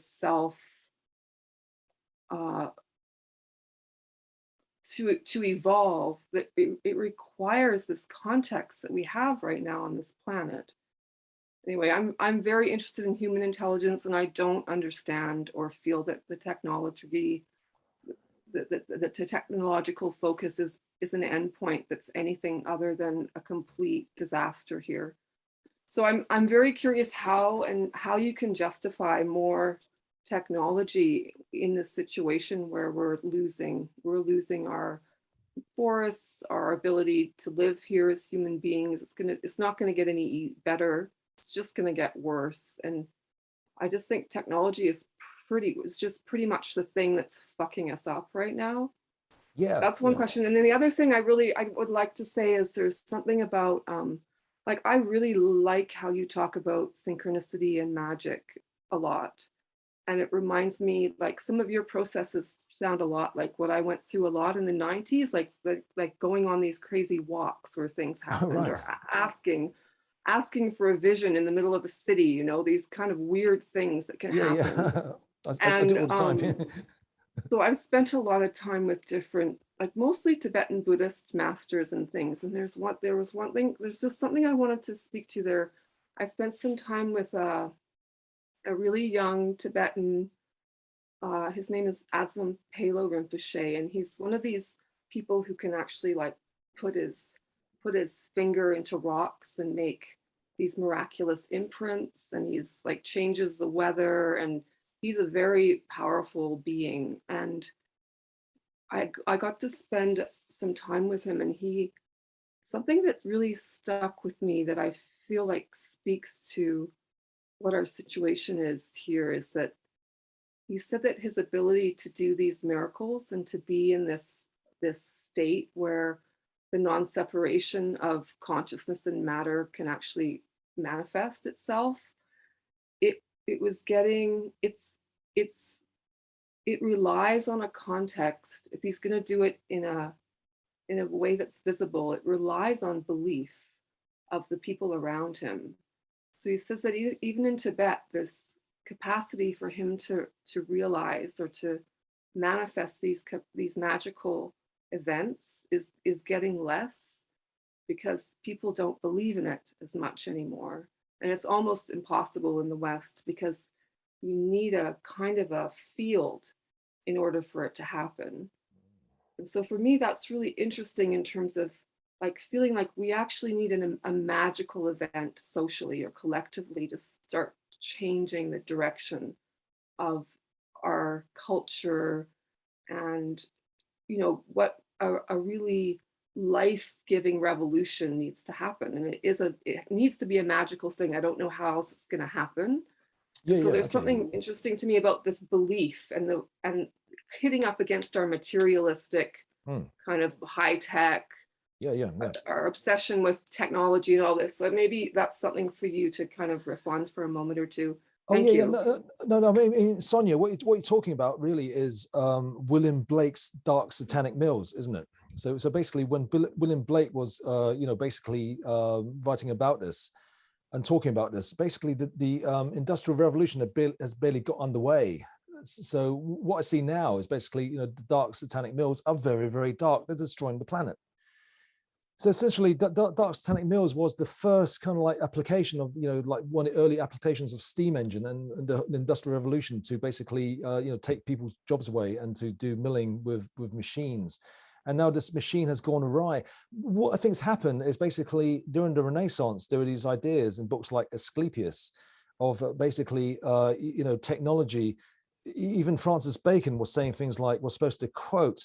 to evolve, that it requires this context that we have right now on this planet. Anyway, I'm very interested in human intelligence, and I don't understand or feel that the technology, the technological focus is an endpoint that's anything other than a complete disaster here. So I'm very curious how you can justify more technology in this situation where we're losing our forests, our ability to live here as human beings. It's not gonna get any better. It's just gonna get worse. And I just think technology is just pretty much the thing that's fucking us up right now. Yeah, that's one question. And then the other thing I would like to say is there's something about like, I really like how you talk about synchronicity and magic a lot. And it reminds me, like, some of your processes sound a lot like what I went through a lot in the 90s, like going on these crazy walks where things happened, right. or asking for a vision in the middle of a city, you know, these kind of weird things that can happen. I do all the time. So I've spent a lot of time with different, like mostly Tibetan Buddhist masters and things. And there's just something I wanted to speak to there. I spent some time with a really young Tibetan, his name is Adzam Palo Rinpoche, and he's one of these people who can actually like put his finger into rocks and make these miraculous imprints, and he's like changes the weather, and he's a very powerful being. And I got to spend some time with him, and something that's really stuck with me that I feel like speaks to what our situation is here is that he said that his ability to do these miracles and to be in this state where the non-separation of consciousness and matter can actually manifest itself, it relies on a context. If he's going to do it in a way that's visible, it relies on belief of the people around him. So he says that even in Tibet, this capacity for him to realize or to manifest these magical events is getting less because people don't believe in it as much anymore. And it's almost impossible in the West because you need a kind of a field in order for it to happen. And so for me, that's really interesting in terms of like feeling like we actually need a magical event socially or collectively to start changing the direction of our culture, and you know what a really life-giving revolution needs to happen. And it needs to be a magical thing. I don't know how else it's going to happen. So there's something interesting to me about this belief and hitting up against our materialistic kind of high tech, our obsession with technology and all this. So maybe that's something for you to kind of riff on for a moment or two. Oh Thank yeah, you. no. I mean, Sonia, what you're talking about really is William Blake's Dark Satanic Mills, isn't it? So basically, when William Blake was, basically writing about this and talking about this, basically the Industrial Revolution has barely got underway. So what I see now is basically, the Dark Satanic Mills are very, very dark. They're destroying the planet. So essentially, Dark Satanic Mills was the first kind of like application of, like one of the early applications of steam engine and the Industrial Revolution to basically, take people's jobs away and to do milling with machines. And now this machine has gone awry. What I think has happened is basically during the Renaissance, there were these ideas in books like Asclepius of basically, technology. Even Francis Bacon was saying things like, we're supposed to quote,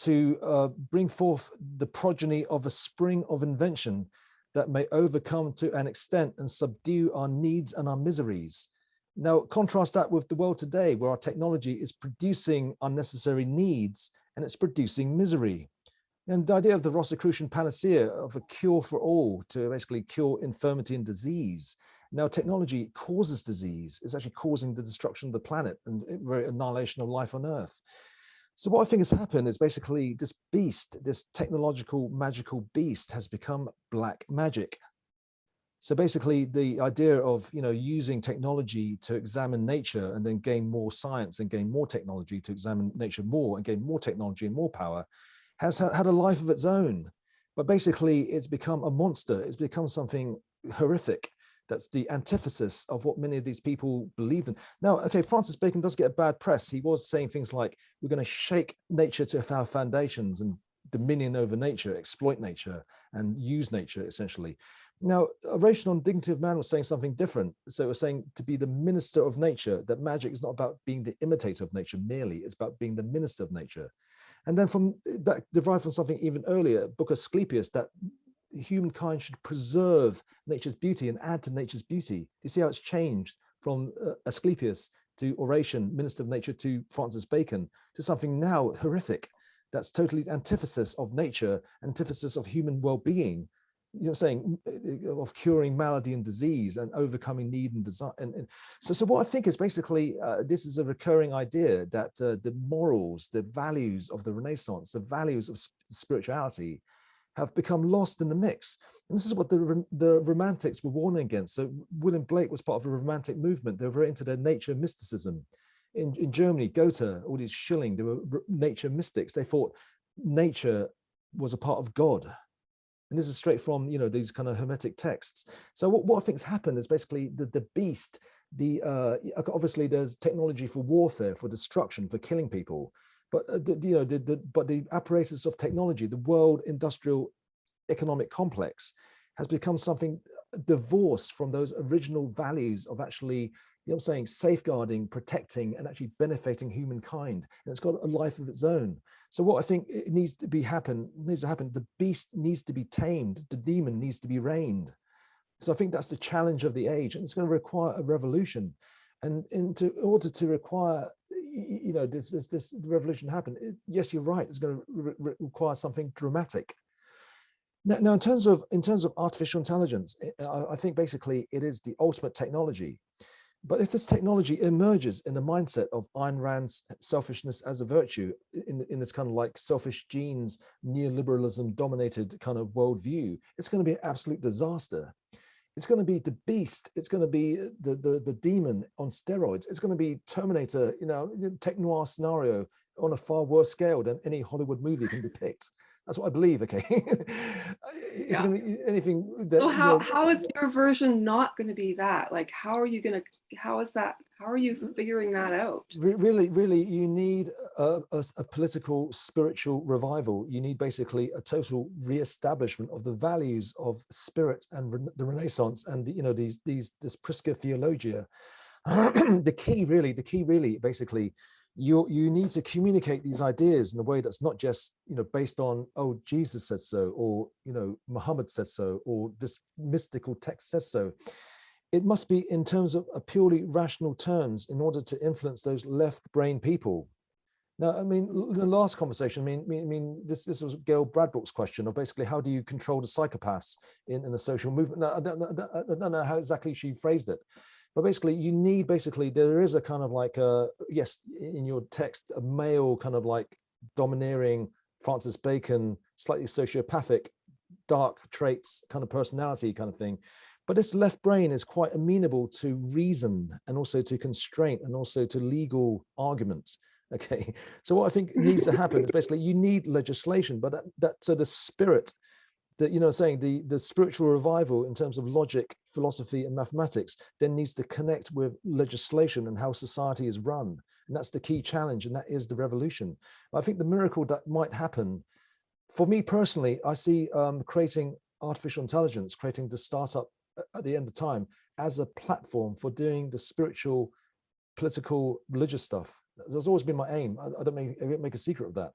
to bring forth the progeny of a spring of invention that may overcome to an extent and subdue our needs and our miseries. Now, contrast that with the world today, where our technology is producing unnecessary needs and it's producing misery. And the idea of the Rosicrucian panacea of a cure for all to basically cure infirmity and disease. Now, technology causes disease. It's actually causing the destruction of the planet and very annihilation of life on Earth. So what I think has happened is basically this beast, this technological magical beast has become black magic. So basically the idea of, using technology to examine nature and then gain more science and gain more technology to examine nature more and gain more technology and more power has had a life of its own. But basically it's become a monster. It's become something horrific. That's the antithesis of what many of these people believe in. Now, okay, Francis Bacon does get a bad press. He was saying things like, we're going to shake nature to our foundations and dominion over nature, exploit nature, and use nature, essentially. Now, a rational and dignity of man was saying something different. So it was saying to be the minister of nature, that magic is not about being the imitator of nature merely, it's about being the minister of nature. And then from that derived from something even earlier, book of Asclepius, that humankind should preserve nature's beauty and add to nature's beauty. You see how it's changed from Asclepius to Oration, minister of nature, to Francis Bacon, to something now horrific. That's totally antithesis of nature, antithesis of human well-being. Saying of curing malady and disease and overcoming need and desire. And so what I think is basically this is a recurring idea that the morals, the values of the Renaissance, the values of spirituality have become lost in the mix. And this is what the Romantics were warning against. So William Blake was part of a Romantic movement. They were very into their nature mysticism. In Germany, Goethe, all these Schilling, they were nature mystics. They thought nature was a part of God. And this is straight from, these kind of Hermetic texts. So what I think has happened is basically the beast, obviously there's technology for warfare, for destruction, for killing people. But the apparatus of technology, the world industrial economic complex, has become something divorced from those original values of actually, safeguarding, protecting, and actually benefiting humankind. And it's got a life of its own. So what I think it needs to happen, the beast needs to be tamed, the demon needs to be reined. So I think that's the challenge of the age, and it's going to require a revolution. And in order to require, this revolution happen, yes, you're right, it's going to require something dramatic. Now, in terms of artificial intelligence, I think basically it is the ultimate technology. But if this technology emerges in the mindset of Ayn Rand's selfishness as a virtue, in this kind of like selfish genes, neoliberalism dominated kind of worldview, it's going to be an absolute disaster. It's going to be the beast. It's going to be the demon on steroids. It's going to be Terminator, tech noir scenario on a far worse scale than any Hollywood movie can depict. That's what I believe. Okay, it's going to be anything. That, so how is your version not going to be that? Like, how are you figuring that out? Really, you need a political, spiritual revival. You need basically a total reestablishment of the values of spirit and the Renaissance, and this Prisca theologia. The key really, basically, you need to communicate these ideas in a way that's not just based on, oh, Jesus said so, or Muhammad said so, or this mystical text says so. It must be in terms of a purely rational terms in order to influence those left brain people. Now, I mean, the last conversation, this was Gail Bradbrook's question of basically how do you control the psychopaths in a social movement. Now, I don't know how exactly she phrased it, But basically, you need, basically, there is a kind of like a, yes, in your text, a male kind of like domineering Francis Bacon, slightly sociopathic, dark traits kind of personality kind of thing. But this left brain is quite amenable to reason and also to constraint and also to legal arguments. Okay, so what I think needs to happen is basically you need legislation, but so the spirit, that, you know, saying the spiritual revival in terms of logic, philosophy, and mathematics then needs to connect with legislation and how society is run, and that's the key challenge, and that is the revolution. I think the miracle that might happen, for me personally, I see creating artificial intelligence, creating the startup at the end of time as a platform for doing the spiritual, political, religious stuff. That's always been my aim. I don't make a secret of that.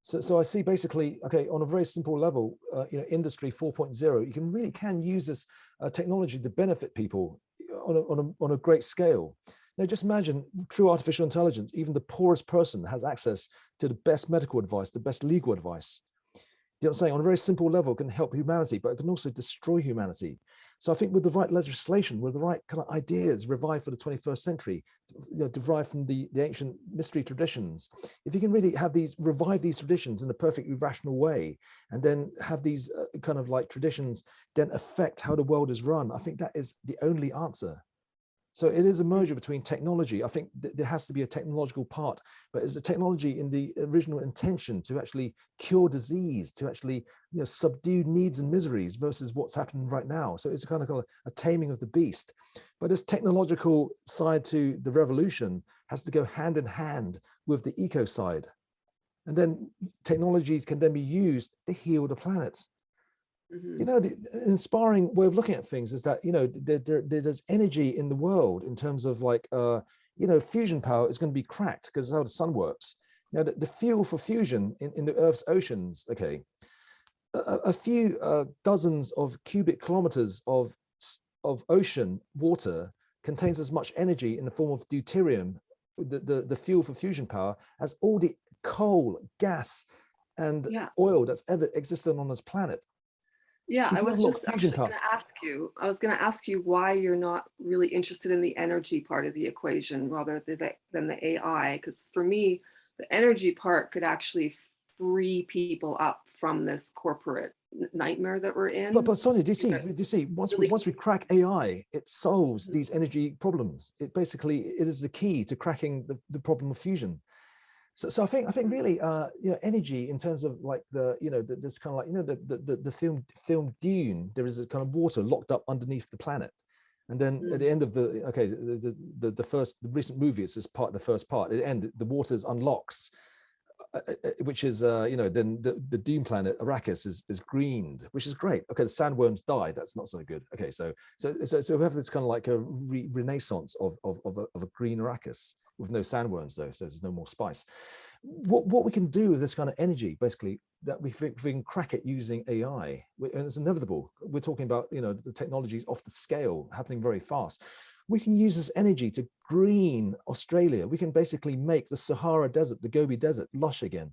So I see basically, okay, on a very simple level, you know, industry 4.0, you really can use this technology to benefit people on a great scale. Now, just imagine true artificial intelligence. Even the poorest person has access to the best medical advice, the best legal advice. You know what I'm saying? On a very simple level, it can help humanity, but it can also destroy humanity. So I think with the right legislation, with the right kind of ideas revived for the 21st century, you know, derived from the ancient mystery traditions, if you can really have these, revive these traditions in a perfectly rational way, and then have these kind of like traditions then affect how the world is run, I think that is the only answer. So it is a merger between technology. I think there has to be a technological part, but is a technology in the original intention to actually cure disease, to actually, you know, subdue needs and miseries versus what's happening right now. So it's kind of a taming of the beast. But this technological side to the revolution has to go hand in hand with the eco side. And then technology can then be used to heal the planet. You know, the inspiring way of looking at things is that, you know, there's energy in the world in terms of like, you know, fusion power is going to be cracked because of how the sun works. Now, the fuel for fusion in the Earth's oceans, okay, a few dozens of cubic kilometers of ocean water contains as much energy in the form of deuterium, the fuel for fusion power, as all the coal, gas, and oil that's ever existed on this planet. Yeah, I was just actually going to ask you, why you're not really interested in the energy part of the equation rather than the AI, because for me, the energy part could actually free people up from this corporate nightmare that we're in. But Sonia, do you see, once we crack AI, it solves these energy problems. It is the key to cracking the problem of fusion. So I think really, you know, energy in terms of like this kind of like, you know, the film Dune, there is a kind of water locked up underneath the planet, and then at the end of the recent movie, it's just the first part. At the end, the waters unlocks, which is you know, then the Dune planet Arrakis is greened, which is great. Okay, the sandworms die. That's not so good. Okay, so we have this kind of like a renaissance of a green Arrakis with no sandworms though, so there's no more spice. What we can do with this kind of energy, basically, that we can crack it using AI, and it's inevitable. We're talking about, you know, the technology off the scale, happening very fast. We can use this energy to green Australia. We can basically make the Sahara Desert, the Gobi Desert, lush again.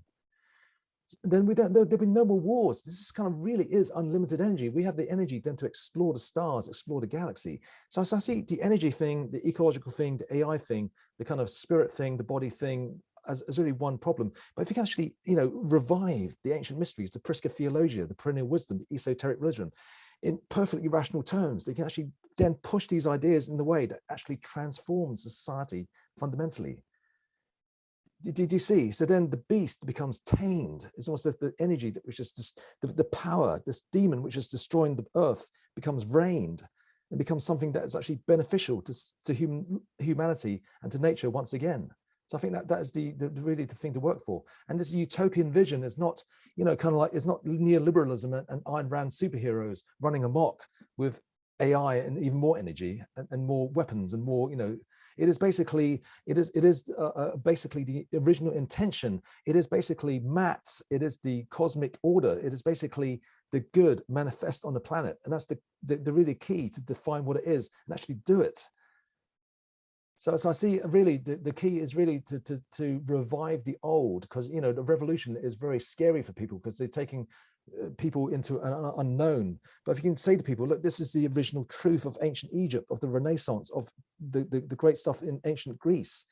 Then there'll be no more wars. This is kind of really is unlimited energy. We have the energy then to explore the stars, explore the galaxy. So I see the energy thing, the ecological thing, the AI thing, the kind of spirit thing, the body thing as really one problem. But if you can actually, you know, revive the ancient mysteries, the Prisca Theologia, the perennial wisdom, the esoteric religion, in perfectly rational terms, they can actually then push these ideas in the way that actually transforms society fundamentally. Did you see? So then the beast becomes tamed. It's almost as the energy which is just the power, this demon which is destroying the earth, becomes reigned and becomes something that is actually beneficial to humanity and to nature once again. So I think that is really the thing to work for. And this utopian vision is not, you know, kind of like, it's not neoliberalism and Ayn Rand superheroes running amok with AI and even more energy and more weapons and more, you know. It is basically basically the original intention. It is basically maths. It is the cosmic order. It is basically the good manifest on the planet, and that's the really key to define what it is and actually do it. So I see really the key is really to revive the old, because, you know, the revolution is very scary for people because they're taking people into an unknown. But if you can say to people, look, this is the original truth of ancient Egypt, of the Renaissance, of the great stuff in ancient Greece,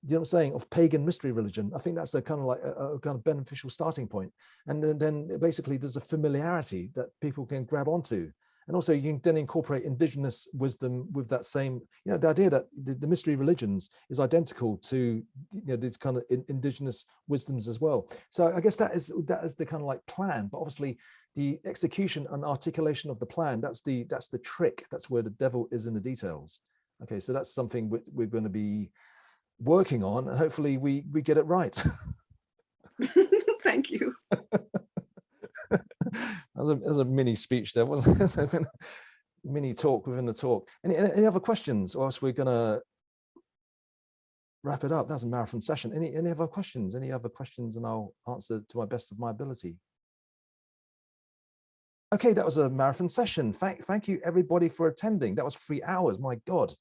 you know what I'm saying, of pagan mystery religion, I think that's a kind of like a kind of beneficial starting point. And then basically there's a familiarity that people can grab onto. And also you can then incorporate indigenous wisdom with that same, you know, the idea that the mystery religions is identical to, you know, these kind of indigenous wisdoms as well. So I guess that is the kind of like plan, but obviously the execution and articulation of the plan, that's the trick. That's where the devil is in the details. Okay, so that's something we're going to be working on, and hopefully we get it right. Thank you. As a mini speech there, wasn't it? Mini talk within the talk. Any other questions, or else we're gonna wrap it up? That's a marathon session. Any other questions? Any other questions, and I'll answer to my best of my ability. Okay, that was a marathon session. Thank you everybody for attending. That was 3 hours. My God,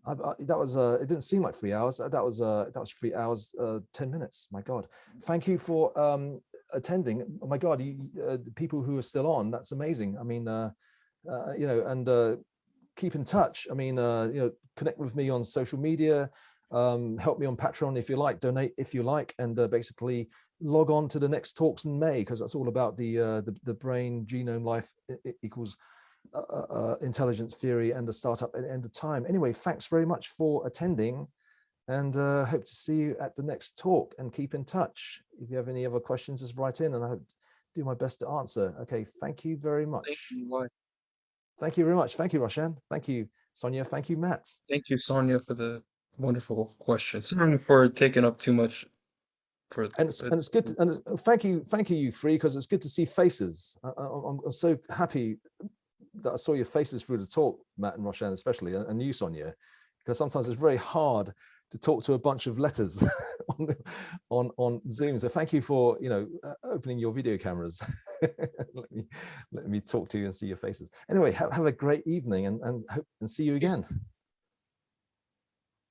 that was it didn't seem like 3 hours. That was 3 hours 10 minutes. My God, thank you for attending. Oh my God, people who are still on, that's amazing. I mean, you know, and keep in touch. I mean, you know, connect with me on social media, help me on Patreon if you like, donate if you like, and basically log on to the next talks in May, because that's all about the brain, genome, life equals intelligence theory, and the startup at the end of time. Anyway, thanks very much for attending, and hope to see you at the next talk, and keep in touch. If you have any other questions, just write in, and I hope to do my best to answer. Okay, thank you very much. Thank you. Thank you very much. Thank you, Roshan. Thank you, Sonia. Thank you, Matt. Thank you, Sonia, for the wonderful questions. Sorry for taking up too much. And it's good to, and thank you you three, because it's good to see faces. I'm so happy that I saw your faces through the talk, Matt and Roshan especially, and you, Sonia, because sometimes it's very hard to talk to a bunch of letters on Zoom. So thank you for, you know, opening your video cameras. let me talk to you and see your faces. Anyway, have a great evening, and hope and see you again.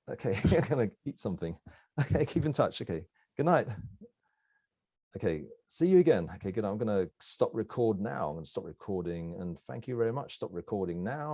Okay, I'm gonna eat something. Okay, keep in touch. Okay, good night. Okay, see you again. Okay, good. I'm gonna stop record now. I'm gonna stop recording, and thank you very much. Stop recording now.